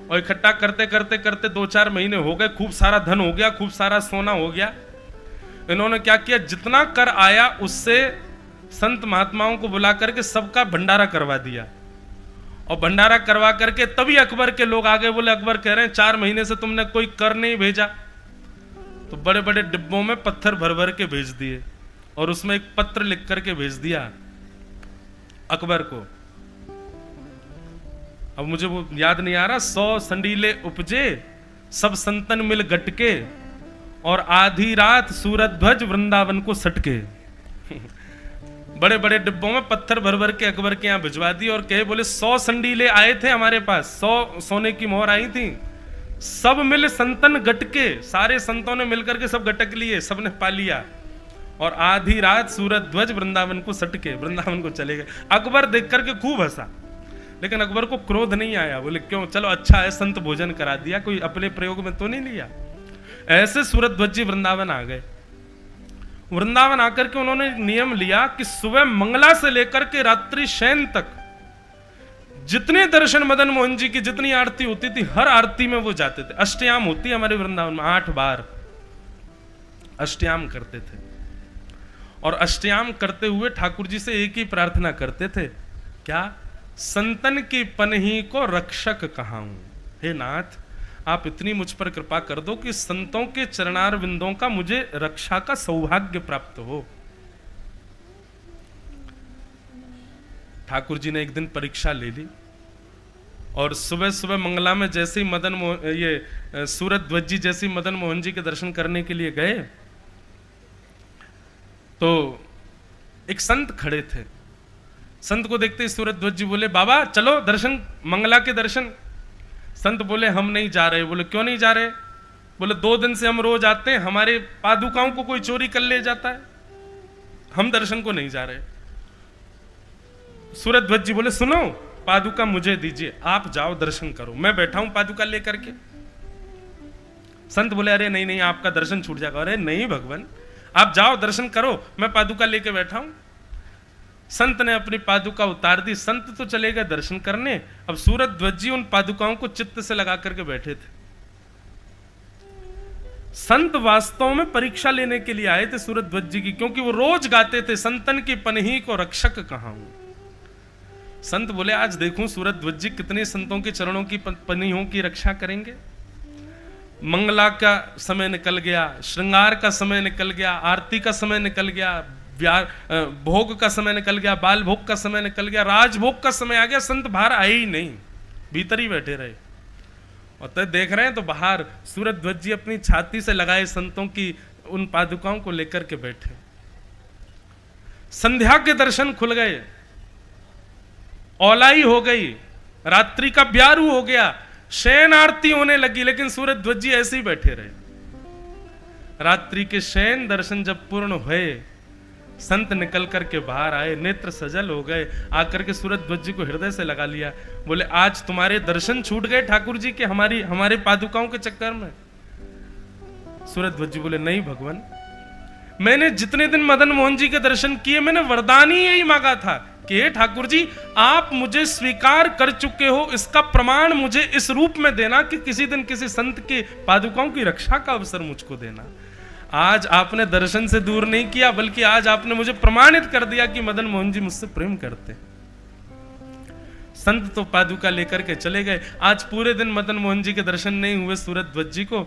और इकट्ठा करते करते करते 2-4 महीने हो गए, खूब सारा धन हो गया, खूब सारा सोना हो गया। इन्होंने क्या किया, जितना कर आया उससे संत महात्माओं को बुला करके सबका भंडारा करवा दिया और भंडारा करवा करके तभी अकबर के लोग आगे बोले, अकबर कह रहे हैं 4 महीने से तुमने कोई कर नहीं भेजा। तो बड़े बड़े डिब्बों में पत्थर भर भर के भेज दिए और उसमें एक पत्र लिख करके भेज दिया अकबर को। अब मुझे वो याद नहीं आ रहा, 100 संडीले उपजे सब संतन मिल गटके और आधी रात सूरज ध्वज वृंदावन को सटके। बड़े बड़े डिब्बों में पत्थर भर भर के अकबर के यहाँ भिजवा दी और कहे बोले 100 संडीले आए थे हमारे पास, 100 सोने की मोहर आई थी, सब मिल संतन गटके, सारे संतों ने मिलकर के सब गटक लिए, सबने पा लिया और आधी रात सूरज ध्वज वृंदावन को सटके, वृंदावन को चले गए। अकबर देख करके खूब हंसा, लेकिन अकबर को क्रोध नहीं आया। बोले क्यों, चलो अच्छा है, संत भोजन करा दिया, कोई अपने प्रयोग में तो नहीं लिया। ऐसे सूरज ध्वज जी वृंदावन आ गए। वृंदावन आकर के उन्होंने नियम लिया कि सुबह मंगला से लेकर के रात्रि शयन तक जितने दर्शन मदन मोहन जी की जितनी आरती होती थी, हर आरती में वो जाते थे। अष्टयाम होती है हमारे वृंदावन में, 8 बार अष्टयाम करते थे और अष्टयाम करते हुए ठाकुर जी से एक ही प्रार्थना करते थे, क्या, संतन की पनही को रक्षक कहाऊं। हे नाथ, आप इतनी मुझ पर कृपा कर दो कि संतों के चरणार विंदों का मुझे रक्षा का सौभाग्य प्राप्त हो। ठाकुर जी ने एक दिन परीक्षा ले ली और सुबह सुबह मंगला में जैसे ही सूरज ध्वज जी जैसे ही मदन मोहन जी के दर्शन करने के लिए गए तो एक संत खड़े थे। संत को देखते ही सूरज ध्वज जी बोले, बाबा चलो दर्शन, मंगला के दर्शन। संत बोले, हम नहीं जा रहे। बोले क्यों नहीं जा रहे? बोले 2 दिन से हम रोज आते हैं, हमारे पादुकाओं को कोई चोरी कर ले जाता है, हम दर्शन को नहीं जा रहे। सूरज ध्वज जी बोले, सुनो, पादुका मुझे दीजिए, आप जाओ दर्शन करो, मैं बैठा हूं पादुका लेकर के। संत बोले, अरे नहीं नहीं, आपका दर्शन छूट जाएगा। अरे नहीं भगवान, आप जाओ दर्शन करो, मैं पादुका लेके बैठा हूं। संत ने अपनी पादुका उतार दी, संत तो चले गए दर्शन करने। अब सूरज ध्वज जी उन पादुकाओं को चित्त से लगा करके बैठे थे। संत वास्तव में परीक्षा लेने के लिए आए थे सूरज ध्वज जी की, क्योंकि वो रोज गाते थे, संतन की पनही को रक्षक कहाऊं। संत बोले, आज देखूं सूरज ध्वज जी कितने संतों के चरणों की पनहियों की रक्षा करेंगे। मंगला का समय निकल गया, श्रृंगार का समय निकल गया, आरती का समय निकल गया, भोग का समय निकल गया, बाल भोग का समय निकल गया, राजभोग का समय आ गया, संत बाहर आए ही नहीं, भीतर ही बैठे रहे। और तब देख रहे हैं तो बाहर सूरज ध्वज जी अपनी छाती से लगाए संतों की उन पादुकाओं को लेकर के बैठे। संध्या के दर्शन खुल गए, औलाई हो गई, रात्रि का ब्यारू हो गया, शयन आरती होने लगी, लेकिन सूरज ध्वज जी ऐसे ही बैठे रहे। रात्रि के शयन दर्शन जब पूर्ण हुए, संत निकल करके बाहर आए, नेत्र सजल हो गए, आकर के सूरज ध्वज जी को हृदय से लगा लिया। बोले, आज तुम्हारे दर्शन छूट गए ठाकुर जी के हमारे पादुकाओं के चक्कर में। सूरज ध्वज जी बोले, नहीं भगवान, मैंने जितने दिन मदन मोहन जी के दर्शन किए, मैंने वरदान ही यही मांगा था कि हे ठाकुर जी, आप मुझे स्वीकार कर चुके हो, इसका प्रमाण मुझे इस रूप में देना कि किसी दिन किसी संत के पादुकाओं की रक्षा का अवसर मुझको देना। आज आपने दर्शन से दूर नहीं किया, बल्कि आज आपने मुझे प्रमाणित कर दिया कि मदन मोहन जी मुझसे प्रेम करते। संत तो पादुका लेकर के चले गए। आज पूरे दिन मदन मोहन जी के दर्शन नहीं हुए सूरज ध्वज जी को,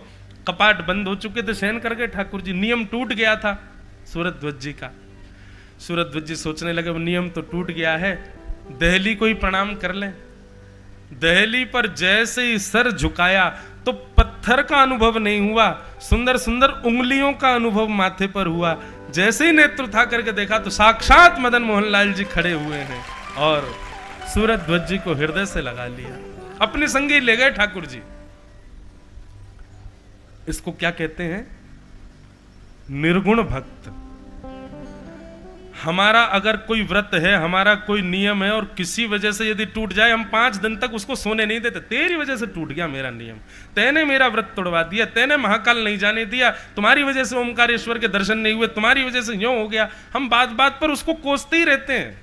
कपाट बंद हो चुके थे, शयन कर गए ठाकुर जी, नियम टूट गया था सूरज ध्वज जी का। सूरज ध्वज जी सोचने लगे, नियम तो टूट गया है, दहली को ही प्रणाम कर लें। दहली पर जैसे ही सर झुकाया तो पत्थर का अनुभव नहीं हुआ, सुंदर सुंदर उंगलियों का अनुभव माथे पर हुआ। जैसे ही नेत्र उठा करके देखा तो साक्षात मदन मोहन लाल जी खड़े हुए हैं और सूरज ध्वज जी को हृदय से लगा लिया, अपने संगी ले गए ठाकुर जी। इसको क्या कहते हैं? निर्गुण भक्त। हमारा अगर कोई व्रत है, हमारा कोई नियम है और किसी वजह से यदि टूट जाए, हम 5 दिन तक उसको सोने नहीं देते। तेरी वजह से टूट गया मेरा नियम, तैने मेरा व्रत तोड़वा दिया, तैने महाकाल नहीं जाने दिया, तुम्हारी वजह से ओमकारेश्वर के दर्शन नहीं हुए, तुम्हारी वजह से यूं हो गया। हम बात बात पर उसको कोसते ही रहते हैं,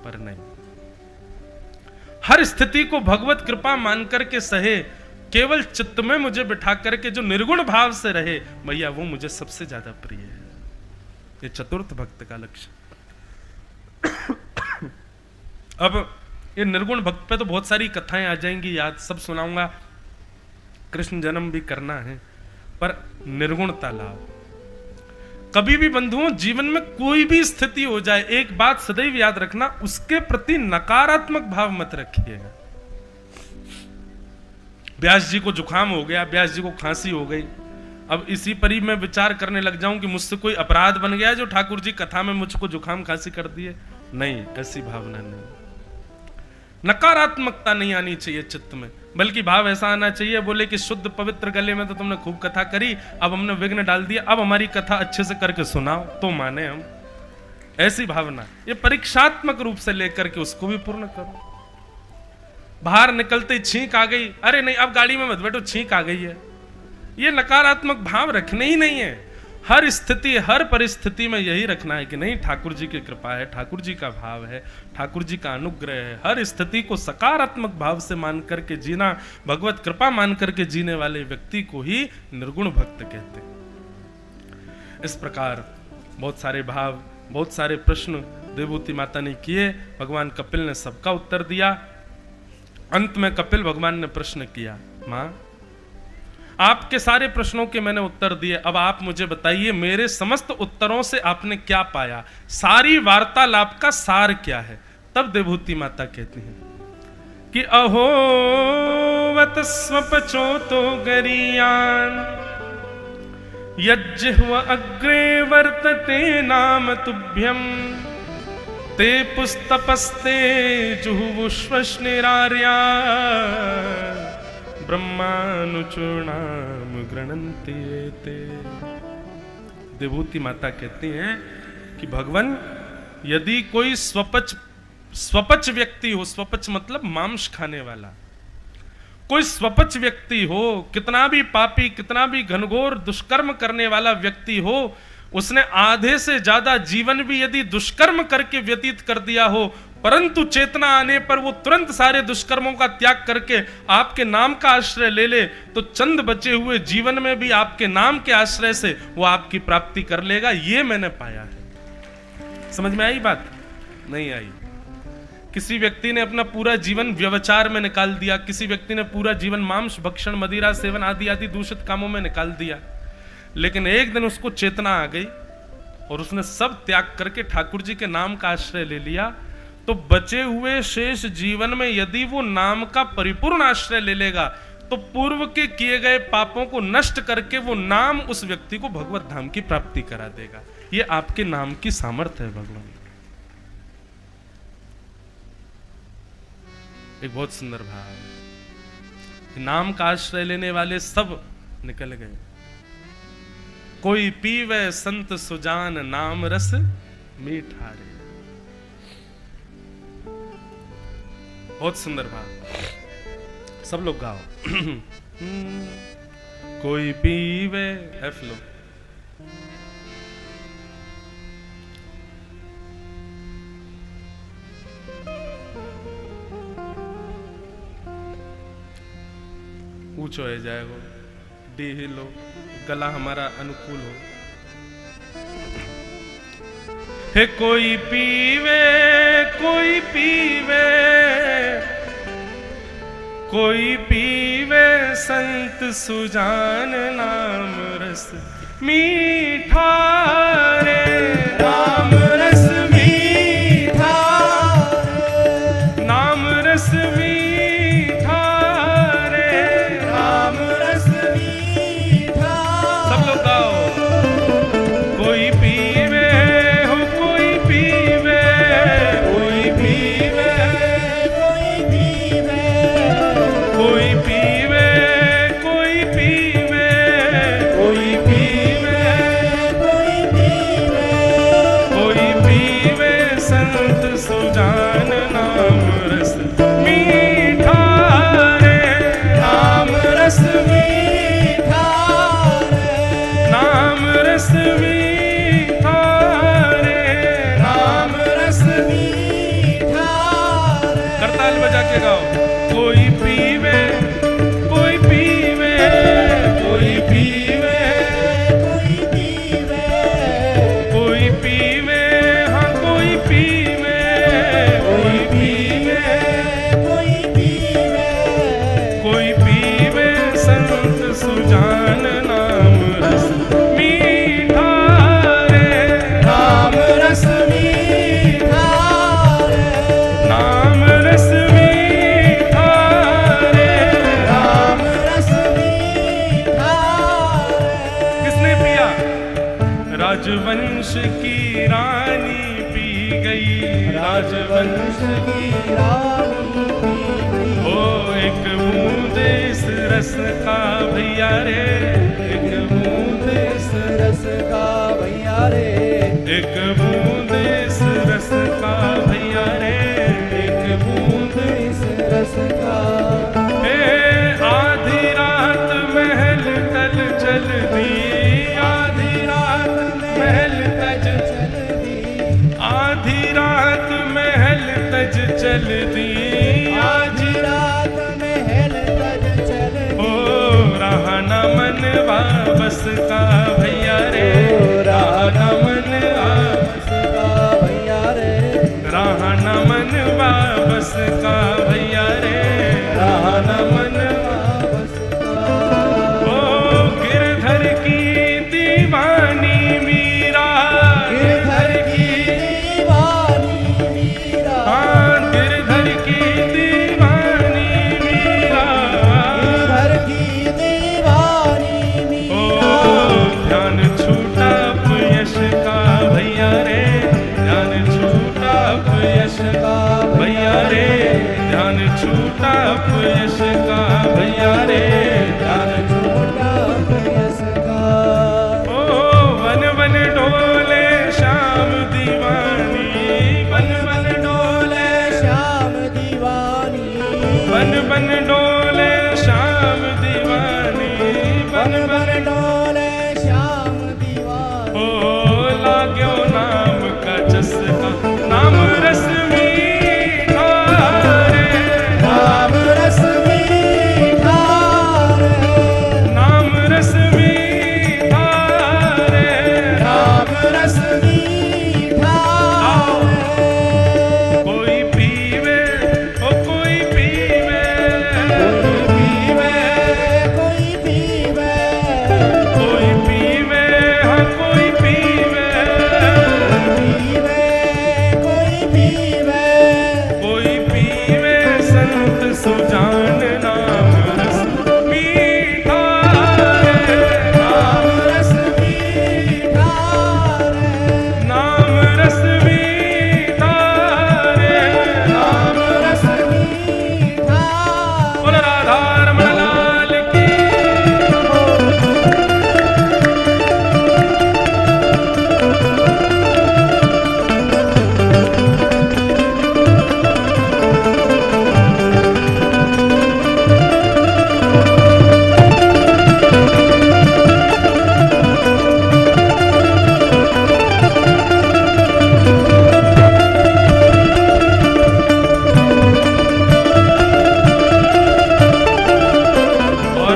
पर नहीं, हर स्थिति को भगवत कृपा मान करके सहे, केवल चित्त में मुझे बिठा करके जो निर्गुण भाव से रहे, भैया वो मुझे सबसे ज्यादा प्रिय है। ये चतुर्थ भक्त का लक्ष्य। अब ये निर्गुण भक्त पे तो बहुत सारी कथाएं आ जाएंगी याद, सब सुनाऊंगा, कृष्ण जन्म भी करना है, पर निर्गुणता लाभ। कभी भी बंधुओं जीवन में कोई भी स्थिति हो जाए, एक बात सदैव याद रखना, उसके प्रति नकारात्मक भाव मत रखिएगा। व्यास जी को जुकाम हो गया, व्यास जी को खांसी हो गई, अब इसी पर ही मैं विचार करने लग जाऊं कि मुझसे कोई अपराध बन गया जो ठाकुर जी कथा में मुझको जुकाम खांसी कर दिए। नहीं, ऐसी भावना नहीं, नकारात्मकता नहीं आनी चाहिए चित्त में, बल्कि भाव ऐसा आना चाहिए, बोले कि शुद्ध पवित्र गले में तो तुमने खूब कथा करी, अब हमने विघ्न डाल दिया, अब हमारी कथा अच्छे से करके सुनाओ तो माने हम। ऐसी भावना, ये परीक्षात्मक रूप से लेकर के उसको भी पूर्ण करो। बाहर निकलते छींक आ गई, अरे नहीं अब गाड़ी में मत बैठो, छींक आ गई है, ये नकारात्मक भाव रखने ही नहीं है। हर स्थिति हर परिस्थिति में यही रखना है कि नहीं, ठाकुर जी की कृपा है, ठाकुर जी का भाव है, ठाकुर जी का अनुग्रह है। हर स्थिति को सकारात्मक भाव से मान करके जीना, भगवत कृपा मान करके जीने वाले व्यक्ति को ही निर्गुण भक्त कहते हैं। इस प्रकार बहुत सारे भाव, बहुत सारे प्रश्न देवभूति माता ने किए, भगवान कपिल ने सबका उत्तर दिया। अंत में कपिल भगवान ने प्रश्न किया, मां आपके सारे प्रश्नों के मैंने उत्तर दिए, अब आप मुझे बताइए मेरे समस्त उत्तरों से आपने क्या पाया, सारी वार्तालाप का सार क्या है। तब देवभूति माता कहती हैं कि अहो वत स्वपचो तो गरीयान यज्जिह्व अग्रे वर्तते नाम तुभ्यम ते पुस्तपस्ते जुहुवुष्वश्निरार्या ब्रह्मानुचूर्णाम गृणन्ति एते। देवभूति माता कहती हैं कि भगवान यदि कोई स्वपच व्यक्ति हो, स्वपच मतलब मांस खाने वाला, कोई स्वपच व्यक्ति हो, कितना भी पापी, कितना भी घनघोर दुष्कर्म करने वाला व्यक्ति हो, उसने आधे से ज्यादा जीवन भी यदि दुष्कर्म करके व्यतीत कर दिया हो, परंतु चेतना आने पर वो तुरंत सारे दुष्कर्मों का त्याग करके आपके नाम का आश्रय ले ले, तो चंद बचे हुए जीवन में भी आपके नाम के आश्रय से वो आपकी प्राप्ति कर लेगा। ये मैंने पाया है। समझ में आई बात? नहीं आई। किसी व्यक्ति ने अपना पूरा जीवन व्यभिचार में निकाल दिया, किसी व्यक्ति ने पूरा जीवन मांस भक्षण मदिरा सेवन आदि आदि दूषित कामों में निकाल दिया, लेकिन एक दिन उसको चेतना आ गई और उसने सब त्याग करके ठाकुर जी के नाम का आश्रय ले लिया, तो बचे हुए शेष जीवन में यदि वो नाम का परिपूर्ण आश्रय ले लेगा तो पूर्व के किए गए पापों को नष्ट करके वो नाम उस व्यक्ति को भगवत धाम की प्राप्ति करा देगा। ये आपके नाम की सामर्थ्य है भगवान। एक बहुत सुंदर भाव, नाम का आश्रय लेने वाले सब निकल गए। कोई पीवे संत सुजान नाम रस मीठा रे। बहुत सुंदर भाव, सब लोग गाओ। कोई पीवे, एफ लो। ऊंचो है जाएगो, डी लो, गला हमारा अनुकूल हो। हे कोई पीवे, कोई पीवे, कोई पीवे संत सुजान नाम रस मीठा रे, नाम रस मीठा, नाम रस मीठा रे, नाम रस मीठा। सब लोग गाओ। कोई पीवे हो, कोई पीवे, कोई पीवे, कोई पीवे, कोई पीवे, कोई पीवे, कोई पीवे, कोई पीवे, गई राजवंश की रानी पी गई। ओ एक बूंद इस रस का भैया रे, एक बूंद इस रस का भैया रे, एक बूंद इस रस का भैया रे, एक बूंद इस रस का। आधी रात महल तल चल दी, आधी रात महल तज चल दी, आधी रात महल तज चल दी, आज रात महल तज चल दी। ओ रहा न मन वापस का भैया रे, रहा न मन वापस का भैया रे, रहा न मन वापस का भैया रे, रहा न मन वापस का। ओ गिरधर की दीवानी मीरा, गिरधर की दीवानी मीरा, हाँ गिरधर की दीवानी मीरा, गिरधर की दीवानी मीरा। ओ ध्यान छूटा यश का भैया रे, ध्यान छूटा यश का भैया रे, ध्यान छूटा यश का भैया रे, ध्यान छोटा यश का। ओ वन वन डोले श्याम दीवानी, वन वन डोले श्याम दीवानी, वन वन डोले श्याम दीवानी, वन वन वन वन डोले श्याम दीवानी। ओ लाग्यो नाम का चस्का, नाम रस मीठा रे, नाम रस मीठा रे, नाम रस मीठा रे, नाम रस मीठा रे। कोई पीवे ओ कोई पीवे, कोई पीवे, कोई पीवे, कोई पीवे हाँ कोई पीवे, पीवे, कोई पीवे। कोई पीवे संत सुजान नाम रस मीठा रे, नाम रस मीठा रे, नाम रस मीठा रे, नाम रस मीठा। बोल राधा रमण लाल की। और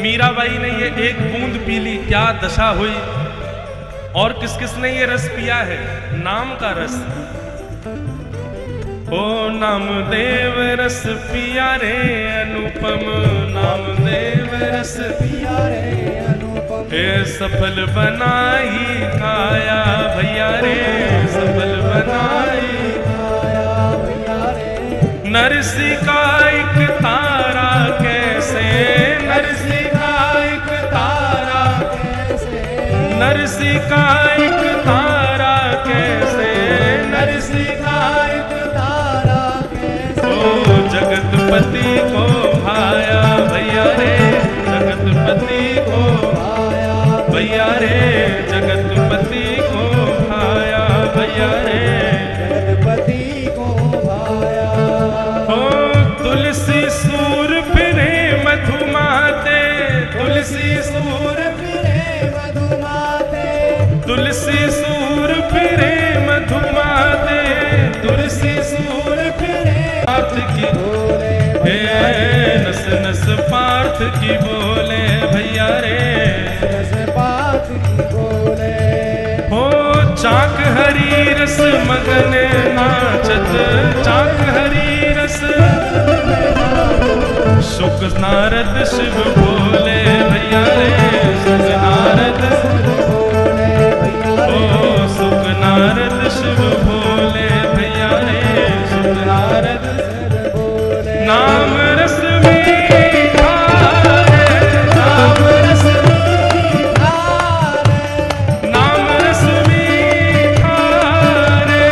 मीराबाई ने ये एक बूंद पी ली, क्या दशा हुई। और किस किस ने ये रस पिया है, नाम का रस। ओ नामदेव रस पिया रे अनुपम, नामदेव रस पिया रे अनुपम, हे सफल बनाई काया भैया रे, सफल बनाई आया भैया रे। नरसी का एक तारा कैसे, नरसी का एक तारा, कैसे, नरसी का एक तारा कैसे, नरसी का एक तारा कैसे। ओ जगतपति को भाया भैया रे, जगतपति को आया भैया रे, जगतपति को भाया भैया रे। जगतपति को भाया। ओ तुलसी सूर फिरे मधुमाते, तुलसी सूर फिरे मधुमाते, तुलसी सूर फिरे मधुमाते, तुलसी सूर फिरे पार्थ की बोले हे नस नस पार्थ की बोले भैया रे। रस पात की बोले। हो चाक हरी रस मगन नाचत, चाक हरी रस शुक नारद शिव बोले भैया रे, शुक नारद बोले भैया रे। ओ शुक नारद शिव बोले भैया रे, शुक नारद बोले नाम रस मीठा रे, नाम रस मीठा रे, नाम रस मीठा रे,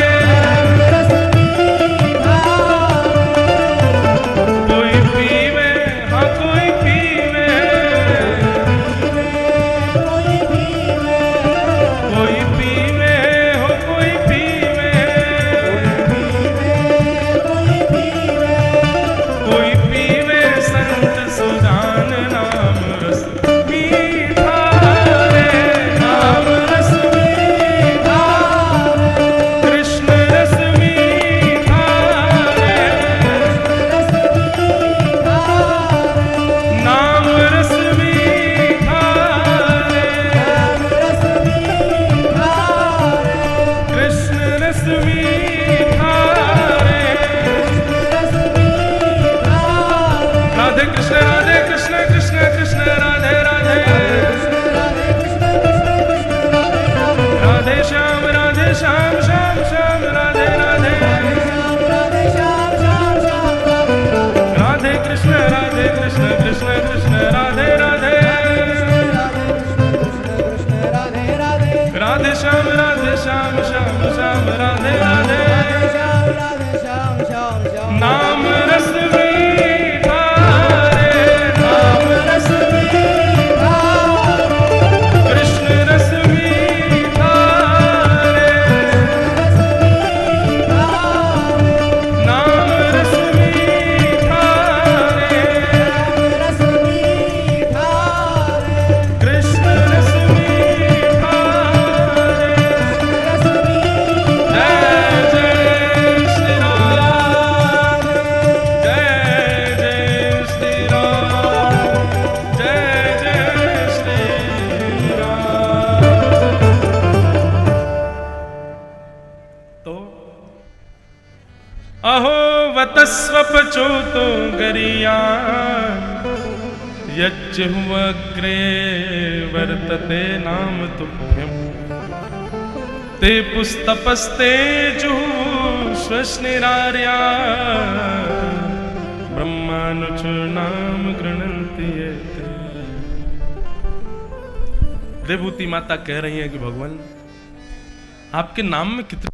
श्याम श्याम श्याम राधे राधे राधे श्याम श्याम श्याम राधे कृष्ण कृष्ण कृष्ण राधे राधे राधे राधे राधे श्याम श्याम श्याम राधे राधे श्याम श्याम नाम रस मीठा रे नाम रस मीठा कृष्ण रस मीठा रे नाम रस मीठा रे रस मीठा कृष्ण रस मीठा रे रस मीठा जय जय श्री राम जय जय श्री राम जय जय श्री राम। तो अहो वतस्वपचोतो गरिया यज्जुवग्रे वर्तते नाम तुभ्यम् ते पुस्तपस्ते जुःश्वश्निरार्या ब्रह्मानुच नाम गृह्णन्ति ये ते। देवभूति माता कह रही है कि भगवान आपके नाम में कितने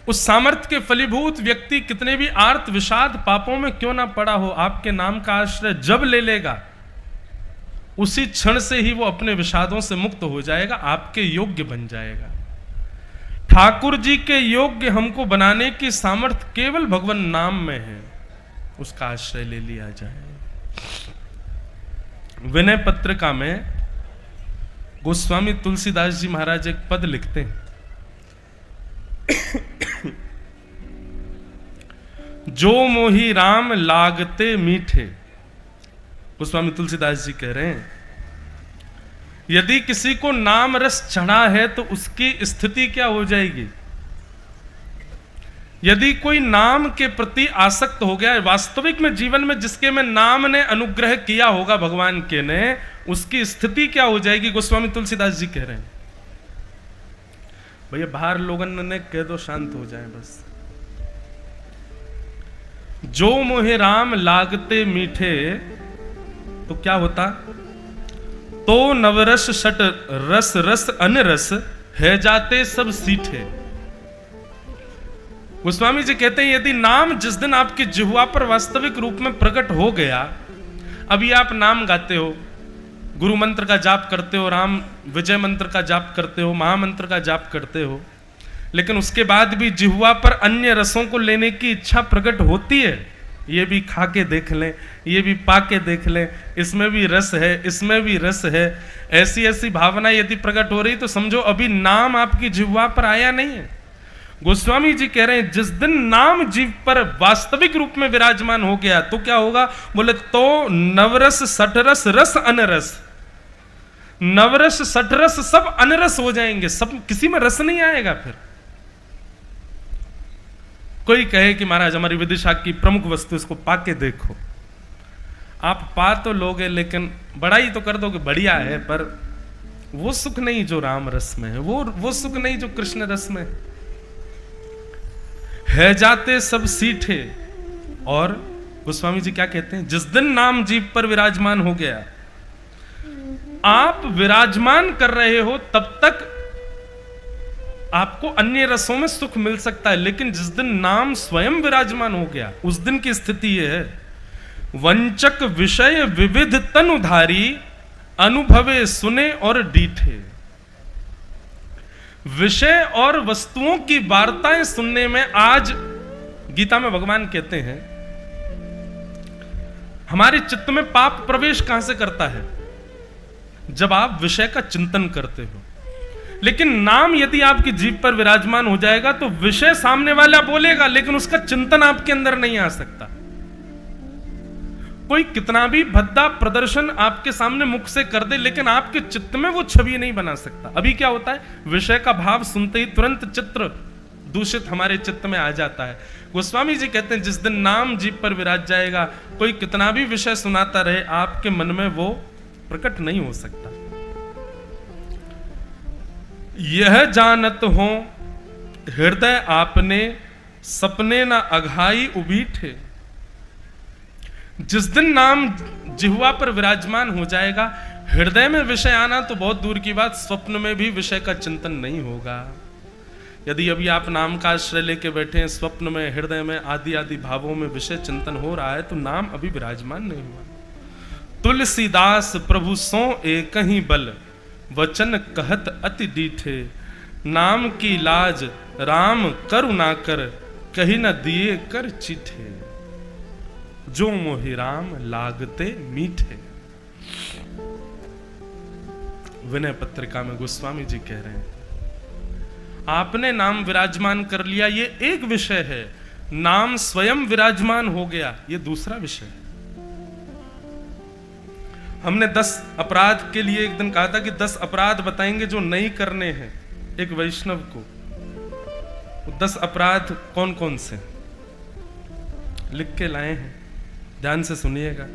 उस सामर्थ्य के फलीभूत व्यक्ति कितने भी आर्त विषाद पापों में क्यों ना पड़ा हो, आपके नाम का आश्रय जब ले लेगा उसी क्षण से ही वो अपने विषादों से मुक्त हो जाएगा, आपके योग्य बन जाएगा। ठाकुर जी के योग्य हमको बनाने की सामर्थ्य केवल भगवान नाम में है, उसका आश्रय ले लिया जाए। विनय पत्रिका में गोस्वामी तुलसीदास जी महाराज एक पद लिखते हैं, जो मोहि राम लागते मीठे। गोस्वामी तुलसीदास जी कह रहे हैं यदि किसी को नाम रस चढ़ा है तो उसकी स्थिति क्या हो जाएगी। यदि कोई नाम के प्रति आसक्त हो गया है, वास्तविक में जीवन में जिसके में नाम ने अनुग्रह किया होगा भगवान के ने, उसकी स्थिति क्या हो जाएगी। गोस्वामी तुलसीदास जी कह रहे हैं भैया बाहर लोगन ने कह दो शांत हो जाए बस। जो मोहे राम लागते मीठे तो क्या होता, तो नवरस षट रस रस अनरस है जाते सब सीठे। गोस्वामी जी कहते हैं यदि नाम जिस दिन आपकी जिह्वा पर वास्तविक रूप में प्रकट हो गया, अभी आप नाम गाते हो, गुरु मंत्र का जाप करते हो, राम विजय मंत्र का जाप करते हो, महामंत्र का जाप करते हो, लेकिन उसके बाद भी जिह्वा पर अन्य रसों को लेने की इच्छा प्रकट होती है। ये भी खा के देख लें, ये भी पा के देख लें, इसमें भी रस है, इसमें भी रस है, ऐसी ऐसी भावना यदि प्रकट हो रही तो समझो अभी नाम आपकी जिह्वा पर आया नहीं है। गोस्वामी जी कह रहे हैं जिस दिन नाम जीव पर वास्तविक रूप में विराजमान हो गया तो क्या होगा, बोले तो नवरस सठरस रस अनरस, नवरस सठरस सब अनरस हो जाएंगे, सब किसी में रस नहीं आएगा। फिर कोई कहे कि महाराज हमारी विदिशा की प्रमुख वस्तु इसको पा के देखो, आप पा तो लोगे लेकिन बड़ाई तो कर दोगे बढ़िया है, पर वो सुख नहीं जो राम रस में है, वो सुख नहीं जो कृष्ण रस में है जाते सब सीठे। और गोस्वामी जी क्या कहते हैं, जिस दिन नाम जीव पर विराजमान हो गया, आप विराजमान कर रहे हो तब तक आपको अन्य रसों में सुख मिल सकता है, लेकिन जिस दिन नाम स्वयं विराजमान हो गया उस दिन की स्थिति यह है, वंचक विषय विविध तनुधारी अनुभवे सुने और डीठे। विषय और वस्तुओं की वार्ताएं सुनने में, आज गीता में भगवान कहते हैं हमारे चित्त में पाप प्रवेश कहां से करता है, जब आप विषय का चिंतन करते हो। लेकिन नाम यदि आपकी जीभ पर विराजमान हो जाएगा तो विषय सामने वाला बोलेगा लेकिन उसका चिंतन आपके अंदर नहीं आ सकता। कोई कितना भी भद्दा प्रदर्शन आपके सामने मुख से कर दे लेकिन आपके चित्त में वो छवि नहीं बना सकता। अभी क्या होता है, विषय का भाव सुनते ही तुरंत चित्र दूषित हमारे चित्त में आ जाता है। गोस्वामी जी कहते हैं जिस दिन नाम जीभ पर विराज जाएगा, कोई कितना भी विषय सुनाता रहे, आपके मन में वो प्रकट नहीं हो सकता। यह जानत हो हृदय आपने, सपने न अघाई उबीठे। जिस दिन नाम जिह्वा पर विराजमान हो जाएगा, हृदय में विषय आना तो बहुत दूर की बात, स्वप्न में भी विषय का चिंतन नहीं होगा। यदि अभी आप नाम का आश्रय लेके बैठे हैं, स्वप्न में, हृदय में आदि आदि भावों में विषय चिंतन हो रहा है, तो नाम अभी विराजमान नहीं हुआ। तुलसीदास प्रभु सो एक ही बल, वचन कहत अति डीठे। नाम की लाज राम करुणा कर, कहीं न दिए कर चिठे। जो मोहि राम लागते मीठे। विनय पत्रिका में गोस्वामी जी कह रहे हैं, आपने नाम विराजमान कर लिया, ये एक विषय है। नाम स्वयं विराजमान हो गया, ये दूसरा विषय है। हमने 10 अपराध के लिए एक दिन कहा था कि 10 अपराध बताएंगे जो नहीं करने हैं एक वैष्णव को। 10 अपराध कौन कौन से लिख के लाए हैं, ध्यान से सुनिएगा।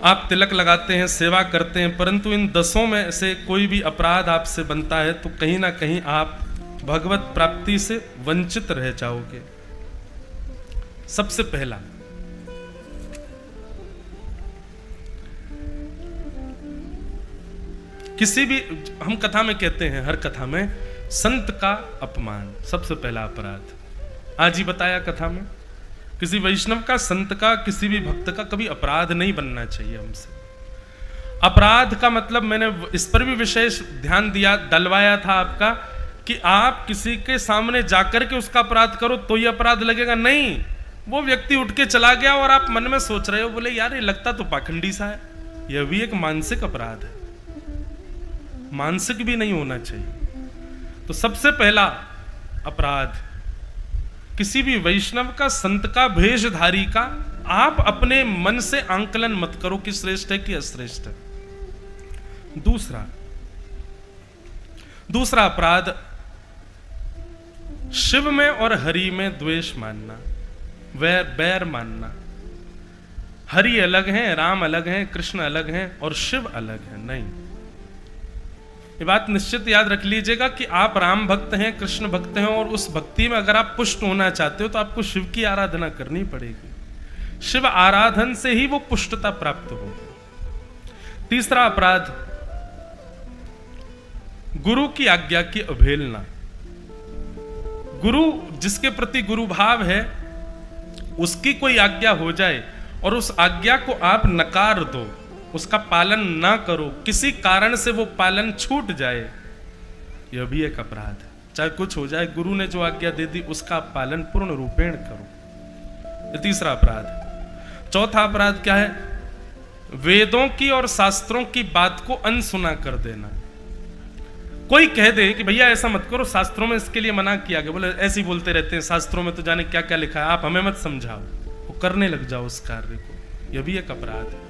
आप तिलक लगाते हैं, सेवा करते हैं, परंतु इन 10 में से कोई भी अपराध आपसे बनता है तो कहीं ना कहीं आप भगवत प्राप्ति से वंचित रह जाओगे। सबसे पहला, किसी भी, हम कथा में कहते हैं, हर कथा में, संत का अपमान सबसे पहला अपराध। आज ही बताया कथा में, किसी वैष्णव का, संत का, किसी भी भक्त का कभी अपराध नहीं बनना चाहिए हमसे। अपराध का मतलब, मैंने इस पर भी विशेष ध्यान दिया, दलवाया था आपका, कि आप किसी के सामने जाकर के उसका अपराध करो तो ये अपराध लगेगा, नहीं। वो व्यक्ति उठ के चला गया और आप मन में सोच रहे हो, बोले यार ये लगता तो पाखंडी सा है, यह भी एक मानसिक अपराध है। मानसिक भी नहीं होना चाहिए। तो सबसे पहला अपराध, किसी भी वैष्णव का, संत का, भेषधारी का आप अपने मन से आंकलन मत करो कि श्रेष्ठ है कि अश्रेष्ठ है। दूसरा अपराध, शिव में और हरि में द्वेष मानना, बैर मानना। हरि अलग हैं, राम अलग हैं, कृष्ण अलग हैं और शिव अलग है, नहीं। ये बात निश्चित याद रख लीजिएगा कि आप राम भक्त हैं, कृष्ण भक्त हैं, और उस भक्ति में अगर आप पुष्ट होना चाहते हो तो आपको शिव की आराधना करनी पड़ेगी। शिव आराधन से ही वो पुष्टता प्राप्त होगी। तीसरा अपराध, गुरु की आज्ञा की अवहेलना। गुरु, जिसके प्रति गुरु भाव है, उसकी कोई आज्ञा हो जाए और उस आज्ञा को आप नकार दो, उसका पालन ना करो, किसी कारण से वो पालन छूट जाए, यह भी एक अपराध है। चाहे कुछ हो जाए, गुरु ने जो आज्ञा दे दी उसका पालन पूर्ण रूपेण करो। ये तीसरा अपराध है। चौथा अपराध क्या है? वेदों की और शास्त्रों की बात को अनसुना कर देना। कोई कह दे कि भैया ऐसा मत करो, शास्त्रों में इसके लिए मना किया गया, बोले ऐसे ही बोलते रहते हैं, शास्त्रों में तो जाने क्या क्या लिखा है, आप हमें मत समझाओ, वो करने लग जाओ उस कार्य को, यह भी एक अपराध है।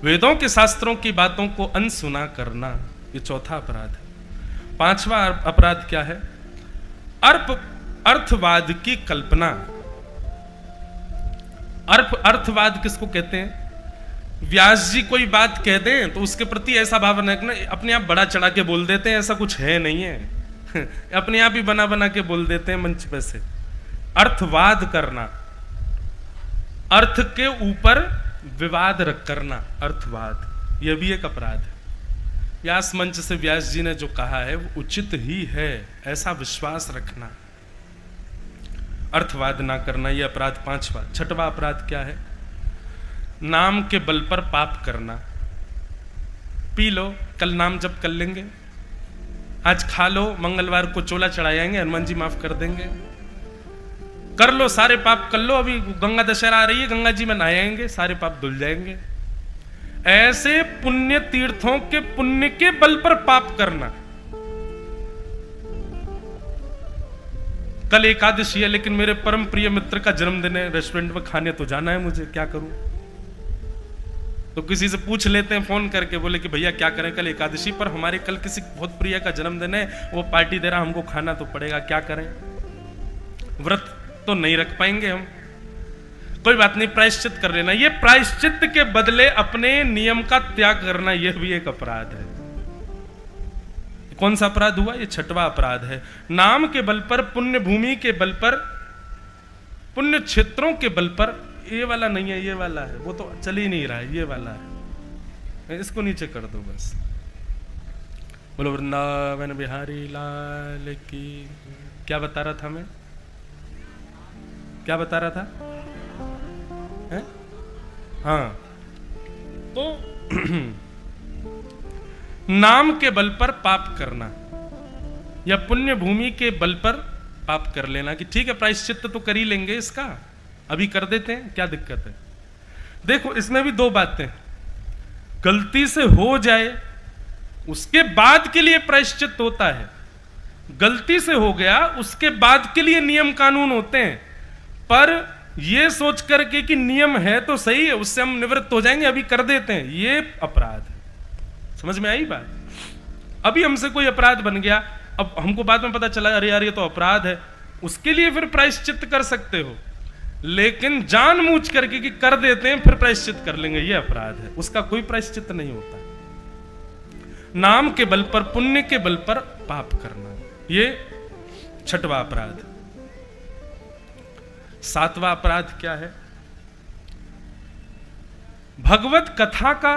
वेदों के शास्त्रों की बातों को अनसुना करना, ये चौथा अपराध है। पांचवा अपराध क्या है? अर्थवाद की कल्पना। अर्थवाद किसको कहते हैं? व्यास जी कोई बात कह दें तो उसके प्रति ऐसा भाव रखना, अपने आप बड़ा चढ़ा के बोल देते हैं, ऐसा कुछ है नहीं है अपने आप ही बना बना के बोल देते हैं मंच पे से। अर्थवाद करना, अर्थ के ऊपर विवाद रख करना, अर्थवाद, यह भी एक अपराध है। व्यास मंच से व्यास जी ने जो कहा है वो उचित ही है, ऐसा विश्वास रखना, अर्थवाद ना करना, यह अपराध पांचवा। छठवां अपराध क्या है? नाम के बल पर पाप करना। पी लो, कल नाम जप कर लेंगे, आज खा लो, मंगलवार को चोला चढ़ाएंगे, हनुमान जी माफ कर देंगे, कर लो सारे पाप कर लो, अभी गंगा दशहरा आ रही है, गंगा जी में नहाएंगे, सारे पाप धुल जाएंगे। ऐसे पुण्य तीर्थों के पुण्य के बल पर पाप करना। कल एकादशी है लेकिन मेरे परम प्रिय मित्र का जन्मदिन है, रेस्टोरेंट में खाने तो जाना है मुझे, क्या करूं? तो किसी से पूछ लेते हैं फोन करके, बोले कि भैया क्या करें, कल एकादशी पर हमारे कल किसी बहुत प्रिय का जन्मदिन है, वो पार्टी दे रहा, हमको खाना तो पड़ेगा, क्या करें? व्रत तो नहीं रख पाएंगे हम। कोई बात नहीं, प्रायश्चित कर लेना। ये प्रायश्चित के बदले अपने नियम का त्याग करना, यह भी एक अपराध है। कौन सा अपराध हुआ? ये छठवां अपराध है। नाम के बल पर, पुण्य भूमि के बल पर, पुण्य क्षेत्रों के बल पर, ये वाला नहीं है, ये वाला है, वो तो चल ही नहीं रहा है, ये वाला है, इसको नीचे कर दो बस। बोलो वृंदावन बिहारी लाल की। क्या बता रहा था मैं? क्या बता रहा था? है? हाँ, तो नाम के बल पर पाप करना या पुण्य भूमि के बल पर पाप कर लेना कि ठीक है प्रायश्चित्त तो कर ही लेंगे, इसका अभी कर देते हैं, क्या दिक्कत है। देखो इसमें भी दो बातें, गलती से हो जाए उसके बाद के लिए प्रायश्चित्त होता है, गलती से हो गया उसके बाद के लिए नियम कानून होते हैं। पर यह सोच करके कि नियम है तो सही है, उससे हम निवृत्त हो जाएंगे, अभी कर देते हैं, यह अपराध है। समझ में आई बात? अभी हमसे कोई अपराध बन गया, अब हमको बाद में पता चला अरे यार ये तो अपराध है, उसके लिए फिर प्रायश्चित्त कर सकते हो, लेकिन जानबूझ करके कि कर देते हैं फिर प्रायश्चित्त कर लेंगे, ये अपराध है, उसका कोई प्रायश्चित्त नहीं होता। नाम के बल पर, पुण्य के बल पर पाप करना, ये छठवां अपराध। सातवां अपराध क्या है? भगवत कथा का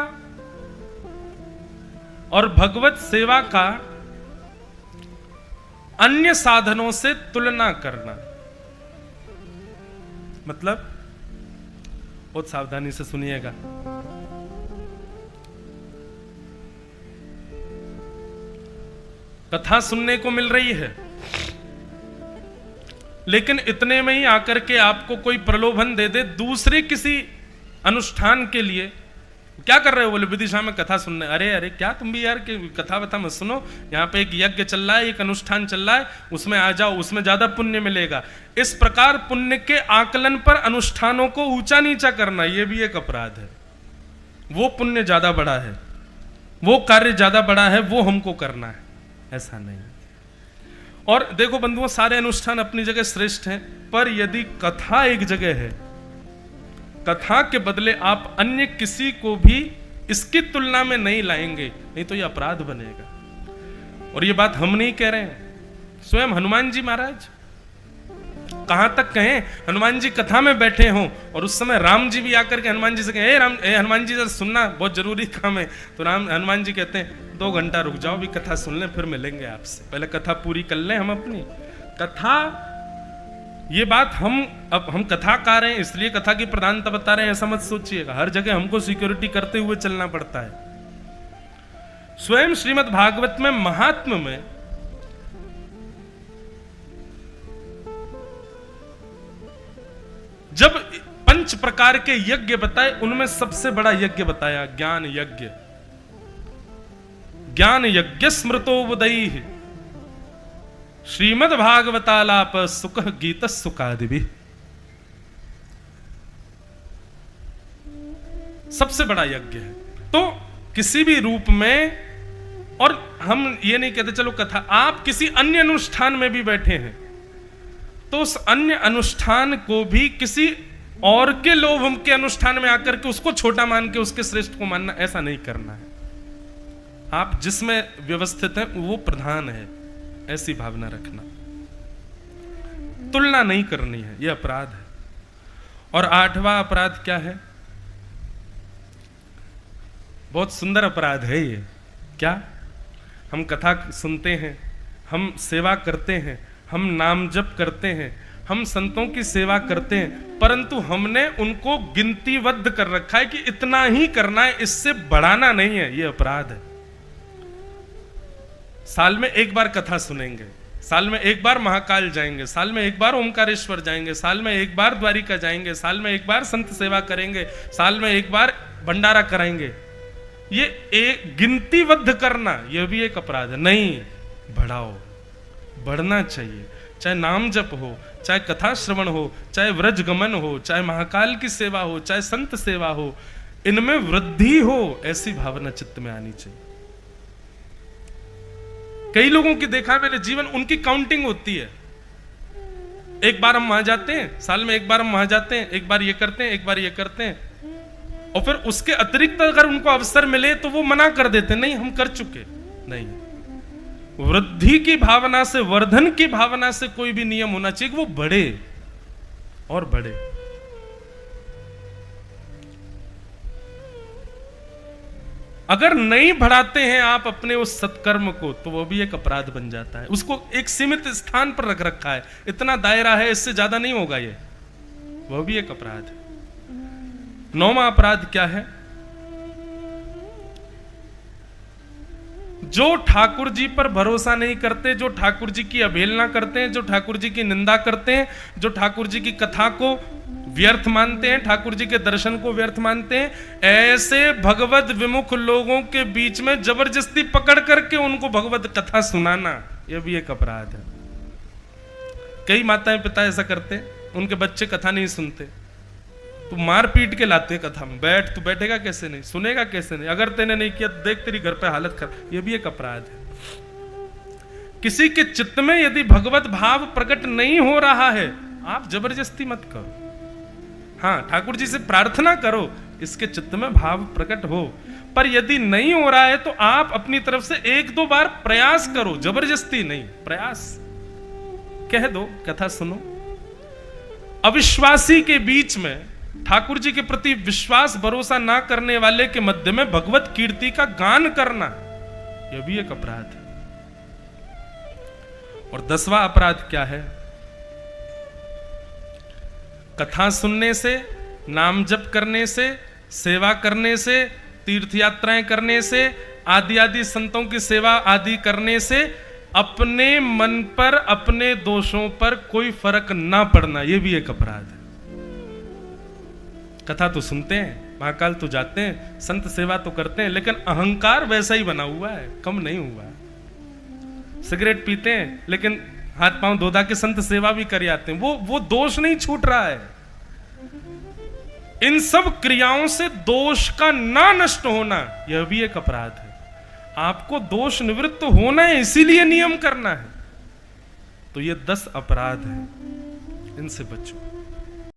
और भगवत सेवा का अन्य साधनों से तुलना करना। मतलब बहुत सावधानी से सुनिएगा। कथा सुनने को मिल रही है, लेकिन इतने में ही आकर के आपको कोई प्रलोभन दे दे दूसरे किसी अनुष्ठान के लिए, क्या कर रहे हो? बोले विदिशा में कथा सुनने। अरे अरे क्या तुम भी यार कथा वथा मत सुनो, यहाँ पे एक यज्ञ चल रहा है, एक अनुष्ठान चल रहा है, उसमें आ जाओ, उसमें ज्यादा पुण्य मिलेगा। इस प्रकार पुण्य के आकलन पर अनुष्ठानों को ऊंचा नीचा करना, यह भी एक अपराध है। वो पुण्य ज्यादा बड़ा है, वो कार्य ज्यादा बड़ा है, वो हमको करना है, ऐसा नहीं। और देखो बंधुओं, सारे अनुष्ठान अपनी जगह श्रेष्ठ हैं, पर यदि कथा एक जगह है, कथा के बदले आप अन्य किसी को भी इसकी तुलना में नहीं लाएंगे, नहीं तो ये अपराध बनेगा। और ये बात हम नहीं कह रहे हैं, स्वयं हनुमान जी महाराज कहां तक कहें, हनुमान जी कथा में बैठे हों और उस समय राम जी भी आकर के हनुमान जी से कहें, हनुमान जी जरा सुनना, बहुत जरूरी काम है। तो हनुमान जी कहते हैं 2 घंटा रुक जाओ, भी कथा सुन लें, फिर मिलेंगे आपसे, पहले कथा पूरी कर लें हम अपनी। कथा, ये बात हम कथाकार हैं इसलिए कथा की प्रधानता बता रहे हैं, ऐसा मत सोचिएगा। हर जगह हमको सिक्योरिटी करते हुए चलना पड़ता है। स्वयं श्रीमद् भागवत में महात्म्य में जब 5 प्रकार के यज्ञ बताए, उनमें सबसे बड़ा यज्ञ बताया ज्ञान यज्ञ। ज्ञान यज्ञ स्मृतोवदैः श्रीमद् भागवतालाप सुख गीत सुखादिभिः। सबसे बड़ा यज्ञ है। तो किसी भी रूप में, और हम ये नहीं कहते चलो कथा, आप किसी अन्य अनुष्ठान में भी बैठे हैं तो उस अन्य अनुष्ठान को भी किसी और के लोभ के अनुष्ठान में आकर के उसको छोटा मान के उसके श्रेष्ठ को मानना, ऐसा नहीं करना है। आप जिसमें व्यवस्थित हैं वो प्रधान है, ऐसी भावना रखना, तुलना नहीं करनी है, यह अपराध है। और 8वां अपराध क्या है? बहुत सुंदर अपराध है ये। क्या? हम कथा सुनते हैं, हम सेवा करते हैं, हम नाम जप करते हैं, हम संतों की सेवा करते हैं, परंतु हमने उनको गिनतीबद्ध कर रखा है कि इतना ही करना है, इससे बढ़ाना नहीं है, यह अपराध है। साल में एक बार कथा सुनेंगे, साल में एक बार महाकाल जाएंगे, साल में एक बार ओमकारेश्वर जाएंगे, साल में एक बार द्वारिका जाएंगे, साल में एक बार संत सेवा करेंगे, साल में एक बार भंडारा कराएंगे, ये एक गिनतीबद्ध करना, यह भी एक अपराध है। नहीं, बढ़ाओ, बढ़ना चाहिए। चाहे नाम जप हो, चाहे कथा श्रवण हो, चाहे व्रज गमन हो, चाहे महाकाल की सेवा हो, चाहे संत सेवा हो, इनमें वृद्धि हो, ऐसी भावना चित्त में आनी चाहिए। कई लोगों की देखा है मैंने जीवन, उनकी काउंटिंग होती है, एक बार हम वहां जाते हैं, साल में एक बार हम वहां जाते हैं, एक बार ये करते हैं, एक बार ये करते हैं, और फिर उसके अतिरिक्त अगर उनको अवसर मिले तो वो मना कर देते, नहीं हम कर चुके। नहीं, वृद्धि की भावना से, वर्धन की भावना से कोई भी नियम होना चाहिए कि वो बढ़े और बढ़े। अगर नहीं बढ़ाते हैं आप अपने उस सत्कर्म को तो वो भी एक अपराध बन जाता है। उसको एक सीमित स्थान पर रख रखा है, इतना दायरा है, इससे ज्यादा नहीं होगा ये, वो भी एक अपराध है। 9वां अपराध क्या है? जो ठाकुर जी पर भरोसा नहीं करते, जो ठाकुर जी की अवहेलना करते हैं, जो ठाकुर जी की निंदा करते हैं, जो ठाकुर जी की कथा को व्यर्थ मानते हैं, ठाकुर जी के दर्शन को व्यर्थ मानते हैं, ऐसे भगवत विमुख लोगों के बीच में जबरदस्ती पकड़ करके उनको भगवत कथा सुनाना, यह भी एक अपराध है। कई माताएं पिता ऐसा करते हैं, उनके बच्चे कथा नहीं सुनते तो मार पीट के लाते हैं कथा में, बैठ, तू बैठेगा कैसे नहीं, सुनेगा कैसे नहीं, अगर तेने नहीं किया तो देख तेरी घर पे हालत खराब। यह भी एक अपराध है। किसी के चित्त में यदि भगवत भाव प्रकट नहीं हो रहा है, आप जबरदस्ती मत करो। हाँ, ठाकुर जी से प्रार्थना करो इसके चित्त में भाव प्रकट हो, पर यदि नहीं हो रहा है तो आप अपनी तरफ से 1-2 बार प्रयास करो, जबरदस्ती नहीं, प्रयास कह दो, कथा सुनो। अविश्वासी के बीच में ठाकुर जी के प्रति विश्वास भरोसा ना करने वाले के मध्य में भगवत कीर्ति का गान करना, यह भी एक अपराध है। और 10वां अपराध क्या है? कथा सुनने से, नाम जप करने से, सेवा करने से, तीर्थ यात्राएं करने से, आदि आदि संतों की सेवा आदि करने से अपने मन पर, अपने दोषों पर कोई फर्क ना पड़ना, यह भी एक अपराध है। कथा तो सुनते हैं, महाकाल तो जाते हैं, संत सेवा तो करते हैं, लेकिन अहंकार वैसा ही बना हुआ है, कम नहीं हुआ है। सिगरेट पीते हैं लेकिन हाथ पांव धो धा के संत सेवा भी कर आते हैं, वो दोष नहीं छूट रहा है। इन सब क्रियाओं से दोष का ना नष्ट होना, यह भी एक अपराध है। आपको दोष निवृत्त होना है, इसीलिए नियम करना है। तो ये 10 अपराध हैं, इनसे बचो।